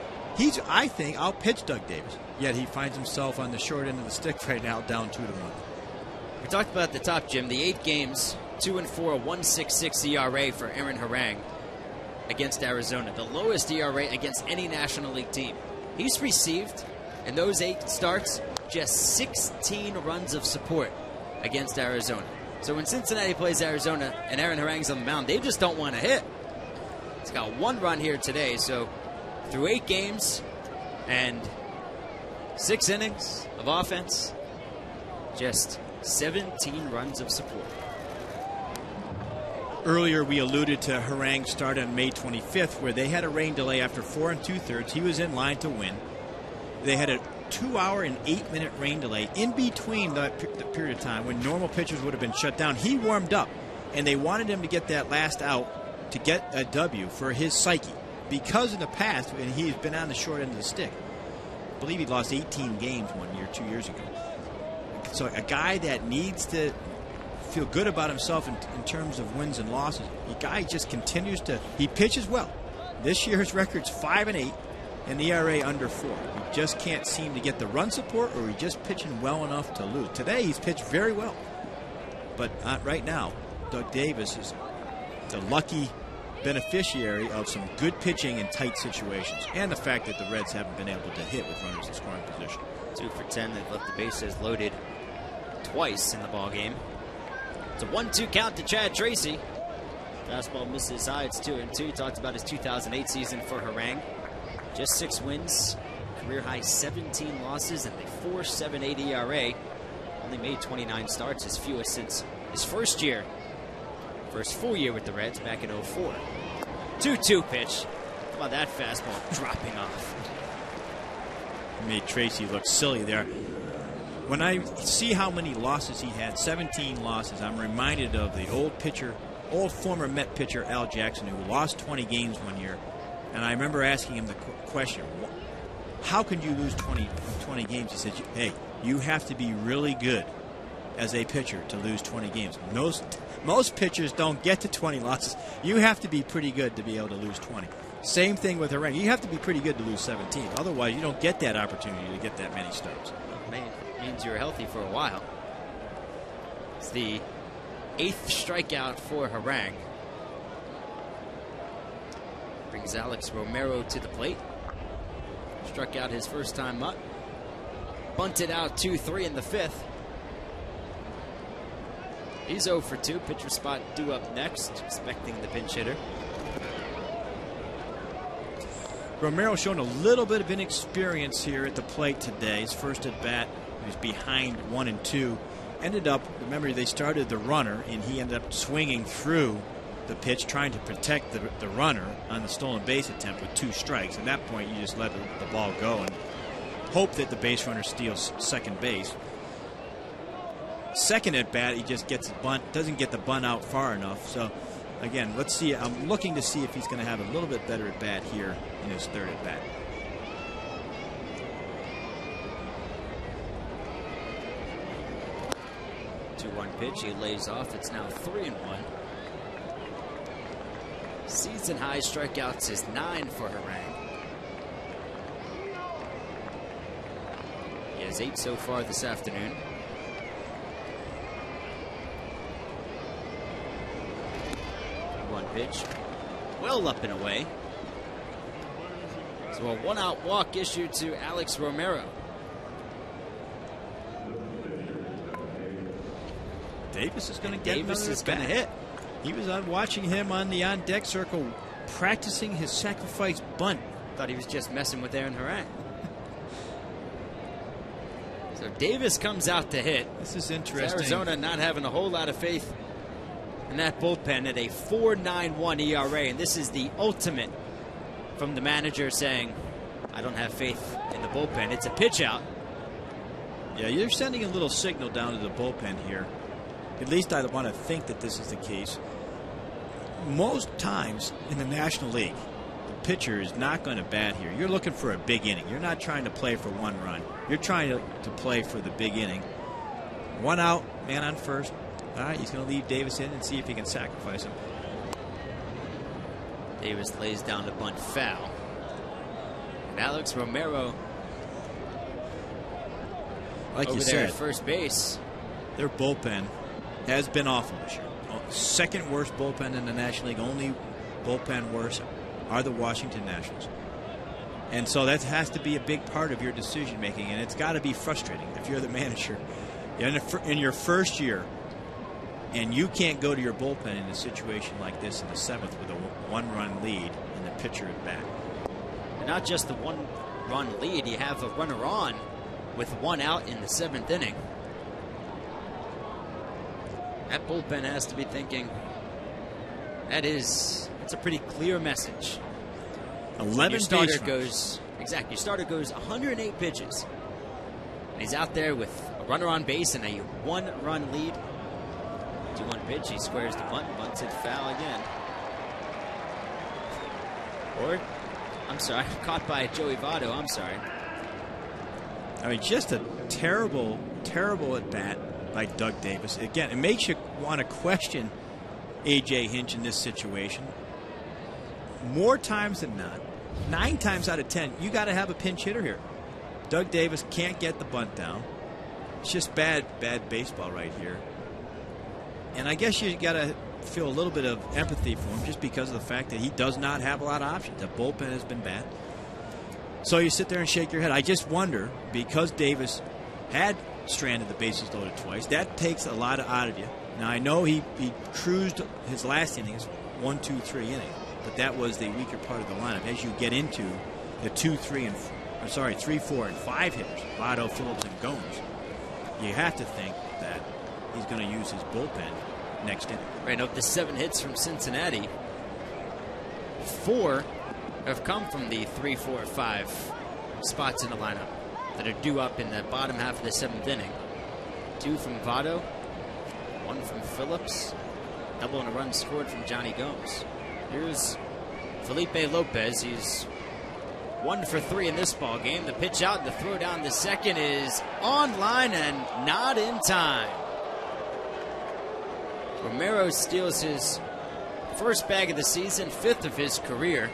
I think, outpitched Doug Davis, yet he finds himself on the short end of the stick right now, down 2-1. We talked about at the top, Jim, the 8 games, 2-4, 1.66 ERA for Aaron Harang against Arizona, the lowest ERA against any National League team. He's received, in those 8 starts, just 16 runs of support against Arizona. So when Cincinnati plays Arizona and Aaron Harang's on the mound, they just don't want to hit. He's got 1 run here today, so through 8 games and 6 innings of offense, just 17 runs of support. Earlier we alluded to Harang's start on May 25th, where they had a rain delay after 4 2/3. He was in line to win. They had a 2-hour and 8-minute rain delay in between the period of time when normal pitchers would have been shut down. He warmed up, and they wanted him to get that last out to get a W for his psyche. Because in the past, and he's been on the short end of the stick, I believe he lost 18 games 1 year, 2 years ago. So a guy that needs to feel good about himself in terms of wins and losses, the guy just continues to, he pitches well. This year his record's 5-8 and the ERA under 4. He just can't seem to get the run support, or he's just pitching well enough to lose. Today he's pitched very well, but right now Doug Davis is the lucky beneficiary of some good pitching in tight situations, and the fact that the Reds haven't been able to hit with runners in scoring position. 2 for 10. They've left the bases loaded twice in the ball game. It's a 1-2 count to Chad Tracy. Fastball misses high. It's 2-2. Talked about his 2008 season for Harang. Just 6 wins, career high 17 losses, and a 4.78 ERA. Only made 29 starts, his fewest since his first full year with the Reds back in 04. 2-2 pitch. How about that fastball dropping off? Made Tracy look silly there. When I see how many losses he had, 17 losses, I'm reminded of the old former Met pitcher Al Jackson, who lost 20 games one year. And I remember asking him the question, how can you lose 20 games? He said, hey, you have to be really good as a pitcher to lose 20 games. Most pitchers don't get to 20 losses. You have to be pretty good to be able to lose 20. Same thing with Harang. You have to be pretty good to lose 17. Otherwise, you don't get that opportunity to get that many starts. Means you're healthy for a while. It's the 8th strikeout for Harang. Brings Alex Romero to the plate. Struck out his first time up. Bunted out 2-3 in the 5th. He's 0 for 2. Pitcher spot due up next. Expecting the pinch hitter. Romero showing a little bit of inexperience here at the plate today. His first at bat, he was behind 1-2. Ended up, remember, they started the runner, and he ended up swinging through the pitch, trying to protect the runner on the stolen base attempt with 2 strikes. At that point, you just let the ball go and hope that the base runner steals second base. Second at bat, he just gets the bunt, doesn't get the bunt out far enough. So, again, let's see. I'm looking to see if he's going to have a little bit better at bat here in his 3rd at bat. Pitch, he lays off. It's now 3-1. Season high strikeouts is 9 for Harang. He has 8 so far this afternoon. One pitch, well up and away. So a 1-out walk issued to Alex Romero. Davis is going to get Davis is going to hit. He was watching him on the on-deck circle practicing his sacrifice bunt. Thought he was just messing with Aaron Harang. So Davis comes out to hit. This is interesting. Arizona not having a whole lot of faith in that bullpen at a 4.91 ERA. And this is the ultimate from the manager saying, I don't have faith in the bullpen. It's a pitch out. Yeah, you're sending a little signal down to the bullpen here. At least I want to think that this is the case. Most times in the National League, the pitcher is not going to bat here. You're looking for a big inning. You're not trying to play for 1 run. You're trying to play for the big inning. 1 out, man on first. All right, he's going to leave Davis in and see if he can sacrifice him. Davis lays down the bunt foul. And Alex Romero, like over you there said, at first base. Their bullpen has been awful this year. 2nd worst bullpen in the National League. Only bullpen worse are the Washington Nationals. And so that has to be a big part of your decision making, and it's got to be frustrating if you're the manager in your first year and you can't go to your bullpen in a situation like this in the 7th with a 1-run lead and the pitcher at bat. And not just the 1-run lead, you have a runner on with 1 out in the 7th inning. That bullpen has to be thinking, it's a pretty clear message. 11 your starter base goes, exactly, your starter goes 108 pitches. And he's out there with a runner on base and a 1-run lead. 2-1 pitch, he squares the bunt, bunts it foul again. Or, I'm sorry, caught by Joey Votto, I'm sorry. I mean, just a terrible, terrible at bat by Doug Davis. Again, it makes you want to question A.J. Hinch in this situation. more times than not, 9 times out of 10, you got to have a pinch hitter here. Doug Davis can't get the bunt down. It's just bad baseball right here. And I guess you got to feel a little bit of empathy for him just because of the fact that he does not have a lot of options. The bullpen has been bad. So you sit there and shake your head. I just wonder, because Davis had stranded the bases loaded twice, that takes a lot out of you. Now, I know he cruised his last innings, 1, 2, 3 inning, but that was the weaker part of the lineup. As you get into the 3, 4, and 5 hitters, Votto, Phillips, and Gomes, you have to think that he's going to use his bullpen next inning. Right, of the 7 hits from Cincinnati, 4 have come from the 3, 4, 5 spots in the lineup that are due up in the bottom half of the 7th inning. 2 from Votto, 1 from Phillips, double and a run scored from Johnny Gomes. Here's Felipe Lopez. He's 1 for 3 in this ball game. The pitch out and the throw down the second is on line and not in time. Romero steals his first bag of the season, 5th of his career.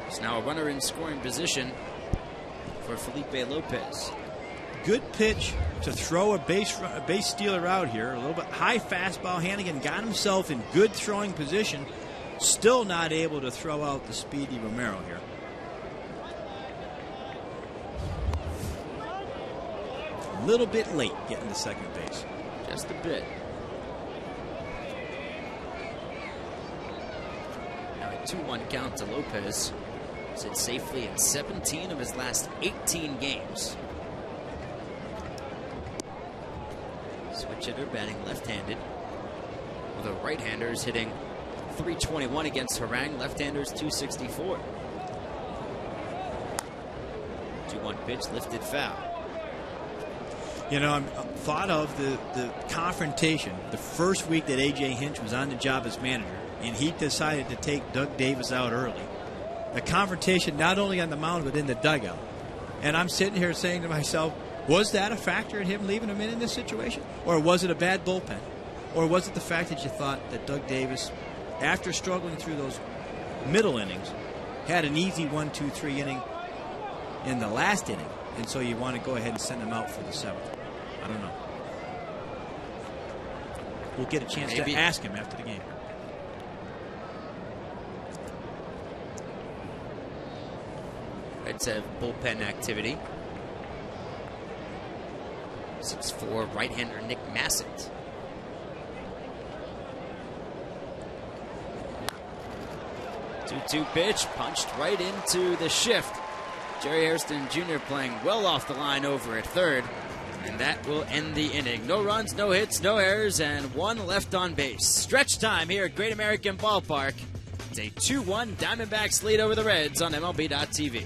There's now a runner in scoring position for Felipe Lopez. Good pitch to throw a base stealer out here. A little bit high fastball. Hannigan got himself in good throwing position. Still not able to throw out the speedy Romero here. A little bit late getting to second base. Just a bit. Now a 2-1 count to Lopez. Sits safely in 17 of his last 18 games. Switch hitter batting left-handed. Well, the right-handers hitting .321 against Harang. Left-handers .264. 2-1 pitch lifted foul. You know, I'm thought of the confrontation the first week that A.J. Hinch was on the job as manager, and he decided to take Doug Davis out early. The confrontation not only on the mound but in the dugout. And I'm sitting here saying to myself, was that a factor in him leaving him in this situation? Or was it a bad bullpen? Or was it the fact that you thought that Doug Davis, after struggling through those middle innings, had an easy 1, 2, 3 inning in the last inning, and so you want to go ahead and send him out for the 7th? I don't know. We'll get a chance to ask him after the game. It's a bullpen activity. 6'4" right-hander Nick Massett. Two-two pitch punched right into the shift. Jerry Hairston Jr. playing well off the line over at third, and that will end the inning. No runs, no hits, no errors, and 1 left on base. Stretch time here at Great American Ballpark. It's a 2-1 Diamondbacks lead over the Reds on MLB.TV.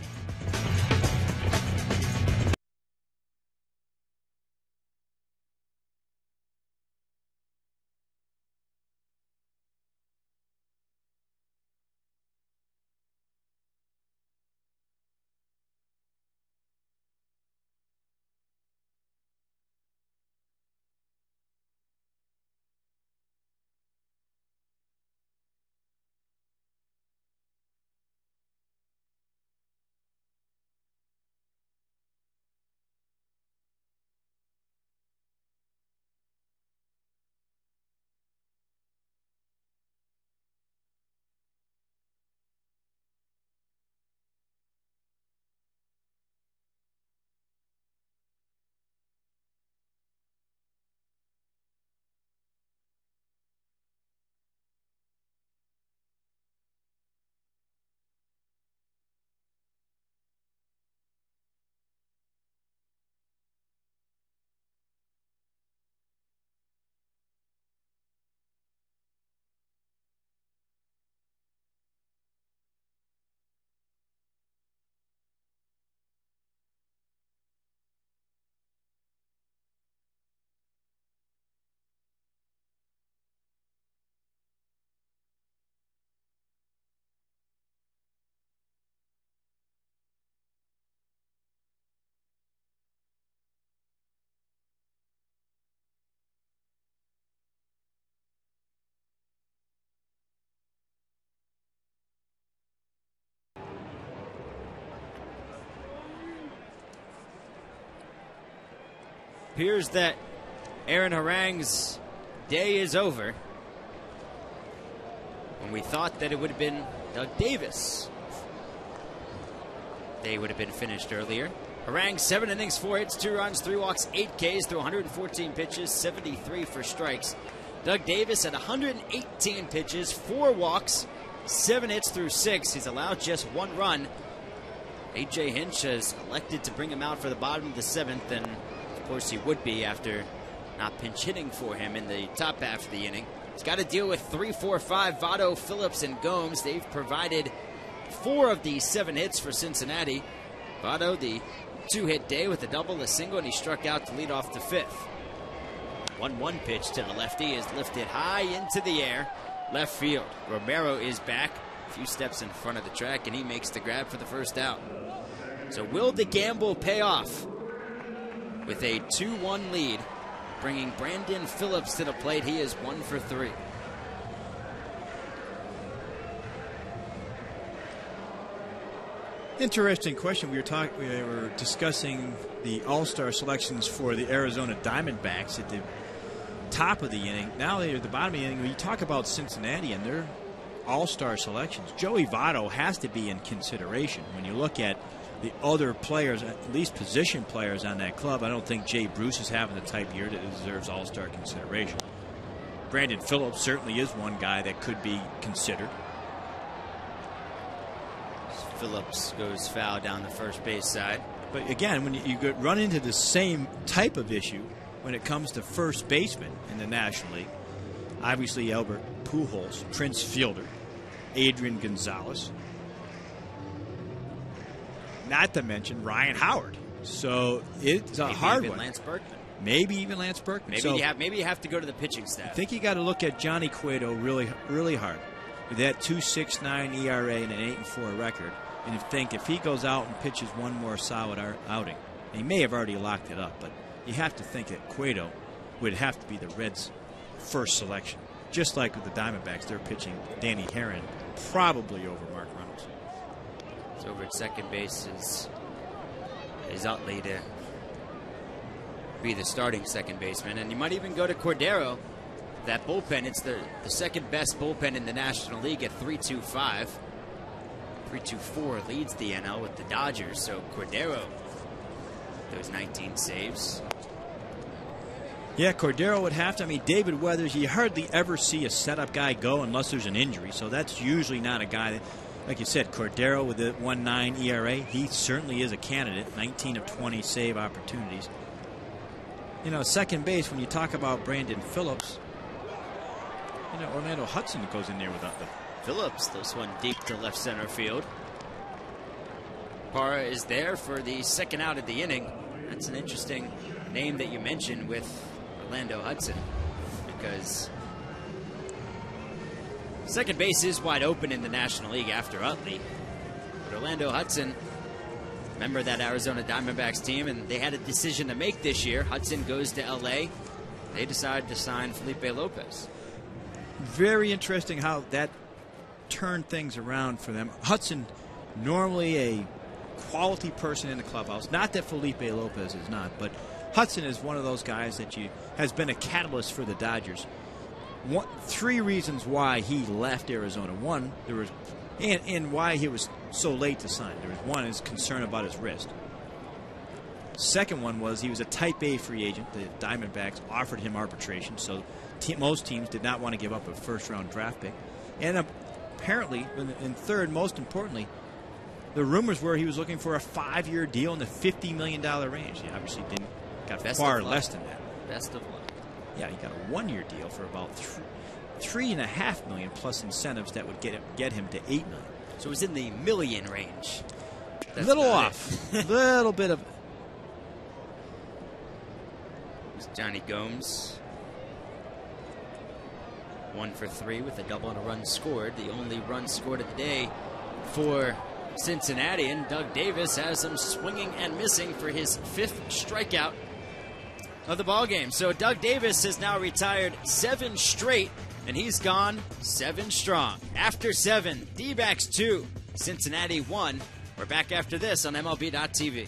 appears that Aaron Harang's day is over. When we thought that it would have been Doug Davis, they would have been finished earlier. Harang, 7 innings, 4 hits, 2 runs, 3 walks, 8 Ks through 114 pitches, 73 for strikes. Doug Davis at 118 pitches, 4 walks, 7 hits through 6. He's allowed just 1 run. A.J. Hinch has elected to bring him out for the bottom of the 7th, and of course he would be after not pinch hitting for him in the top half of the inning. He's got to deal with 3, 4, 5, Votto, Phillips, and Gomes. They've provided 4 of the 7 hits for Cincinnati. Votto, the 2-hit day with a double, a single, and he struck out to lead off the 5th. 1-1 pitch to the lefty is lifted high into the air, left field. Romero is back a few steps in front of the track, and he makes the grab for the first out. So will the gamble pay off with a 2-1 lead, bringing Brandon Phillips to the plate? He is 1 for 3. Interesting question. We were discussing the All-Star selections for the Arizona Diamondbacks at the top of the inning. Now they're at the bottom of the inning. When you talk about Cincinnati and their All-Star selections, Joey Votto has to be in consideration. When you look at the other players, at least position players on that club, I don't think Jay Bruce is having the type year that deserves All-Star consideration. Brandon Phillips certainly is one guy that could be considered. Phillips goes foul down the first base side. But again, when you run into the same type of issue when it comes to first baseman in the National League, obviously Albert Pujols, Prince Fielder, Adrian Gonzalez, not to mention Ryan Howard. So it's a hard one. Lance Berkman. Maybe even Lance Berkman. Maybe you have to go to the pitching staff. I think you got to look at Johnny Cueto really, really hard. With that 2.69 ERA and an 8-4 record, and you think if he goes out and pitches one more solid outing, he may have already locked it up, but you have to think that Cueto would have to be the Reds' first selection. Just like with the Diamondbacks, they're pitching Danny Herron probably over Mark Reynolds. So over at second base is Utley to be the starting second baseman, and you might even go to Cordero. That bullpen, it's the second best bullpen in the National League at 3.25. 3.24 leads the NL with the Dodgers. So Cordero, those 19 saves. Yeah, Cordero would have to. I mean, David Weathers, you hardly ever see a setup guy go unless there's an injury. So that's usually not a guy that, like you said, Cordero with the 1.9 ERA, he certainly is a candidate. 19 of 20 save opportunities. You know, second base, when you talk about Brandon Phillips, you know, Orlando Hudson goes in there with Utley. Phillips, this one deep to left center field. Parra is there for the second out of the inning. That's an interesting name that you mentioned with Orlando Hudson, because second base is wide open in the National League after Utley. But Orlando Hudson, member of that Arizona Diamondbacks team, and they had a decision to make this year. Hudson goes to L.A. They decided to sign Felipe Lopez. Very interesting how that turned things around for them. Hudson, normally a quality person in the clubhouse. Not that Felipe Lopez is not, but Hudson is one of those guys that has been a catalyst for the Dodgers. 3 reasons why he left Arizona. One, there was, and why he was so late to sign. There was one is concern about his wrist. Second one was he was a Type A free agent. The Diamondbacks offered him arbitration, so most teams did not want to give up a first-round draft pick. And apparently, and third, most importantly, the rumors were he was looking for a 5-year deal in the $50 million range. He obviously got far less than that. Best of luck. Yeah, he got a 1-year deal for about $3.5 million plus incentives that would get him to $8 million. So it was in the million range. A little off. A little bit of. It's Johnny Gomes. 1 for 3 with a double and a run scored. The only run scored of the day for Cincinnati, and Doug Davis has him swinging and missing for his 5th strikeout of the ballgame. So Doug Davis has now retired 7 straight, and he's gone 7 strong. After 7, D-backs 2, Cincinnati 1. We're back after this on MLB.tv.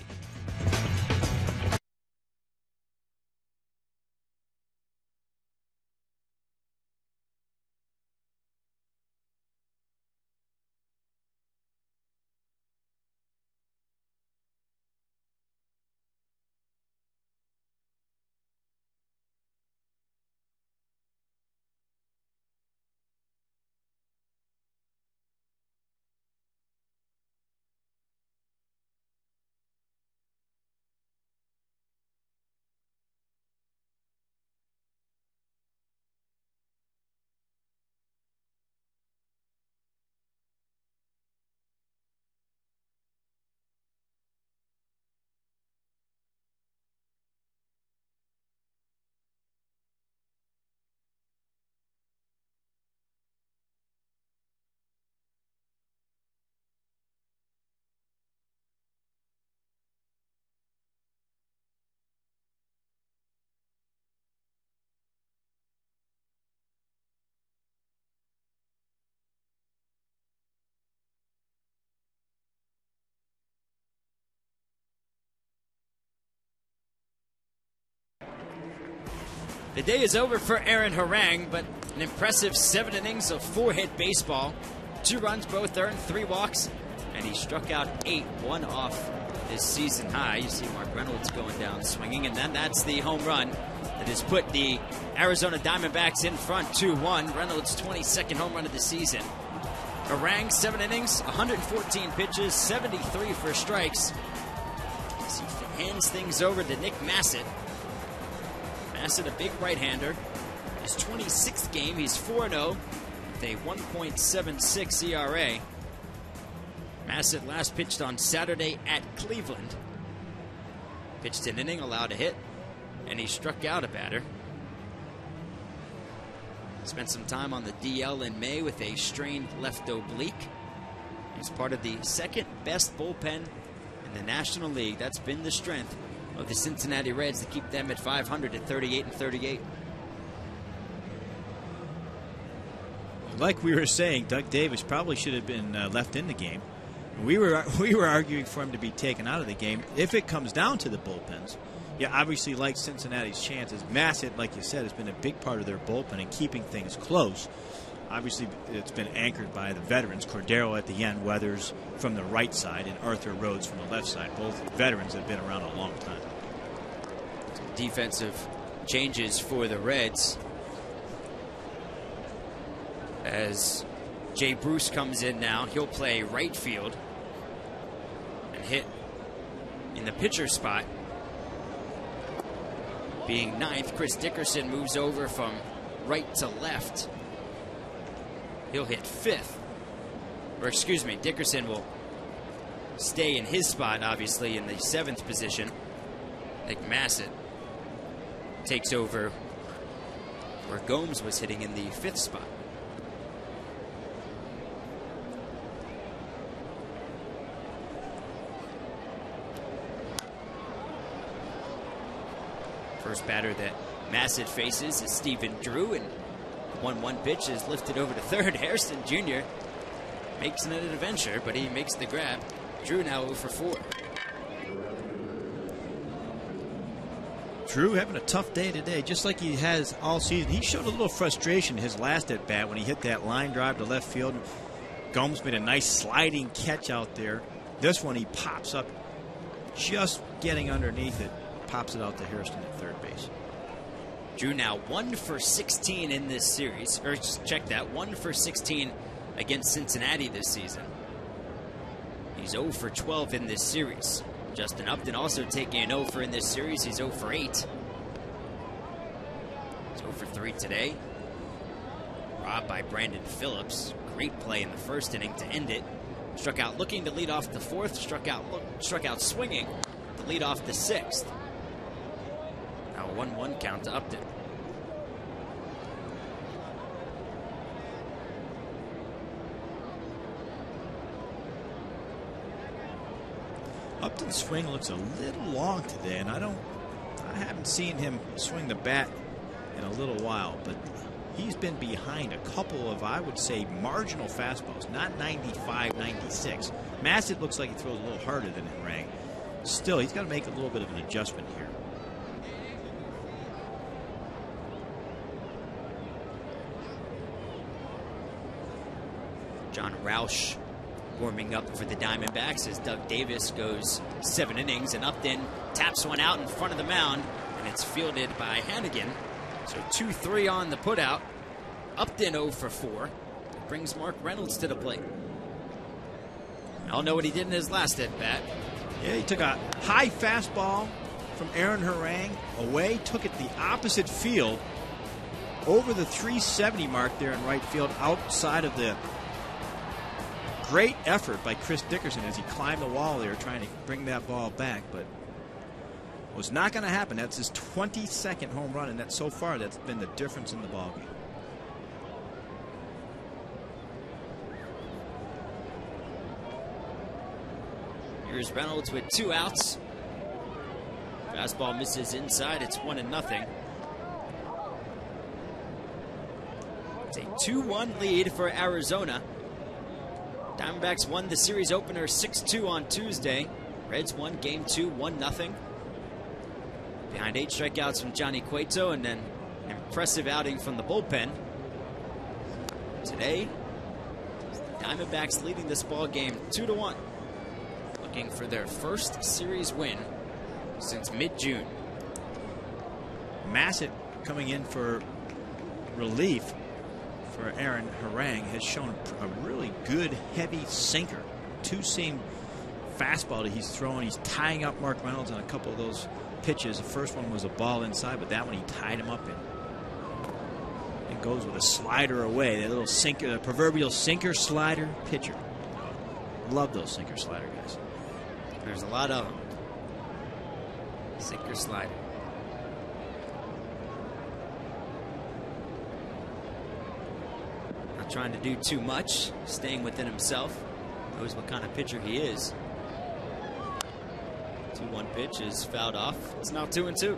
The day is over for Aaron Harang, but an impressive 7 innings of 4-hit baseball. 2 runs, both earned, 3 walks, and he struck out 8, 1 off his season high. You see Mark Reynolds going down swinging, and then that's the home run that has put the Arizona Diamondbacks in front 2-1. Reynolds' 22nd home run of the season. Harang, 7 innings, 114 pitches, 73 for strikes. As he hands things over to Nick Massett. Massett, a big right-hander. His 26th game, he's 4-0 with a 1.76 ERA. Massett last pitched on Saturday at Cleveland. Pitched an inning, allowed a hit, and he struck out a batter. Spent some time on the DL in May with a strained left oblique. He's part of the 2nd best bullpen in the National League. That's been the strength of the Cincinnati Reds to keep them at 500 at 38-38. Like we were saying, Doug Davis probably should have been left in the game. We were arguing for him to be taken out of the game. If it comes down to the bullpens, yeah, obviously like Cincinnati's chances. Massett, like you said, has been a big part of their bullpen and keeping things close. Obviously, it's been anchored by the veterans. Cordero at the end, Weathers from the right side, and Arthur Rhodes from the left side. Both veterans have been around a long time. Defensive changes for the Reds as Jay Bruce comes in now. He'll play right field and hit in the pitcher spot. Being 9th, Chris Dickerson moves over from right to left. He'll hit 5th. Or excuse me, Dickerson will stay in his spot, obviously, in the 7th position. Nick Massett takes over where Gomes was hitting in the 5th spot. First batter that Massett faces is Stephen Drew, and 1-1 pitch is lifted over to third. Hairston Jr. makes it an adventure, but he makes the grab. Drew now 0 for 4. Drew having a tough day today, just like he has all season. He showed a little frustration his last at bat when he hit that line drive to left field. Gomes made a nice sliding catch out there. This one he pops up, just getting underneath it. Pops it out to Hairston at third base. Drew now 1 for 16 in this series. Or just check that, 1 for 16 against Cincinnati this season. He's 0 for 12 in this series. Justin Upton also taking an 0 for in this series. He's 0 for 8. He's 0 for 3 today. Robbed by Brandon Phillips. Great play in the first inning to end it. Struck out looking to lead off the 4th. Struck out swinging to lead off the 6th. Now a 1-1 count to Upton. Upton's swing looks a little long today, and I haven't seen him swing the bat in a little while, but he's been behind a couple of, I would say, marginal fastballs, not 95, 96. Massett looks like he throws a little harder than Harang. Still, he's got to make a little bit of an adjustment here. John Roush warming up for the Diamondbacks as Doug Davis goes 7 innings, and Upton taps one out in front of the mound, and it's fielded by Hannigan. So 2-3 on the putout. Upton 0 for 4. Brings Mark Reynolds to the plate. I don't know what he did in his last at bat. Yeah, he took a high fastball from Aaron Harang away, took it the opposite field over the 370 mark there in right field, outside of the great effort by Chris Dickerson as he climbed the wall there trying to bring that ball back, but it was not going to happen. That's his 22nd home run, and so far that's been the difference in the ballgame. Here's Reynolds with 2 outs. Fastball misses inside. It's 1-0. It's a 2-1 lead for Arizona. Diamondbacks won the series opener 6-2 on Tuesday. Reds won Game 2 1-0. Behind 8 strikeouts from Johnny Cueto, and then impressive outing from the bullpen. Today, the Diamondbacks leading this ball game 2-1, looking for their first series win since mid-June. Massett coming in for relief for Aaron Harang has shown a really good heavy sinker. Two-seam fastball that he's throwing. He's tying up Mark Reynolds on a couple of those pitches. The first one was a ball inside, but that one he tied him up in. And goes with a slider away. That little sinker, the proverbial sinker slider pitcher. Love those sinker slider guys. There's a lot of them. Sinker slider. Not trying to do too much, staying within himself. Knows what kind of pitcher he is. 2-1 pitch is fouled off. It's now 2-2.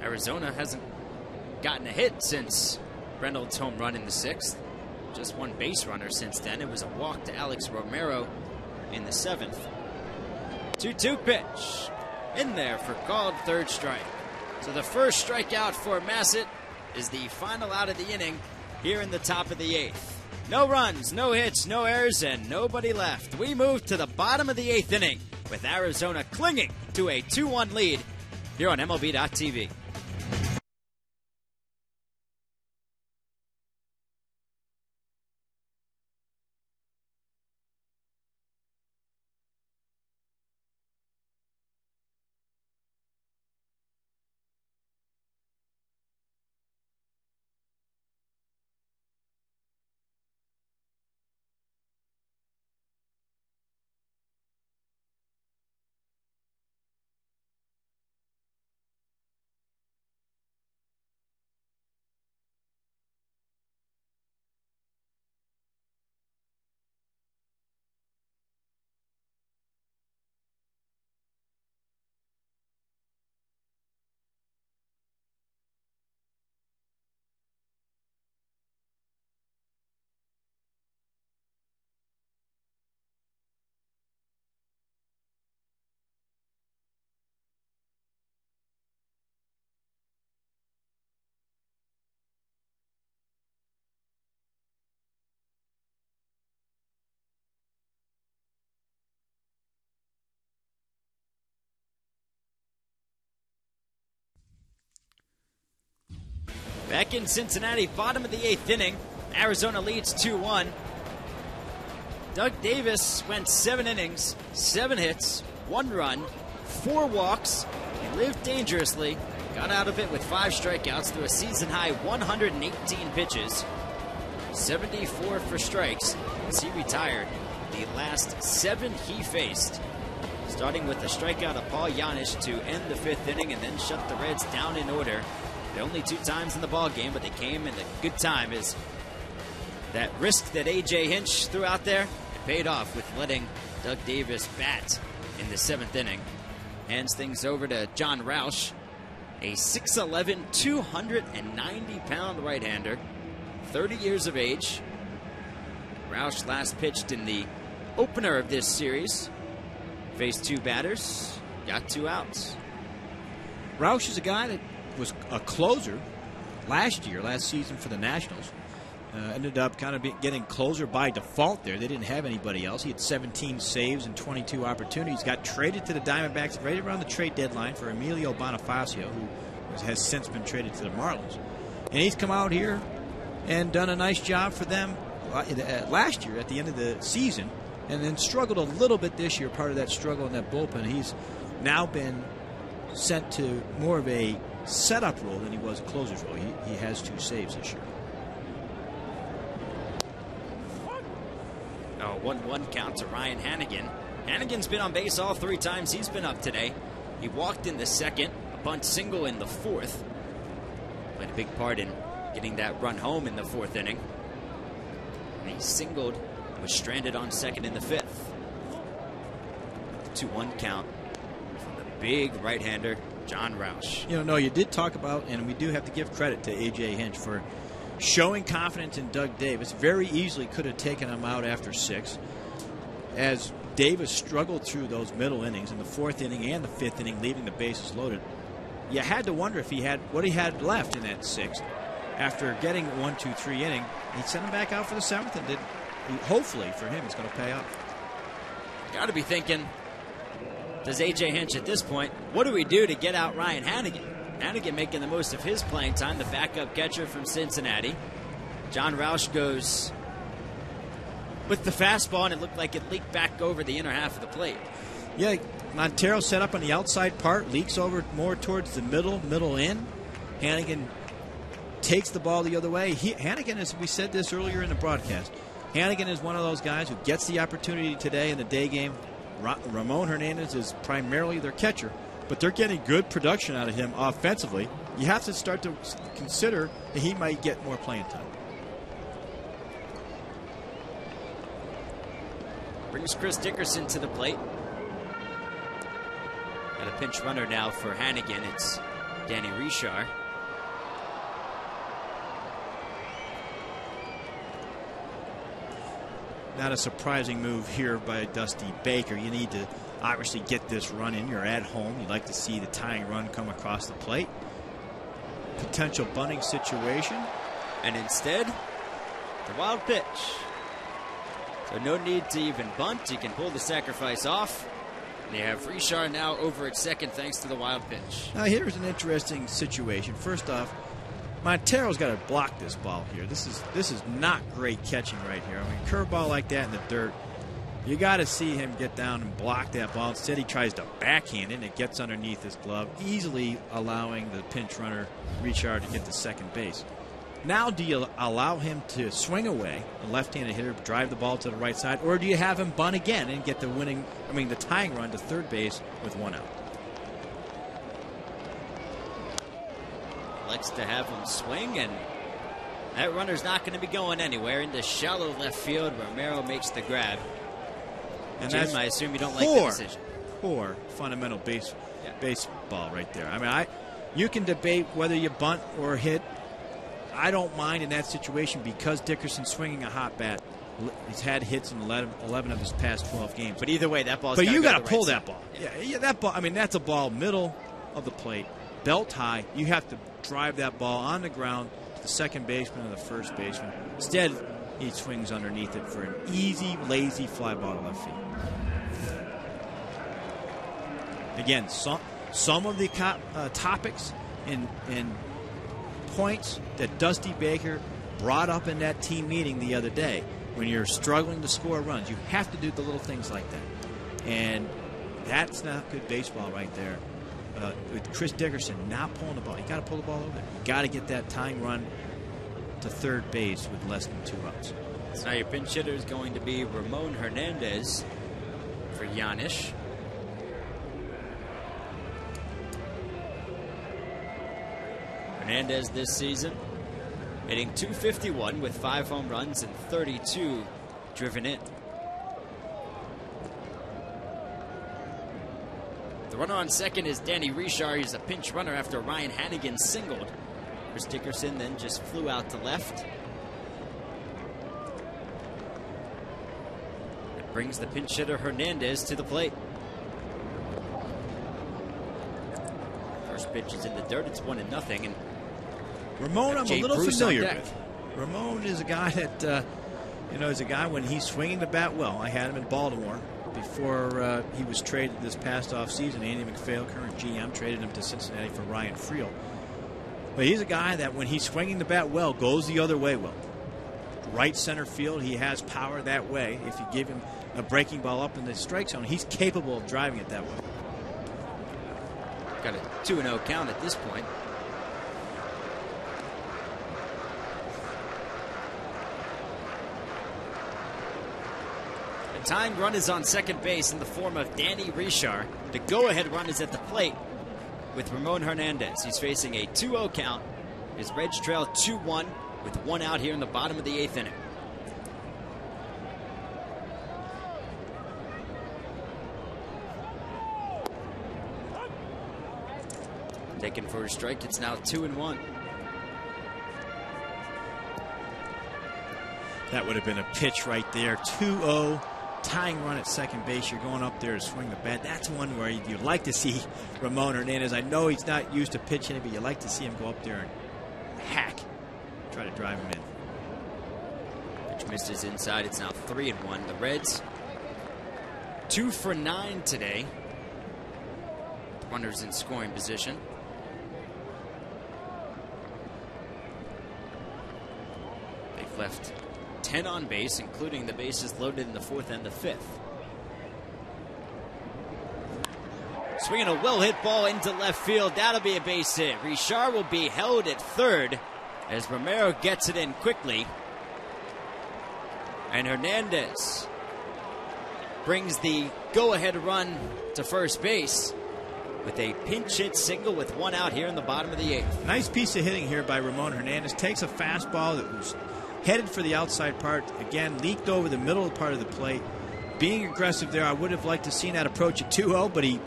Arizona hasn't gotten a hit since Reynolds' home run in the 6th. Just one base runner since then. It was a walk to Alex Romero in the 7th. 2-2 pitch. In there for called third strike. So the first strikeout for Massett is the final out of the inning here in the top of the 8th. No runs, no hits, no errors, and nobody left. We move to the bottom of the 8th inning with Arizona clinging to a 2-1 lead here on MLB.tv. Back in Cincinnati, bottom of the 8th inning. Arizona leads 2-1. Doug Davis went 7 innings, 7 hits, 1 run, 4 walks. He lived dangerously, got out of it with 5 strikeouts through a season-high 118 pitches. 74 for strikes as he retired the last 7 he faced. Starting with a strikeout of Paul Janisch to end the 5th inning and then shut the Reds down in order. The only 2 times in the ball game, but they came in a good time. Is that risk that A.J. Hinch threw out there, it paid off with letting Doug Davis bat in the 7th inning. Hands things over to John Roush, a 6'11", 290-pound right-hander, 30 years of age. Roush last pitched in the opener of this series. Faced 2 batters, got 2 outs. Roush is a guy that was a closer last season for the Nationals. Ended up kind of getting closer by default there. They didn't have anybody else. He had 17 saves and 22 opportunities. Got traded to the Diamondbacks right around the trade deadline for Emilio Bonifacio, who has since been traded to the Marlins. And he's come out here and done a nice job for them last year at the end of the season, and then struggled a little bit this year, part of that struggle in that bullpen. He's now been sent to more of a setup role than he was a closer's role. He has 2 saves this year. 1-1 count to Ryan Hannigan. Hannigan's been on base all 3 times he's been up today. He walked in the 2nd, a bunt single in the 4th. Played a big part in getting that run home in the 4th inning. And he singled, was stranded on 2nd in the 5th. 2-1 count from the big right-hander, John Roush. You know, no, you did talk about, and we do have to give credit to A.J. Hinch for showing confidence in Doug Davis. Very easily could have taken him out after 6. As Davis struggled through those middle innings in the 4th inning and the 5th inning, leaving the bases loaded, you had to wonder if he had what he had left in that 6th. After getting 1, 2, 3 inning, he sent him back out for the 7th, and did. Hopefully for him, it's going to pay off. Got to be thinking, does A.J. Hinch at this point, what do we do to get out Ryan Hannigan? Hannigan making the most of his playing time, the backup catcher from Cincinnati. John Roush goes with the fastball, and it looked like it leaked back over the inner half of the plate. Yeah, Montero set up on the outside part, leaks over more towards the middle in. Hannigan takes the ball the other way. Hannigan, as we said this earlier in the broadcast, Hannigan is one of those guys who gets the opportunity today in the day game. Ramon Hernandez is primarily their catcher, but they're getting good production out of him offensively. You have to start to consider that he might get more playing time. Brings Chris Dickerson to the plate. Got a pinch runner now for Hannigan. It's Danny Richard. Not a surprising move here by Dusty Baker. You need to obviously get this run in. You're at home. You'd like to see the tying run come across the plate. Potential bunting situation. And instead, the wild pitch. So no need to even bunt. You can pull the sacrifice off. And you have Richard now over at second thanks to the wild pitch. Now here's an interesting situation. First off, Montero's got to block this ball here. This is not great catching right here. I mean, curveball like that in the dirt, you got to see him get down and block that ball. Instead, he tries to backhand it, and it gets underneath his glove, easily allowing the pinch runner, Richard, to get to second base. Now, do you allow him to swing away, a left-handed hitter, drive the ball to the right side, or do you have him bunt again and get the tying run to third base with 1 out? Likes to have him swing, and that runner's not going to be going anywhere. Into shallow left field. Romero makes the grab. And Jim, I assume you don't like the decision. Poor fundamental baseball right there. I mean, you can debate whether you bunt or hit. I don't mind in that situation because Dickerson's swinging a hot bat. He's had hits in 11 of his past 12 games. But either way, that ball's But you got to pull that ball. Yeah, that ball. I mean, that's a ball middle of the plate, belt high. You have to drive that ball on the ground to the second baseman or the first baseman. Instead, he swings underneath it for an easy, lazy fly ball to left field. Again, some of the topics and points that Dusty Baker brought up in that team meeting the other day. When you're struggling to score runs, you have to do the little things like that. And that's not good baseball right there. With Chris Dickerson not pulling the ball. You got to pull the ball over there. You got to get that tying run to third base with less than 2 outs. So now your pinch hitter is going to be Ramon Hernandez for Giannis. Hernandez this season hitting .251 with 5 home runs and 32 driven in. The runner on second is Danny Richard. He's a pinch runner after Ryan Hannigan singled. Chris Dickerson then just flew out to left. It brings the pinch hitter Hernandez to the plate. First pitch is in the dirt. It's 1-0. And Ramon, I'm a little Bruce familiar with. Ramon is a guy that, is a guy when he's swinging the bat well. I had him in Baltimore before he was traded this past offseason. Andy McPhail, current GM, traded him to Cincinnati for Ryan Friel. But he's a guy that when he's swinging the bat well, goes the other way well. Right center field, he has power that way. If you give him a breaking ball up in the strike zone, he's capable of driving it that way. Got a 2-0 count at this point. The tying run is on second base in the form of Danny Richard. The go-ahead run is at the plate with Ramon Hernandez. He's facing a 2-0 count. His Reds trail 2-1 with 1 out here in the bottom of the 8th inning. Taken for a strike. It's now 2-1. That would have been a pitch right there. 2-0, tying run at second base. You're going up there to swing the bat. That's one where you'd like to see Ramon Hernandez. I know he's not used to pitching it, but you'd like to see him go up there and hack, try to drive him in. Pitch missed his inside. It's now 3-1. The Reds 2 for 9 today. Runners in scoring position. They've left 10 on base, including the bases loaded in the 4th and the 5th. Swinging a well-hit ball into left field. That'll be a base hit. Richard will be held at third as Romero gets it in quickly. And Hernandez brings the go-ahead run to first base with a pinch hit single with 1 out here in the bottom of the 8th. Nice piece of hitting here by Ramon Hernandez. Takes a fastball that was headed for the outside part. Again, leaked over the middle part of the plate. Being aggressive there, I would have liked to seen that approach at 2-0, but he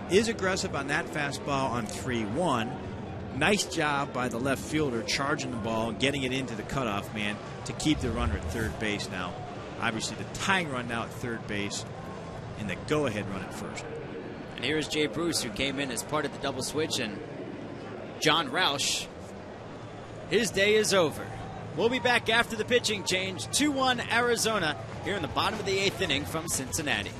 is aggressive on that fastball on 3-1. Nice job by the left fielder charging the ball and getting it into the cutoff man to keep the runner at third base now. Obviously, the tying run now at third base and the go-ahead run at first. And here's Jay Bruce, who came in as part of the double switch, and John Roush, his day is over. We'll be back after the pitching change. 2-1 Arizona here in the bottom of the 8th inning from Cincinnati.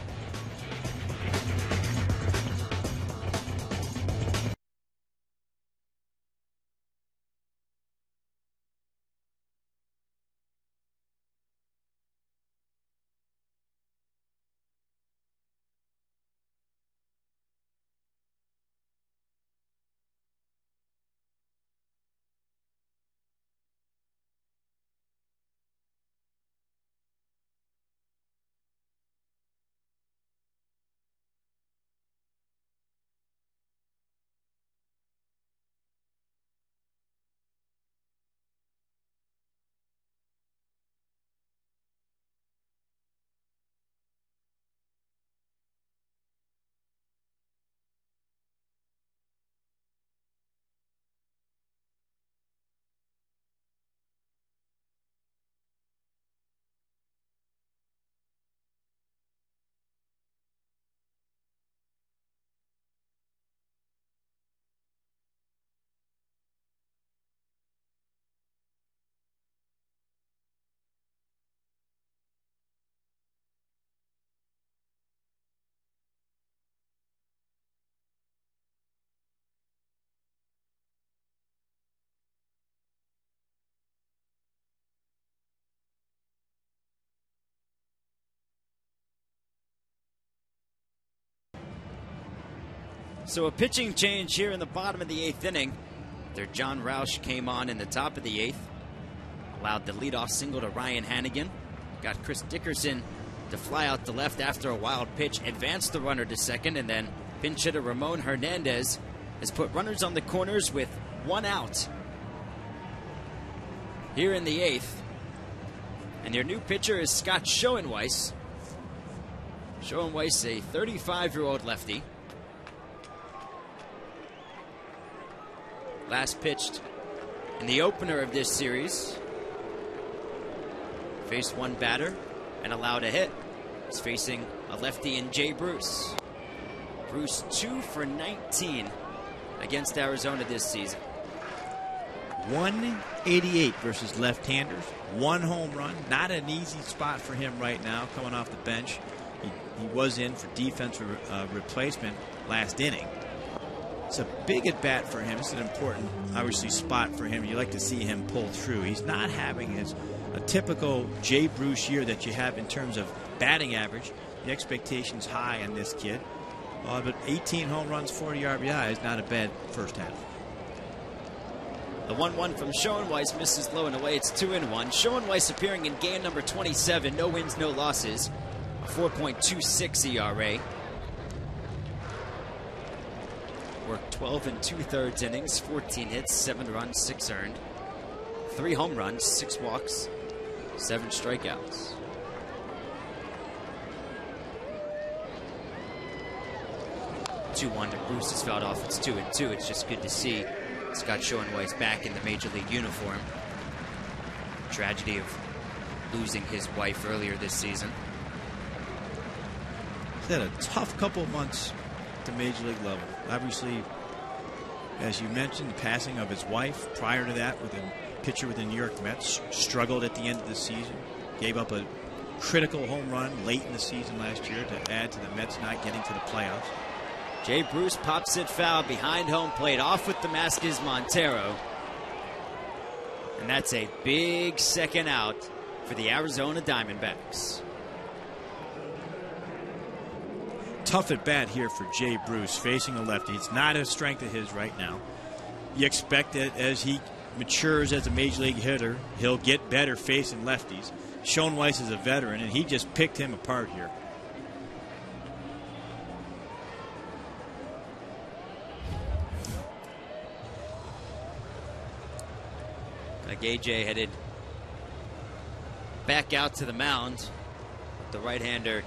So a pitching change here in the bottom of the 8th inning. Their John Roush came on in the top of the 8th. Allowed the leadoff single to Ryan Hannigan. Got Chris Dickerson to fly out to left after a wild pitch. Advanced the runner to second, and then pinch hitter Ramon Hernandez has put runners on the corners with 1 out here in the 8th. And their new pitcher is Scott Schoenweiss. Schoenweiss, a 35-year-old lefty. Last pitched in the opener of this series. Faced 1 batter and allowed a hit. He's facing a lefty in Jay Bruce. Bruce 2 for 19 against Arizona this season. 188 versus left-handers. 1 home run. Not an easy spot for him right now coming off the bench. He was in for defensive replacement last inning. It's a big at-bat for him. It's an important, obviously, spot for him. You like to see him pull through. He's not having a typical Jay Bruce year that you have in terms of batting average. The expectation's high on this kid. But 18 home runs, 40 RBI is not a bad first half. The 1-1 from Schoenweiss misses low and away. It's 2-1. Schoenweiss appearing in game number 27. No wins, no losses. A 4.26 ERA. Worked 12 2/3 innings, 14 hits, 7 runs, 6 earned, 3 home runs, 6 walks, 7 strikeouts. Two-1 to Bruce has fouled off. It's 2-2. It's just good to see Scott Schoenweiss back in the Major League uniform. tragedy of losing his wife earlier this season. He's had a tough couple of months at the major league level. Obviously, as you mentioned, the passing of his wife. Prior to that, with a pitcher with the New York Mets, struggled at the end of the season. Gave up a critical home run late in the season last year to add to the Mets not getting to the playoffs. Jay Bruce pops it foul behind home plate. Off with the mask is Montero. And that's a big second out for the Arizona Diamondbacks. Tough at bat here for Jay Bruce, facing a lefty. It's not a strength of his right now. You expect that as he matures as a major league hitter, he'll get better facing lefties. Schoenweiss is a veteran, and he just picked him apart here. AJ headed back out to the mound. The right-hander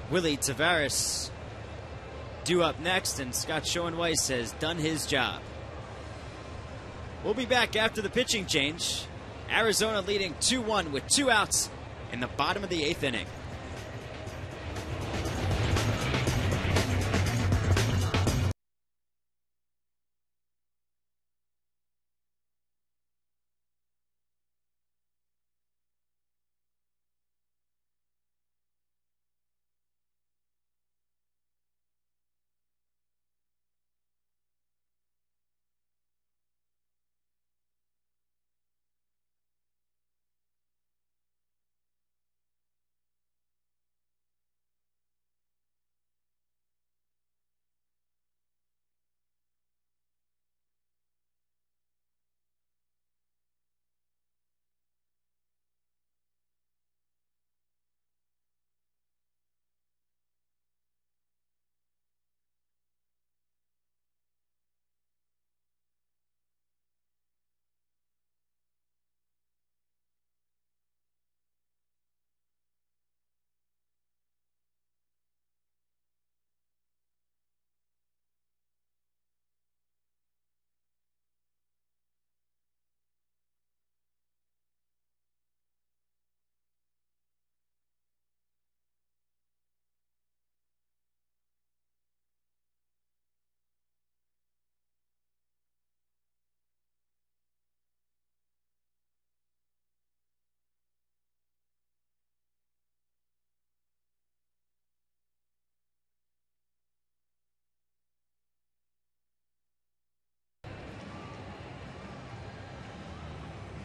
Willie Tavares due up next, and Scott Schoenweiss has done his job. We'll be back after the pitching change. Arizona leading 2-1 with 2 outs in the bottom of the 8th inning.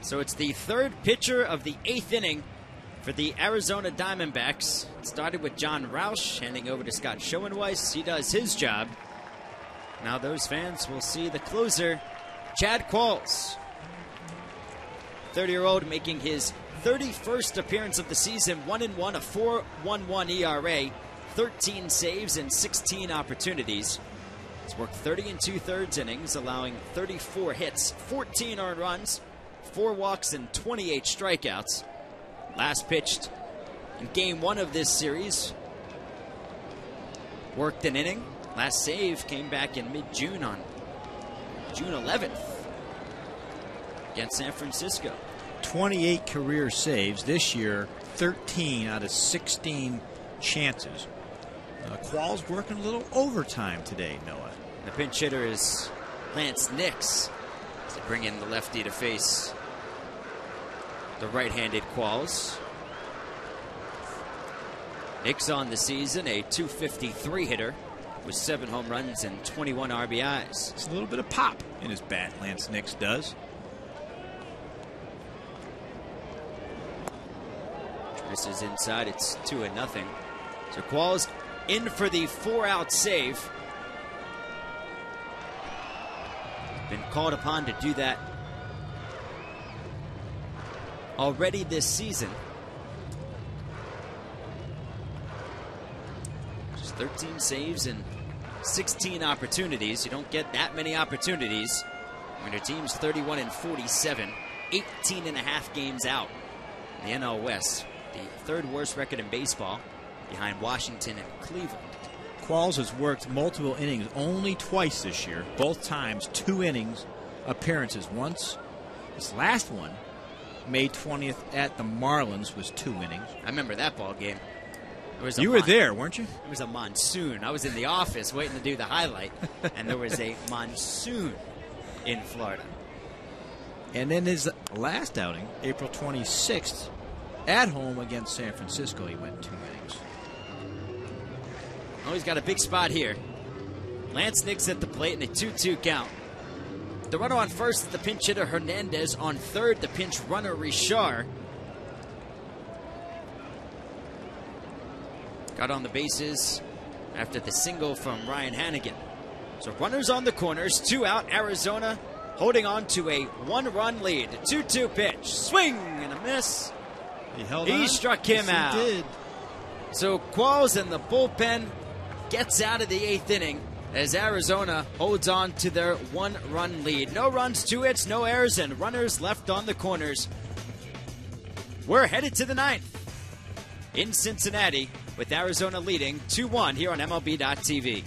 So it's the third pitcher of the 8th inning for the Arizona Diamondbacks. It started with John Roush, handing over to Scott Schoenweiss. He does his job. Now those fans will see the closer, Chad Qualls. 30-year-old making his 31st appearance of the season, 1-1, a 4.11 ERA, 13 saves and 16 opportunities. He's worked 30 2/3 innings, allowing 34 hits, 14 earned runs, 4 walks and 28 strikeouts. Last pitched in game 1 of this series. Worked an inning. Last save came back in mid-June on June 11th against San Francisco. 28 career saves. This year, 13 out of 16 chances. Qualls working a little overtime today, Noah. The pinch hitter is Lance Nix to bring in the lefty to face the right-handed Qualls. Nix on the season, a .253 hitter with 7 home runs and 21 RBIs. It's a little bit of pop in his bat, Lance Nix does. This is inside, it's 2-0. So Qualls in for the 4-out save. Been called upon to do that already this season. Just 13 saves and 16 opportunities. You don't get that many opportunities when your team's 31-47, 18.5 games out in the NL West. The 3rd worst record in baseball, behind Washington and Cleveland. Qualls has worked multiple innings only twice this year. Both times 2 innings appearances. Once, this last one, May 20th at the Marlins was 2 innings. I remember that ball game. You were there, weren't you? It was a monsoon. I was in the office waiting to do the highlight, and there was a monsoon in Florida. And then his last outing, April 26th, at home against San Francisco, he went 2 innings. Oh, he's got a big spot here. Lance Nix at the plate in a 2-2 count. The runner on first is the pinch hitter Hernandez. On third, the pinch runner Richard. Got on the bases after the single from Ryan Hannigan. So runners on the corners, 2 out. Arizona holding on to a 1-run lead. 2-2 pitch. Swing and a miss. He struck him out. He did. So Qualls and the bullpen gets out of the 8th inning as Arizona holds on to their 1-run lead. No runs, 2 hits, no errors, and runners left on the corners. We're headed to the 9th in Cincinnati with Arizona leading 2-1 here on MLB.tv.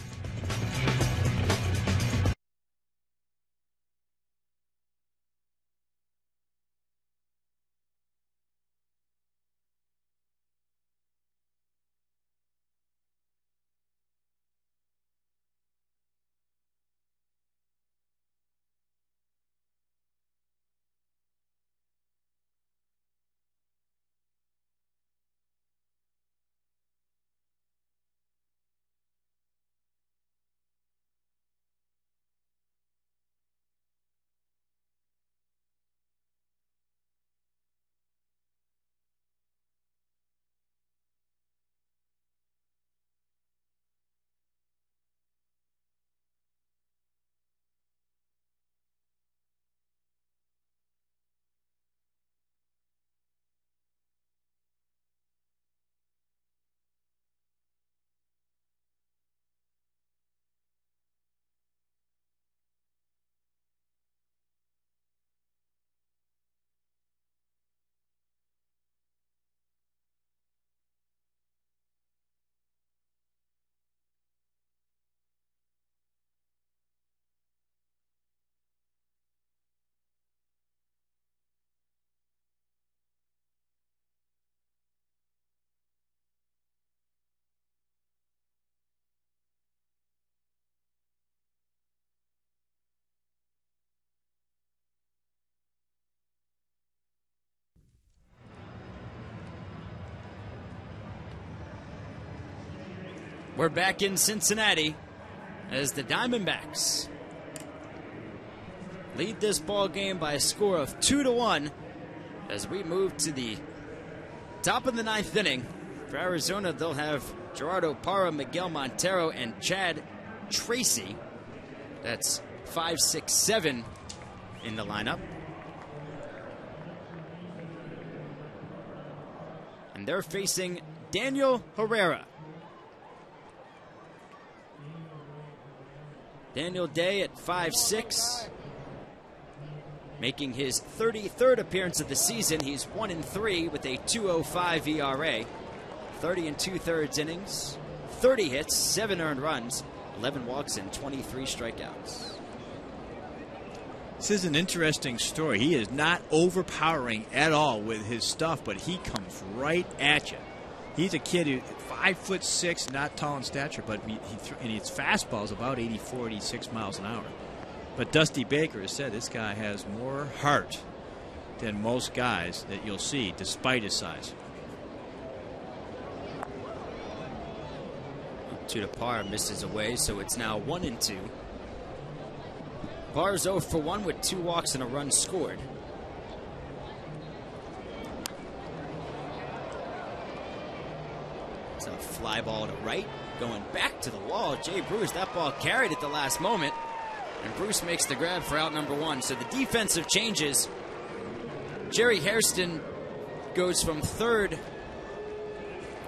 We're back in Cincinnati as the Diamondbacks lead this ball game by a score of 2-1 as we move to the top of the 9th inning. For Arizona, they'll have Gerardo Parra, Miguel Montero, and Chad Tracy. That's 5, 6, 7 in the lineup. And they're facing Daniel Herrera. Daniel Day at 5'6", making his 33rd appearance of the season. He's 1-3 with a 2.05 ERA, 30 2/3 innings, 30 hits, 7 earned runs, 11 walks, and 23 strikeouts. This is an interesting story. He is not overpowering at all with his stuff, but he comes right at you. He's a kid who 5'6", not tall in stature, but his fastball is about 84, 86 miles an hour. But Dusty Baker has said this guy has more heart than most guys that you'll see, despite his size. 2 to Parr, misses away, so it's now 1-2. Parr's 0 for 1 with 2 walks and a run scored. It's a fly ball to right, going back to the wall. Jay Bruce, that ball carried at the last moment, and Bruce makes the grab for out number 1. So the defensive changes. Jerry Hairston goes from third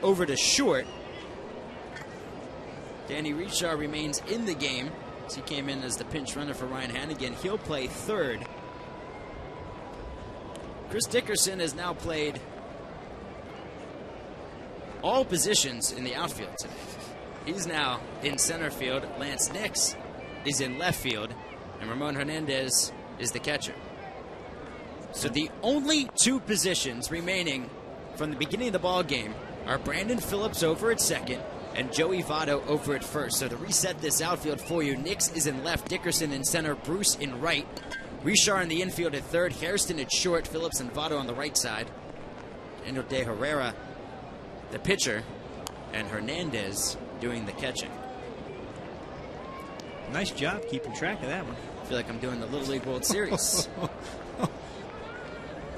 over to short. Danny Richard remains in the game, as he came in as the pinch runner for Ryan Hannigan. He'll play third. Chris Dickerson has now played all positions in the outfield today. He's now in center field. Lance Nix is in left field, and Ramon Hernandez is the catcher. So the only two positions remaining from the beginning of the ball game are Brandon Phillips over at second and Joey Votto over at first. So to reset this outfield for you, Nix is in left, Dickerson in center, Bruce in right, Richard in the infield at third, Hairston at short, Phillips and Votto on the right side, Daniel De Herrera, the pitcher, and Hernandez doing the catching. Nice job keeping track of that one. I feel like I'm doing the Little League World Series.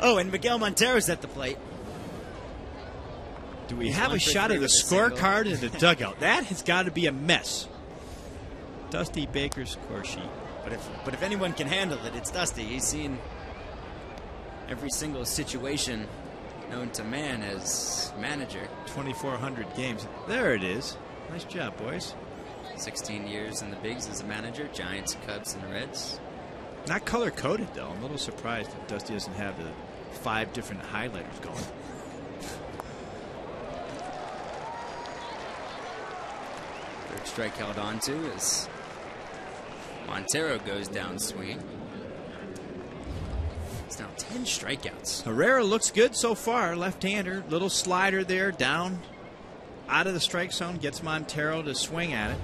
Oh, and Miguel Montero's at the plate. Do we have a shot of the scorecard in the dugout? That has got to be a mess. Dusty Baker's score sheet. But if anyone can handle it, it's Dusty. He's seen every single situation known to man as manager. 2,400 games. There it is. Nice job, boys. 16 years in the bigs as a manager. Giants, Cubs, and Reds. Not color-coded, though. I'm a little surprised that Dusty doesn't have the 5 different highlighters going. Third strike held on to as Montero goes down swinging. It's now 10 strikeouts. Herrera looks good so far. Left-hander. Little slider there, down out of the strike zone. Gets Montero to swing at it.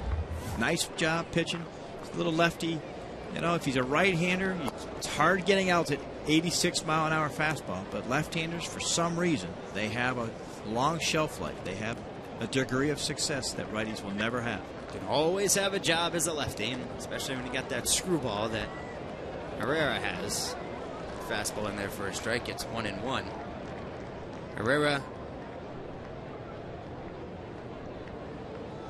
Nice job pitching. A little lefty. You know, if he's a right-hander, it's hard getting out at 86-mile-an-hour fastball. But left-handers, for some reason, they have a long shelf life. They have a degree of success that righties will never have. Can always have a job as a lefty, especially when you got that screwball that Herrera has. Fastball in there for a strike. It's 1-1. Herrera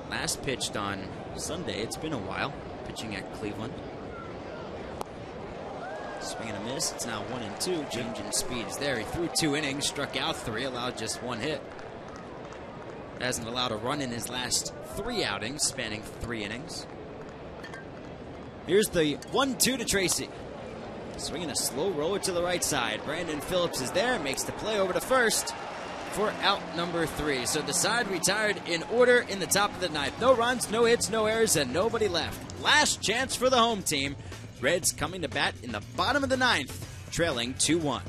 last pitched on Sunday. It's been a while. Pitching at Cleveland. Swing and a miss. It's now 1-2. Changing speeds there. He threw 2 innings, struck out 3, allowed just 1 hit. Hasn't allowed a run in his last 3 outings, spanning 3 innings. Here's the 1-2 to Tracy. Swinging a slow roller to the right side. Brandon Phillips is there, makes the play over to first for out number 3. So the side retired in order in the top of the 9th. No runs, no hits, no errors, and nobody left. Last chance for the home team. Reds coming to bat in the bottom of the 9th, trailing 2-1.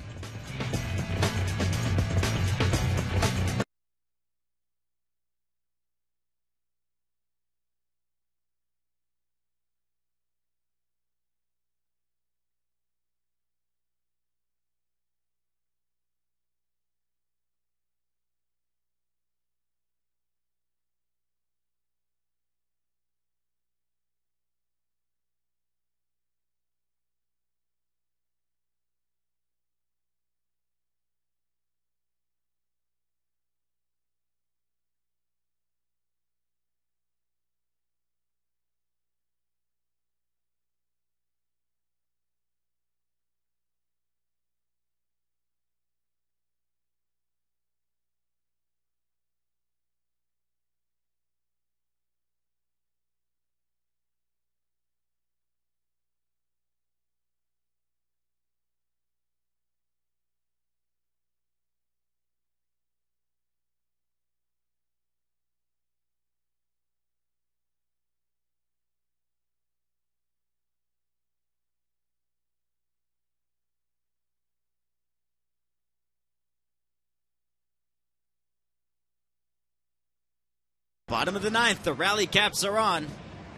Bottom of the 9th, the rally caps are on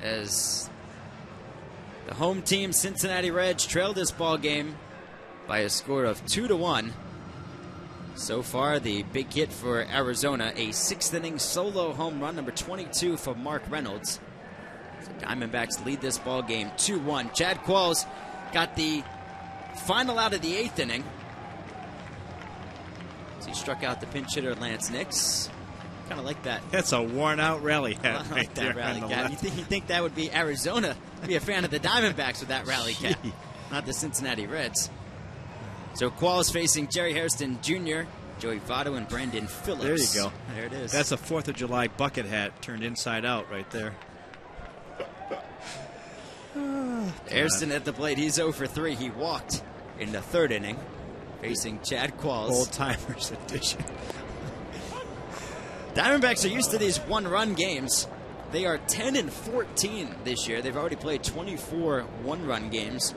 as the home team Cincinnati Reds trailed this ball game by a score of 2-1. So far, the big hit for Arizona, a 6th-inning solo home run, number 22 for Mark Reynolds. The Diamondbacks lead this ball game 2-1. Chad Qualls got the final out of the 8th inning. As he struck out the pinch hitter Lance Nix. Kind of like that. That's a worn-out rally hat. I like that rally cap. You think that would be Arizona? Be a fan of the Diamondbacks with that rally cap, not the Cincinnati Reds. So Qualls facing Jerry Hairston Jr., Joey Votto, and Brandon Phillips. There you go. There it is. That's a 4th of July bucket hat turned inside out right there. Hairston at the plate. He's 0 for 3. He walked in the 3rd inning, facing Chad Qualls. Old-timers edition. Diamondbacks are used to these one-run games. They are 10-14 this year. They've already played 24 one-run games.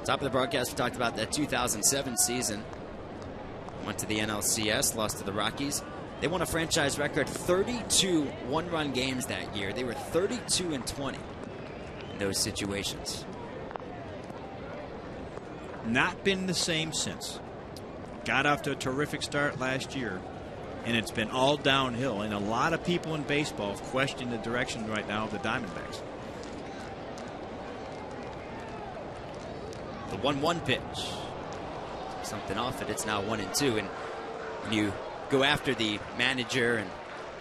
Top of the broadcast, we talked about that 2007 season. Went to the NLCS, lost to the Rockies. They won a franchise record 32 one-run games that year. They were 32-20 in those situations. Not been the same since. Got off to a terrific start last year, and it's been all downhill. And a lot of people in baseball have questioned the direction right now of the Diamondbacks. The 1-1 pitch. Something off it. It's now 1-2. And when you go after the manager and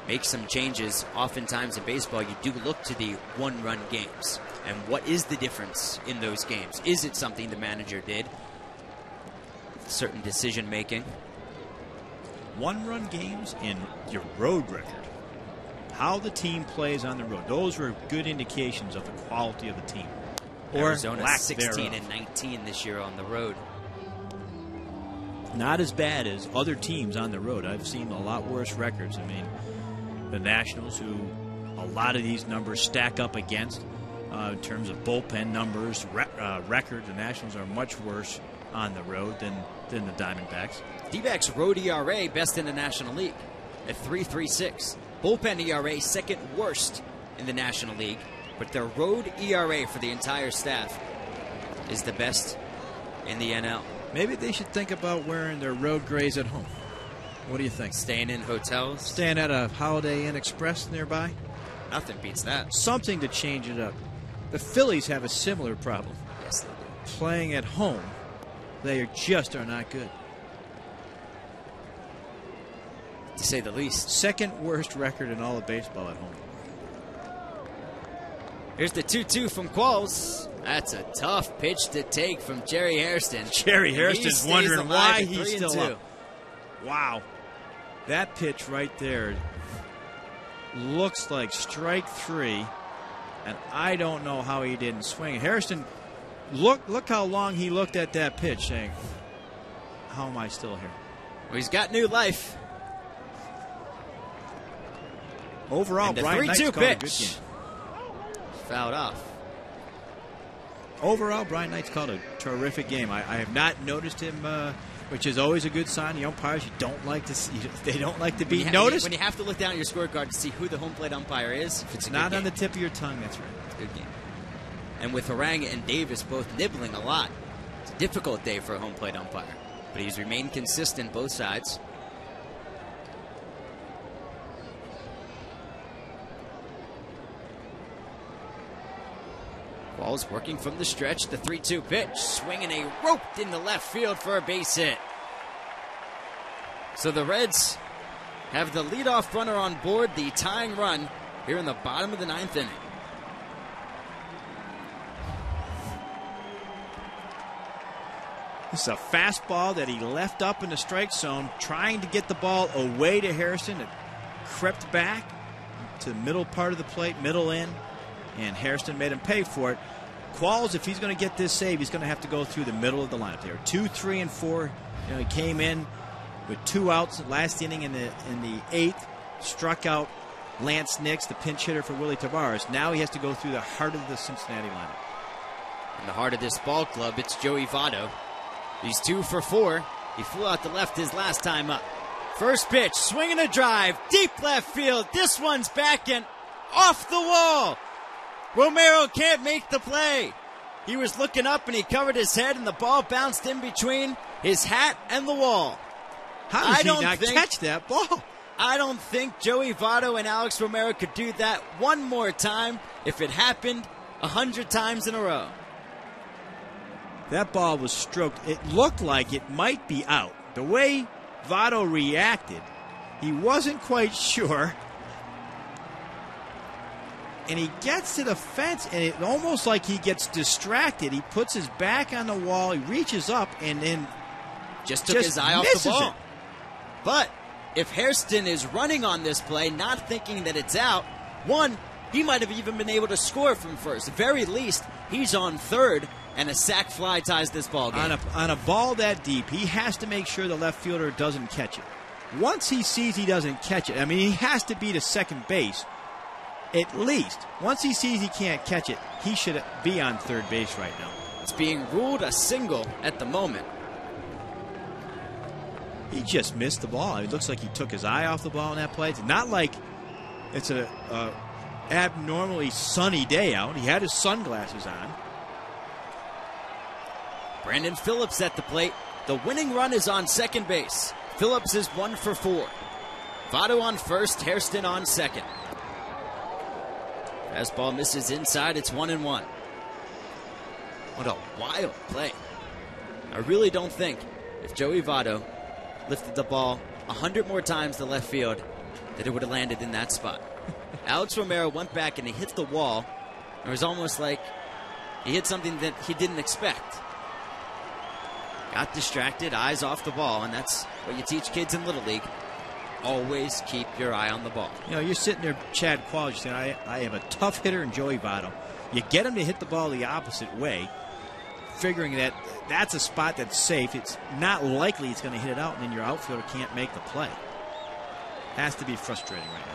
make some changes, oftentimes in baseball, you do look to the one-run games. And what is the difference in those games? Is it something the manager did? Certain decision-making. One-run games in your road record. How the team plays on the road. Those were good indications of the quality of the team. Or Arizona lack 16-19 this year on the road. Not as bad as other teams on the road. I've seen a lot worse records. I mean, the Nationals, who a lot of these numbers stack up against in terms of bullpen numbers, record, the Nationals are much worse on the road than the Diamondbacks. D-backs road ERA best in the National League at 3.36. Bullpen ERA second worst in the National League, but their road ERA for the entire staff is the best in the NL. Maybe they should think about wearing their road grays at home. What do you think? Staying in hotels? Staying at a Holiday Inn Express nearby? Nothing beats that. Something to change it up. The Phillies have a similar problem. Yes, they do. Playing at home, they just are not good. To say the least. Second worst record in all of baseball at home. Here's the 2-2 from Qualls. That's a tough pitch to take from Jerry Hairston. Jerry Hairston's wondering why he's still 3-2. up. Wow. That pitch right there looks like strike three, and I don't know how he didn't swing. Hairston, look how long he looked at that pitch saying, how am I still here? Well, he's got new life. Overall, and the Brian 3-2 Knight's called a good pitch. game. Fouled off. Overall, Brian Knight's called a terrific game. I have not noticed him, which is always a good sign. The umpires, you don't like to see, they don't like to be noticed. When you have to look down at your scorecard to see who the home plate umpire is, if it's not on the tip of your tongue, that's right. It's a good game. And with Harang and Davis both nibbling a lot, it's a difficult day for a home plate umpire. But he's remained consistent both sides. Ball's working from the stretch. The 3-2 pitch. Swinging a rope into left field for a base hit. So the Reds have the leadoff runner on board, the tying run here in the bottom of the ninth inning. This is a fastball that he left up in the strike zone, trying to get the ball away to Hairston. It crept back to the middle part of the plate, middle in, and Hairston made him pay for it. Qualls, if he's going to get this save, he's going to have to go through the middle of the lineup there. 2, 3, and 4. You know, he came in with 2 outs last inning in the 8th, struck out Lance Nix, the pinch hitter for Willie Tavares. Now he has to go through the heart of the Cincinnati lineup. In the heart of this ball club, it's Joey Votto. He's 2 for 4. He flew out to left his last time up. First pitch, swinging a drive, deep left field. This one's back and off the wall. Romero can't make the play. He was looking up and he covered his head and the ball bounced in between his hat and the wall. How does he not catch that ball? I don't think Joey Votto and Alex Romero could do that one more time if it happened 100 times in a row. That ball was stroked. It looked like it might be out. The way Votto reacted, he wasn't quite sure. And he gets to the fence, and it almost like he gets distracted. He puts his back on the wall, he reaches up, and then just took his eye off the ball. But if Hairston is running on this play, not thinking that it's out, one, he might have even been able to score from first. At very least, he's on third, and a sac fly ties this ball game. On a ball that deep, he has to make sure the left fielder doesn't catch it. Once he sees he doesn't catch it, I mean, he has to be to second base. At least, once he sees he can't catch it, he should be on third base right now. It's being ruled a single at the moment. He just missed the ball. It looks like he took his eye off the ball in that play. It's not like it's a abnormally sunny day out. He had his sunglasses on. Brandon Phillips at the plate. The winning run is on second base. Phillips is 1 for 4. Votto on first, Hairston on second. Fastball misses inside, it's 1-1. What a wild play. I really don't think if Joey Votto lifted the ball 100 more times to left field that it would have landed in that spot. Alex Romero went back and he hit the wall. It was almost like he hit something that he didn't expect. Got distracted, eyes off the ball, and that's what you teach kids in Little League. Always keep your eye on the ball. You know, you're sitting there, Chad Qualls, saying, I have a tough hitter in Joey Votto. You get him to hit the ball the opposite way, figuring that that's a spot that's safe. It's not likely he's going to hit it out, and then your outfielder can't make the play. Has to be frustrating right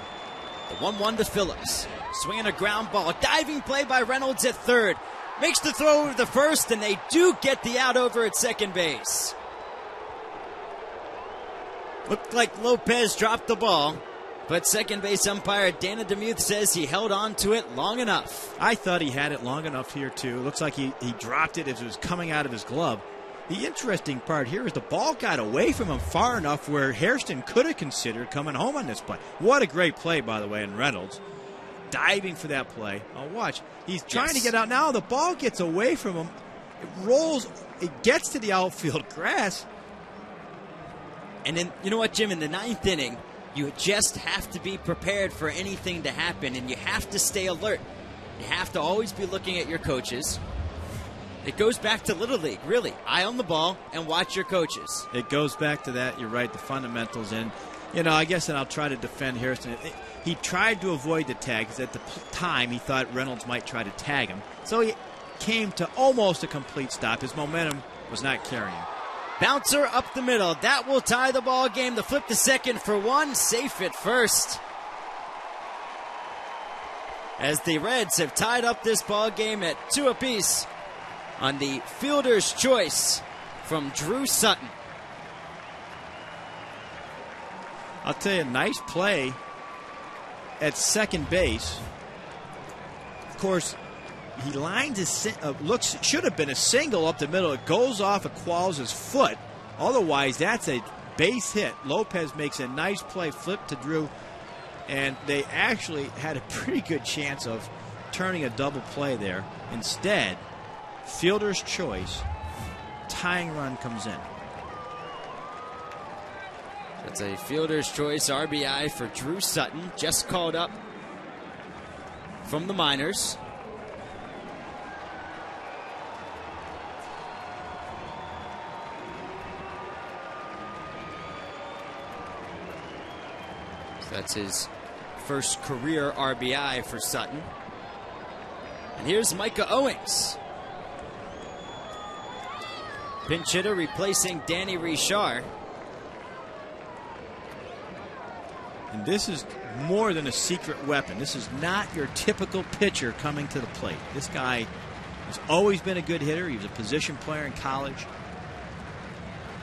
now. The 1-1 to Phillips. Swinging a ground ball. Diving play by Reynolds at third. Makes the throw over the first, and they do get the out over at second base. Looked like Lopez dropped the ball, but second base umpire Dana DeMuth says he held on to it long enough. I thought he had it long enough here, too. Looks like he dropped it as it was coming out of his glove. The interesting part here is the ball got away from him far enough where Hairston could have considered coming home on this play. What a great play, by the way, in Reynolds. Diving for that play. Oh, watch. He's trying to get out now. The ball gets away from him. It rolls. It gets to the outfield grass. And then, you know what, Jim? In the 9th inning, you just have to be prepared for anything to happen, and you have to stay alert. You have to always be looking at your coaches. It goes back to Little League, really. Eye on the ball and watch your coaches. It goes back to that. You're right, the fundamentals. And, you know, I guess that I'll try to defend Hairston. He tried to avoid the tag because at the time he thought Reynolds might try to tag him. So he came to almost a complete stop. His momentum was not carrying him. Bouncer up the middle. That will tie the ball game. The flip to second for 1. Safe at first. As the Reds have tied up this ball game at 2 apiece on the fielder's choice from Drew Sutton. I'll tell you, nice play at second base. Of course, he lines his should have been a single up the middle. It goes off of Qualls' foot. Otherwise, that's a base hit. Lopez makes a nice play, flip to Drew, and they actually had a pretty good chance of turning a double play there. Instead, fielder's choice, tying run comes in. That's a fielder's choice RBI for Drew Sutton, just called up from the minors. So that's his first career RBI for Sutton. And here's Micah Owings. Pinch hitter replacing Danny Richard. And this is more than a secret weapon. This is not your typical pitcher coming to the plate. This guy has always been a good hitter. He was a position player in college.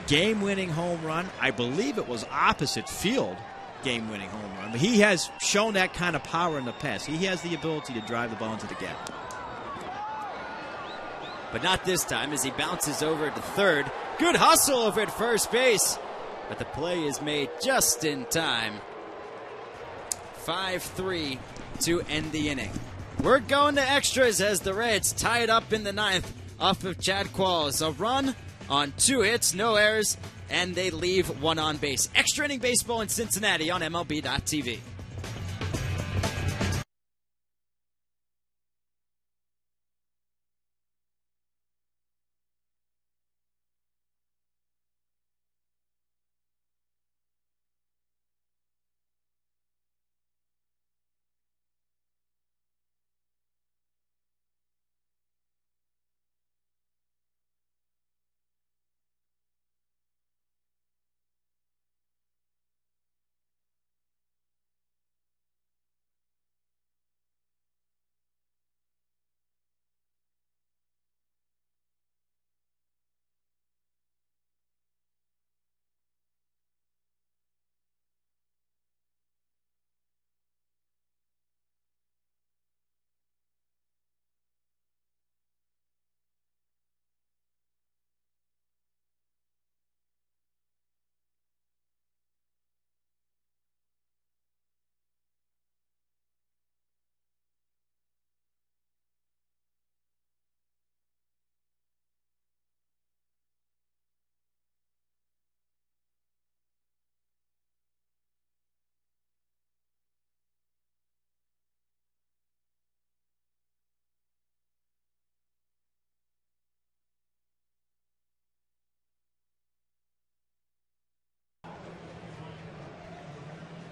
Game-winning home run. I believe it was opposite field game-winning home run. But he has shown that kind of power in the past. He has the ability to drive the ball into the gap. But not this time as he bounces over to third. Good hustle over at first base. But the play is made just in time. 5-3 to end the inning. We're going to extras as the Reds tie it up in the 9th off of Chad Qualls. A run on 2 hits, no errors, and they leave 1 on base. Extra inning baseball in Cincinnati on MLB.tv.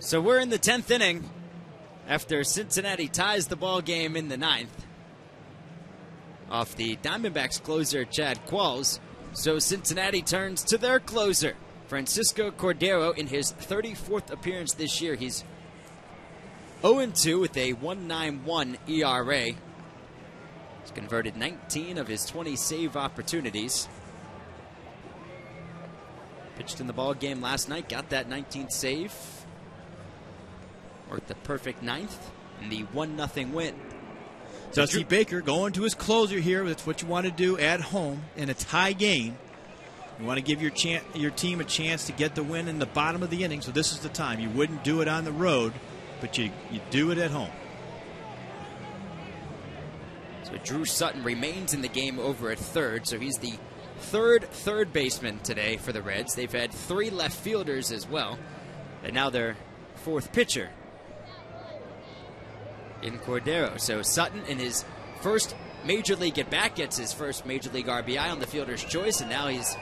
So we're in the 10th inning after Cincinnati ties the ball game in the 9th off the Diamondbacks closer Chad Qualls. So Cincinnati turns to their closer, Francisco Cordero, in his 34th appearance this year. He's 0-2 with a 1.91 ERA. He's converted 19 of his 20 save opportunities. Pitched in the ball game last night, got that 19th save. Worked the perfect 9th in the 1-0 win. Dusty Baker going to his closer here. That's what you want to do at home in a tie game. You want to give your team a chance to get the win in the bottom of the inning, so this is the time. You wouldn't do it on the road, but you do it at home. So Drew Sutton remains in the game over at third, so he's the third baseman today for the Reds. They've had 3 left fielders as well, and now their 4th pitcher in Cordero. So Sutton, in his first Major League at-bat, gets his first Major League RBI on the fielder's choice, and now he's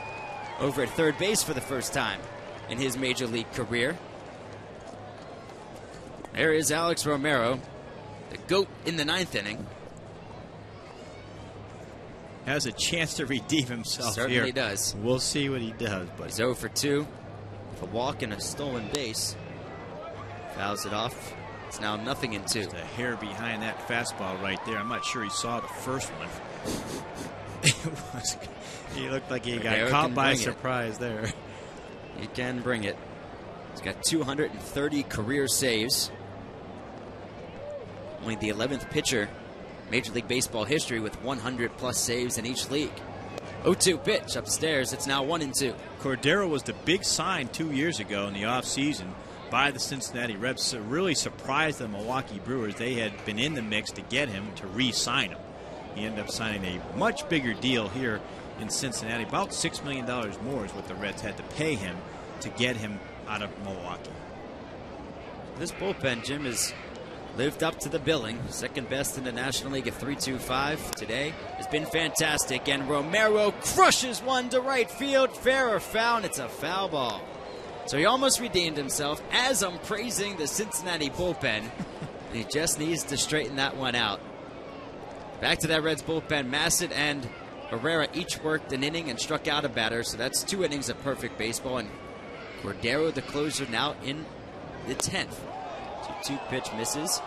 over at third base for the first time in his Major League career. There is Alex Romero, the GOAT in the 9th inning. Has a chance to redeem himself. Certainly here. Does. We'll see what he does. But he's 0 for 2 with a walk and a stolen base. Fouls it off. It's now 0-2. Just a hair behind that fastball right there. I'm not sure he saw the first one. He looked like he got caught by surprise there. He can bring it. He's got 230 career saves. Only the 11th pitcher Major League Baseball history with 100-plus saves in each league. 0-2 pitch upstairs. It's now 1-2. Cordero was the big sign 2 years ago in the offseason by the Cincinnati Reds. So really surprised the Milwaukee Brewers. They had been in the mix to get him, to re-sign him. He ended up signing a much bigger deal here in Cincinnati. About $6 million more is what the Reds had to pay him to get him out of Milwaukee. This bullpen, Jim, has lived up to the billing. Second best in the National League at 3.25 today. Has been fantastic. And Romero crushes one to right field. Fair or foul, and it's a foul ball. So he almost redeemed himself as I'm praising the Cincinnati bullpen. He just needs to straighten that one out. Back to that Reds bullpen. Massett and Herrera each worked an inning and struck out a batter. So that's 2 innings of perfect baseball. And Cordero, the closer, now in the 10th. 2 pitch misses.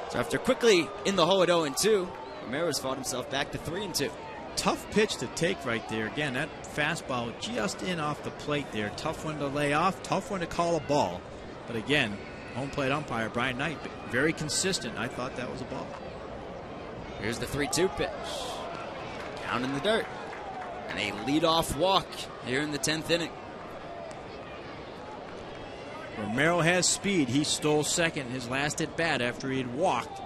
So after quickly in the hole at 0-2, Romero's fought himself back to 3-2. Tough pitch to take right there. Again, that fastball just in off the plate there. Tough one to lay off, tough one to call a ball. But again, home plate umpire Brian Knight, very consistent. I thought that was a ball. Here's the 3-2 pitch. Down in the dirt. And a leadoff walk here in the 10th inning. Romero has speed. He stole second his last at bat after he had walked.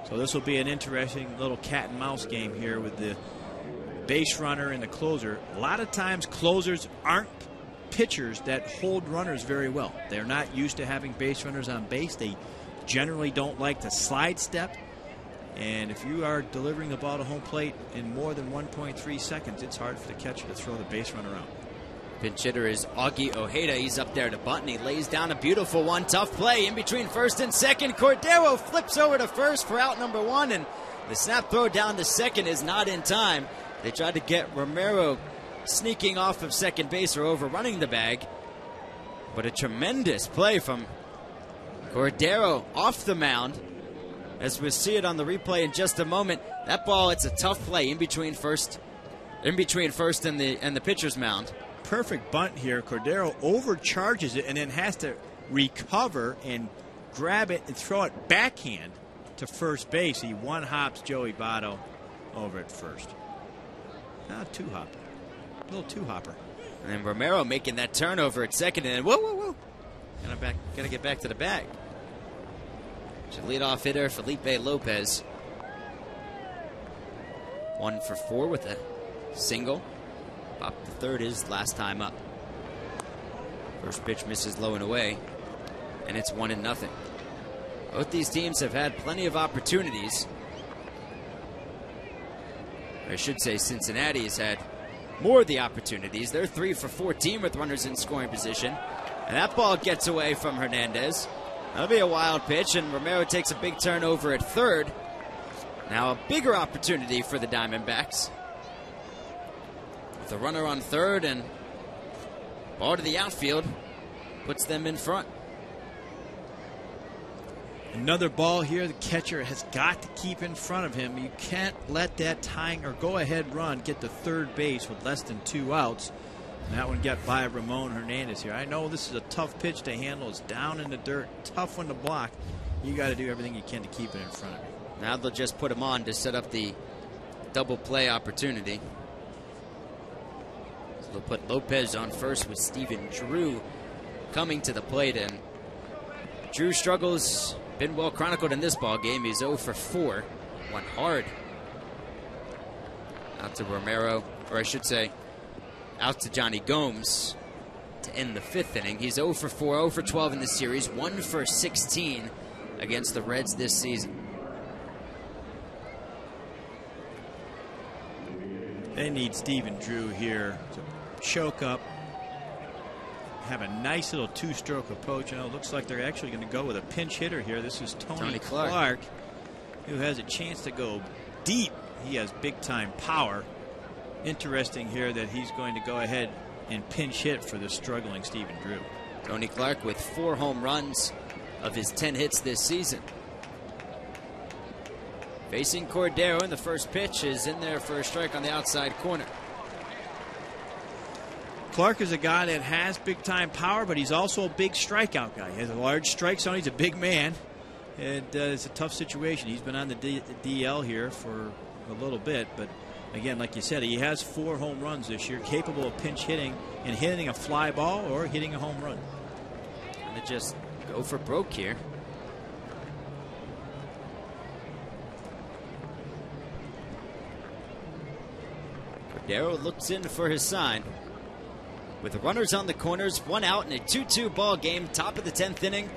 So this will be an interesting little cat and mouse game here with the base runner and the closer. A lot of times closers aren't pitchers that hold runners very well. They're not used to having base runners on base. They generally don't like to slide step. And if you are delivering the ball to home plate in more than 1.3 seconds, it's hard for the catcher to throw the base runner out. Pinch hitter is Augie Ojeda. He's up there to bunt, and he lays down a beautiful one. Tough play in between first and second. Cordero flips over to first for out number 1, and the snap throw down to second is not in time. They tried to get Romero sneaking off of second base or overrunning the bag, but a tremendous play from Cordero off the mound. As we'll see it on the replay in just a moment, that ball, it's a tough play in between first and the pitcher's mound. Perfect bunt here. Cordero overcharges it and then has to recover and grab it and throw it backhand to first base. He one-hops Joey Votto over at first. Not two-hopper. A little two-hopper. And then Romero making that turnover at second, and then whoa. Gotta get back to the bag. So leadoff hitter Felipe Lopez. 1 for 4 with a single. Up the third is last time up. First pitch misses low and away, and it's 1-0. Both these teams have had plenty of opportunities. I should say Cincinnati has had more of the opportunities. They're 3 for 14 with runners in scoring position. And that ball gets away from Hernandez. That'll be a wild pitch, and Romero takes a big turn over at third. Now a bigger opportunity for the Diamondbacks. With a runner on third and ball to the outfield, puts them in front. Another ball here the catcher has got to keep in front of him. You can't let that tying or go-ahead run get to third base with less than 2 outs. And that one got by Ramon Hernandez here. I know this is a tough pitch to handle. It's down in the dirt, tough one to block. You got to do everything you can to keep it in front of you. Now they'll just put him on to set up the double play opportunity. So they'll put Lopez on first with Stephen Drew coming to the plate, and Drew struggles. Been well chronicled in this ball game. He's 0 for 4. Went hard. Out to Romero, or I should say, out to Johnny Gomes to end the 5th inning. He's 0 for 4, 0 for 12 in the series, 1 for 16 against the Reds this season. They need Stephen Drew here to choke up, have a nice little 2-stroke approach. It looks like they're actually going to go with a pinch hitter here. This is Tony Clark, who has a chance to go deep. He has big-time power. Interesting here that he's going to go ahead and pinch hit for the struggling Stephen Drew. Tony Clark with 4 home runs of his 10 hits this season. Facing Cordero, and the first pitch is in there for a strike on the outside corner. Clark is a guy that has big-time power, but he's also a big strikeout guy. He has a large strike zone. He's a big man. And it's a tough situation. He's been on the DL here for a little bit, but again, like you said, he has 4 home runs this year, capable of pinch hitting and hitting a fly ball or hitting a home run. And to just go for broke here. Cordero looks in for his sign. With runners on the corners, 1 out in a 2-2 ball game, top of the 10th inning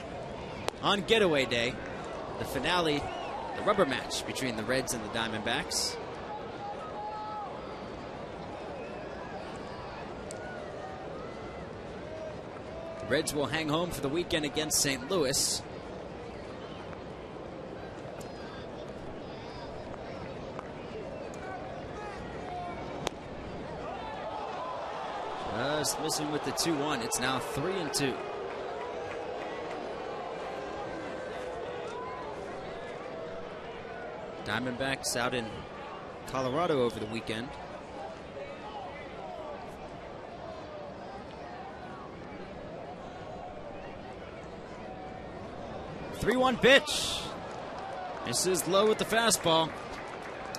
on getaway day. The finale, the rubber match between the Reds and the Diamondbacks. The Reds will hang home for the weekend against St. Louis. Just missing with the 2-1. It's now 3-2. Diamondbacks out in Colorado over the weekend. The 3-1 pitch. This is low with the fastball.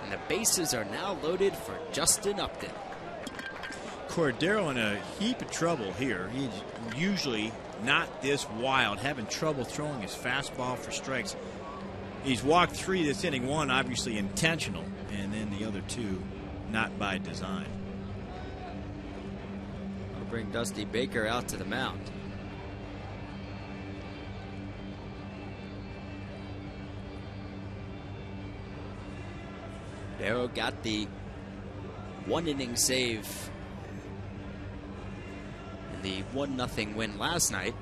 And the bases are now loaded for Justin Upton. Cordero in a heap of trouble here. He's usually not this wild, having trouble throwing his fastball for strikes. He's walked 3 this inning, 1 obviously intentional, and then the other 2 not by design. We'll bring Dusty Baker out to the mound. Darrow got the 1-inning save in the 1-0 win last night.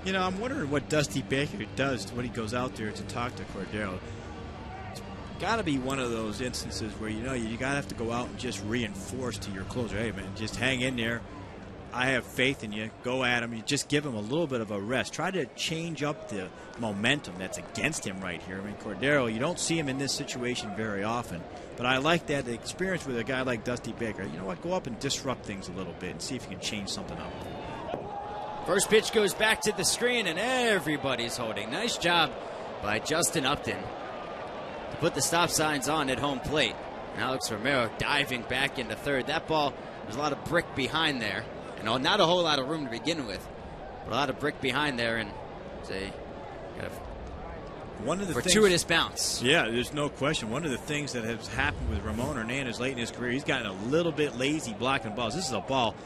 You know, I'm wondering what Dusty Baker does when he goes out there to talk to Cordero. It's got to be one of those instances where, you know, you got to have to go out and just reinforce to your closer, hey, man, just hang in there. I have faith in you. Go at him. You just give him a little bit of a rest. Try to change up the momentum that's against him right here. I mean, Cordero, you don't see him in this situation very often. But I like that experience with a guy like Dusty Baker. You know what? Go up and disrupt things a little bit and see if you can change something up. First pitch goes back to the screen, and everybody's holding. Nice job by Justin Upton to put the stop signs on at home plate. And Alex Romero diving back into third. That ball, there's a lot of brick behind there. And not a whole lot of room to begin with, but a lot of brick behind there, and it's a fortuitous bounce. Yeah, there's no question. One of the things that has happened with Ramon Hernandez late in his career, he's gotten a little bit lazy blocking balls. This is a ball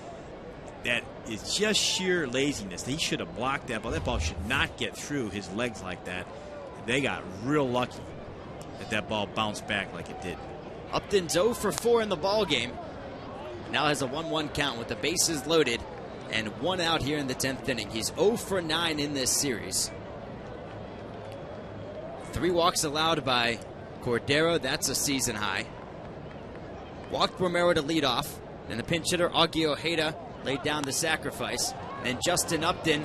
that is just sheer laziness. He should have blocked that ball. That ball should not get through his legs like that. They got real lucky that that ball bounced back like it did. Upton's 0 for 4 in the ball game. Now has a 1-1 count with the bases loaded and 1 out here in the 10th inning. He's 0 for 9 in this series. 3 walks allowed by Cordero. That's a season high. Walked Romero to lead off. And the pinch hitter, Augie Ojeda, laid down the sacrifice. And Justin Upton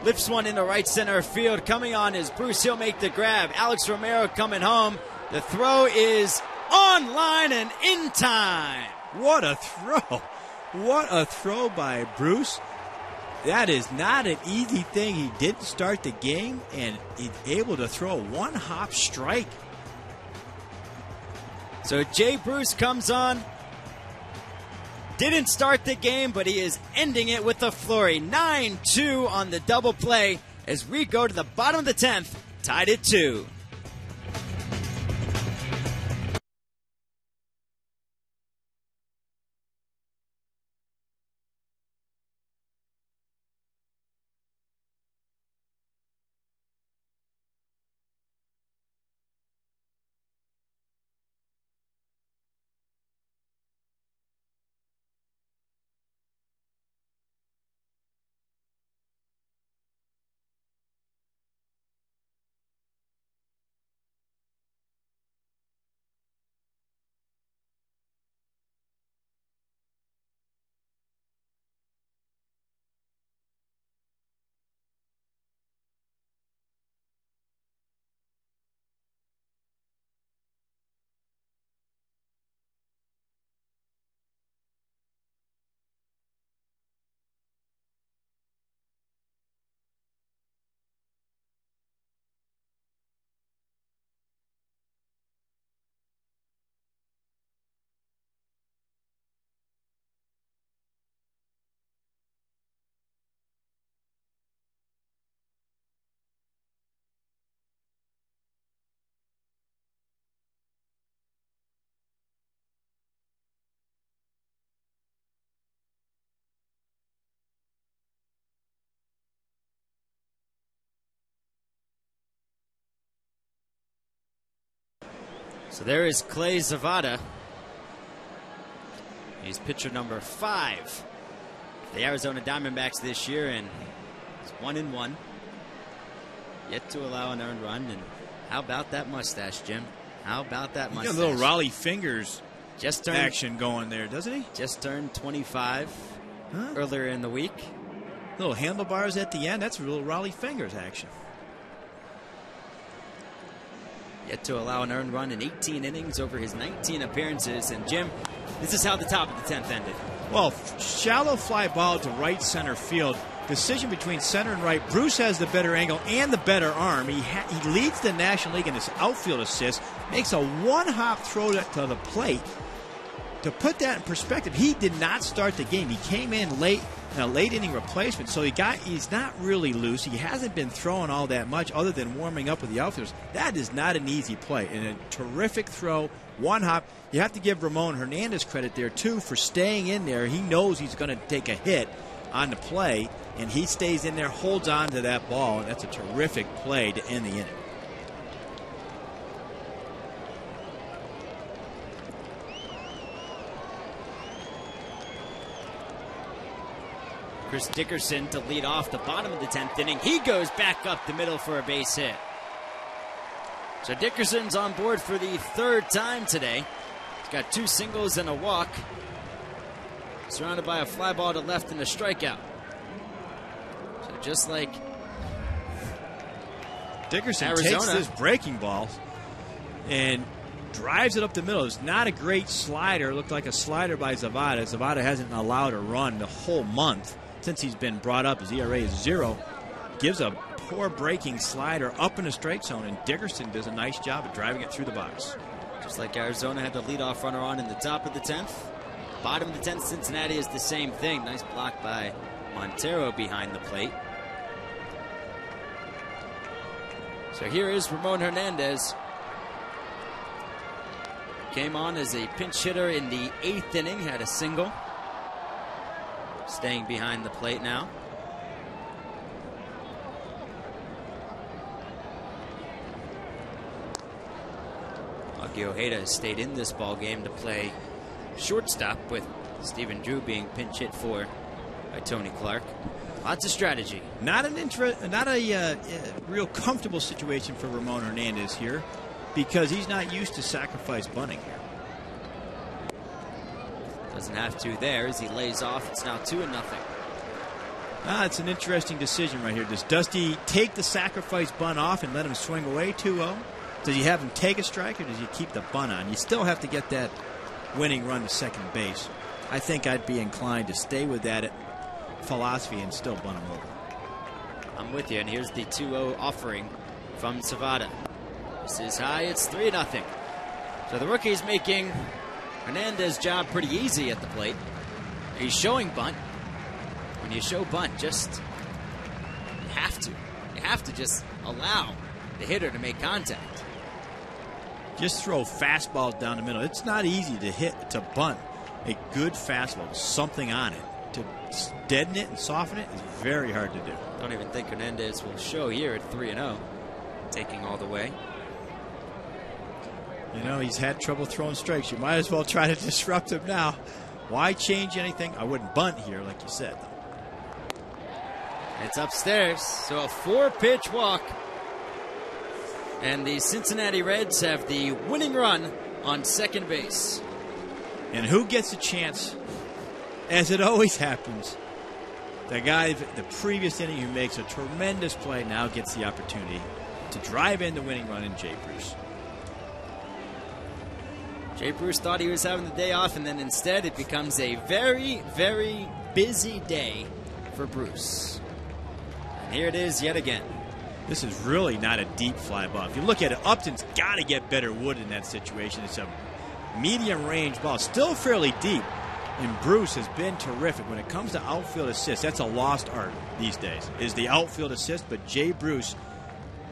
lifts one into right center field. Coming on is Bruce. He'll make the grab. Alex Romero coming home. The throw is on line and in time. What a throw. What a throw by Bruce. That is not an easy thing. He didn't start the game, and he's able to throw a one-hop strike. So Jay Bruce comes on. Didn't start the game, but he is ending it with a flurry. 9-2 on the double play as we go to the bottom of the 10th, tied at 2. So there is Clay Zavada. He's pitcher number 5. The Arizona Diamondbacks this year, and it's 1-1. Yet to allow an earned run. And how about that mustache, Jim? How about that mustache? Got a little Raleigh fingers just turned, action going there, doesn't he? Just turned 25 earlier in the week. Little handlebars at the end. That's a little Raleigh fingers action. Yet to allow an earned run in 18 innings over his 19 appearances. And, Jim, this is how the top of the 10th ended. Well, shallow fly ball to right center field. Decision between center and right. Bruce has the better angle and the better arm. He leads the National League in his outfield assists. Makes a one-hop throw to the plate. To put that in perspective, he did not start the game. He came in late in a late inning replacement, so he's not really loose. He hasn't been throwing all that much other than warming up with the outfielders. That is not an easy play. And a terrific throw, one hop. You have to give Ramon Hernandez credit there, too, for staying in there. He knows he's going to take a hit on the play, and he stays in there, holds on to that ball, and that's a terrific play to end the inning. Chris Dickerson to lead off the bottom of the 10th inning. He goes back up the middle for a base hit. So Dickerson's on board for the 3rd time today. He's got 2 singles and a walk. Surrounded by a fly ball to left and a strikeout. So just like Dickerson Arizona takes this breaking ball and drives it up the middle. It's not a great slider. It looked like a slider by Zavada. Zavada hasn't allowed a run the whole month since he's been brought up. His ERA is 0. Gives a poor breaking slider up in the strike zone, and Dickerson does a nice job of driving it through the box. Just like Arizona had the leadoff runner on in the top of the 10th. Bottom of the 10th, Cincinnati is the same thing. Nice block by Montero behind the plate. So here is Ramon Hernandez. Came on as a pinch hitter in the 8th inning, had a single. Staying behind the plate now. Aki Ojeda has stayed in this ball game to play shortstop, with Stephen Drew being pinch hit for by Tony Clark. Lots of strategy. Not a real comfortable situation for Ramon Hernandez here, because he's not used to sacrifice bunting here. Doesn't have to there as he lays off. It's now 2-0. It's an interesting decision right here. Does Dusty take the sacrifice bunt off and let him swing away 2-0? Does he have him take a strike, or does he keep the bunt on? You still have to get that winning run to second base. I think I'd be inclined to stay with that philosophy and still bunt him over. I'm with you, and here's the 2-0 offering from Savada. This is high. It's 3-0. So the rookie's making Hernandez's job pretty easy at the plate. He's showing bunt. When you show bunt, just you have to just allow the hitter to make contact. Just throw fastballs down the middle. It's not easy to bunt a good fastball with something on it. To deaden it and soften it is very hard to do. Don't even think Hernandez will show here at 3-0, taking all the way. You know, he's had trouble throwing strikes. You might as well try to disrupt him now. Why change anything? I wouldn't bunt here, like you said. It's upstairs, so a 4-pitch walk. And the Cincinnati Reds have the winning run on second base. And who gets a chance, as it always happens, the guy the previous inning who makes a tremendous play now gets the opportunity to drive in the winning run in Jay Bruce. Jay Bruce thought he was having the day off, and then instead it becomes a very, very busy day for Bruce. And here it is yet again. This is really not a deep fly ball. If you look at it, Upton's got to get better wood in that situation. It's a medium range ball, still fairly deep. And Bruce has been terrific when it comes to outfield assists. That's a lost art these days, is the outfield assist. But Jay Bruce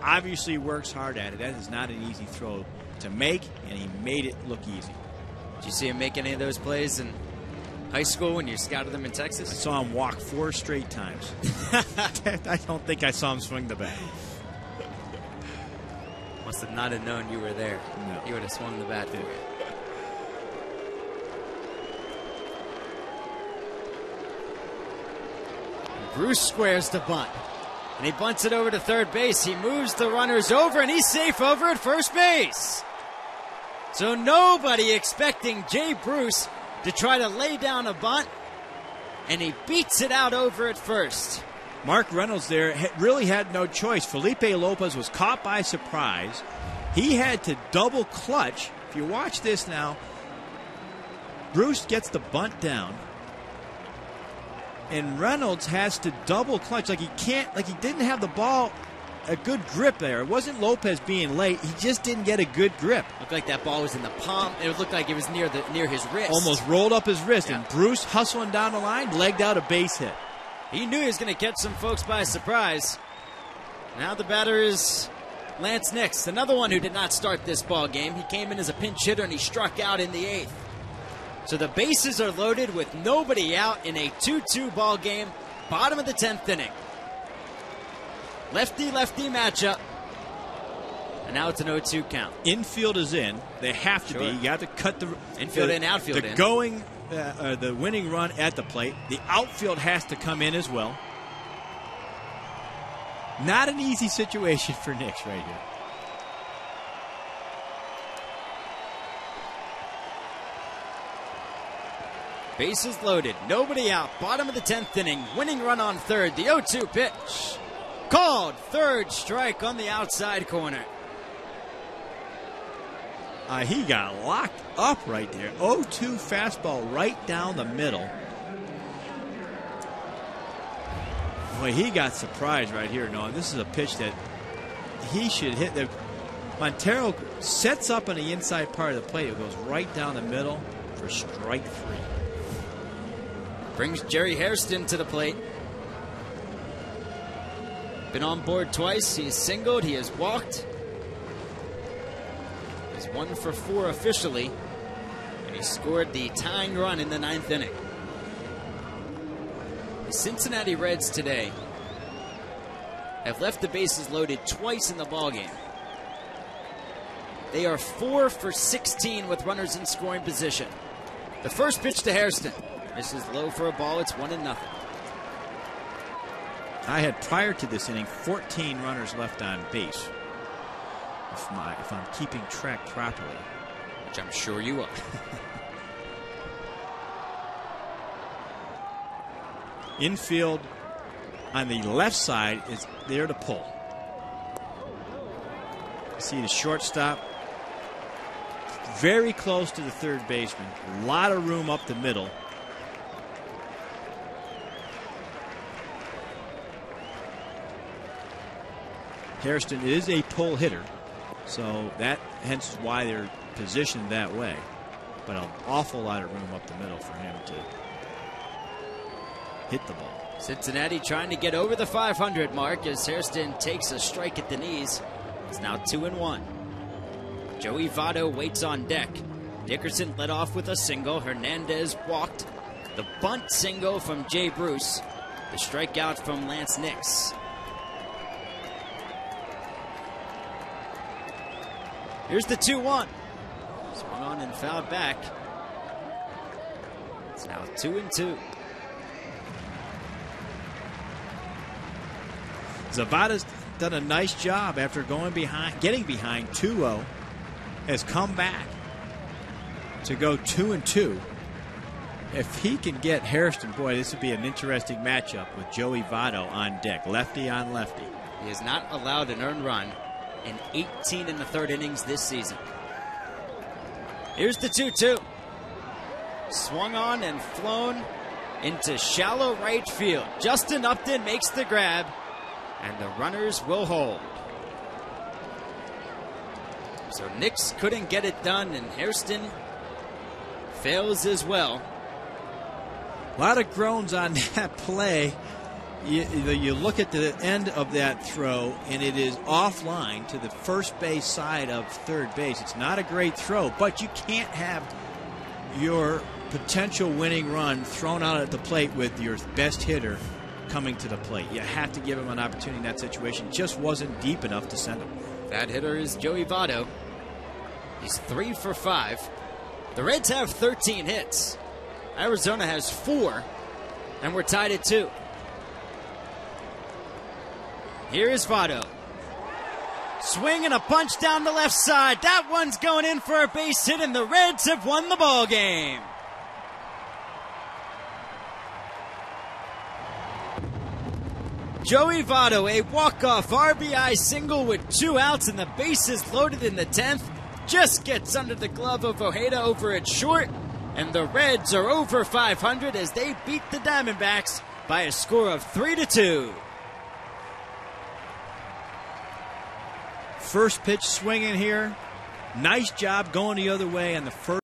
obviously works hard at it. That is not an easy throw to make, and he made it look easy. Did you see him make any of those plays in high school when you scouted them in I Texas? saw him walk 4 straight times. I don't think I saw him swing the bat. Must have not have known you were there. No. He would have swung the bat for you. Bruce squares the bunt, and he bunts it over to third base. He moves the runners over, and he's safe over at first base. So nobody expecting Jay Bruce to try to lay down a bunt, and he beats it out over at first. Mark Reynolds there really had no choice. Felipe Lopez was caught by surprise. He had to double clutch. If you watch this now, Bruce gets the bunt down, and Reynolds has to double clutch. Like he didn't have the ball a good grip there. It wasn't Lopez being late. He just didn't get a good grip. Looked like that ball was in the palm. It looked like it was near his wrist. Almost rolled up his wrist, yeah. And Bruce hustling down the line, legged out a base hit. He knew he was going to catch some folks by surprise. Now the batter is Lance Nix, another one who did not start this ball game. He came in as a pinch hitter, and he struck out in the 8th. So the bases are loaded with nobody out in a 2-2 ball game, bottom of the 10th inning. Lefty-lefty matchup. And now it's an 0-2 count. Infield is in. They have to Sure. be. You have to cut the infield in, outfield in. The winning run at the plate. The outfield has to come in as well. Not an easy situation for Nix right here. Bases loaded, nobody out, bottom of the 10th inning, winning run on third, the 0-2 pitch. Called, third strike on the outside corner. He got locked up right there. 0-2 fastball right down the middle. Boy, he got surprised right here. No, this is a pitch that he should hit. Montero sets up on the inside part of the plate. It goes right down the middle for strike 3. Brings Jerry Hairston to the plate. Been on board twice. He has singled. He has walked. He's 1 for 4 officially. And he scored the tying run in the 9th inning. The Cincinnati Reds today have left the bases loaded twice in the ballgame. They are 4 for 16 with runners in scoring position. The first pitch to Hairston. This is low for a ball. It's 1-0. I had, prior to this inning, 14 runners left on base. If I'm keeping track properly. Which I'm sure you are. Infield on the left side is there to pull. See the shortstop very close to the third baseman. A lot of room up the middle. Hairston is a pull hitter, so that hence why they're positioned that way. But an awful lot of room up the middle for him to hit the ball. Cincinnati trying to get over the 500 mark as Hairston takes a strike at the knees. It's now 2-1. Joey Votto waits on deck. Dickerson led off with a single. Hernandez walked. The bunt single from Jay Bruce. The strikeout from Lance Nix. Here's the 2-1. Swung on and fouled back. It's now 2-2. Zavada's done a nice job after going behind, getting behind 2-0, has come back to go 2-2. If he can get Hairston, boy, this would be an interesting matchup with Joey Votto on deck, lefty on lefty. He has not allowed an earned run in 18 in the third innings this season. Here's the 2-2. Swung on and flown into shallow right field. Justin Upton makes the grab, and the runners will hold. So Nix couldn't get it done, and Hairston fails as well. A lot of groans on that play. You look at the end of that throw, and it is offline to the first base side of third base. It's not a great throw, but you can't have your potential winning run thrown out at the plate with your best hitter coming to the plate. You have to give him an opportunity in that situation. It just wasn't deep enough to send him. That hitter is Joey Votto. He's 3 for 5. The Reds have 13 hits. Arizona has 4, and we're tied at 2. Here is Votto. Swing and a punch down the left side. That one's going in for a base hit, and the Reds have won the ball game. Joey Votto, a walk-off RBI single with 2 outs and the bases loaded in the 10th. Just gets under the glove of Ojeda over at short, and the Reds are over 500 as they beat the Diamondbacks by a score of 3-2. First pitch swinging here. Nice job going the other way on the first.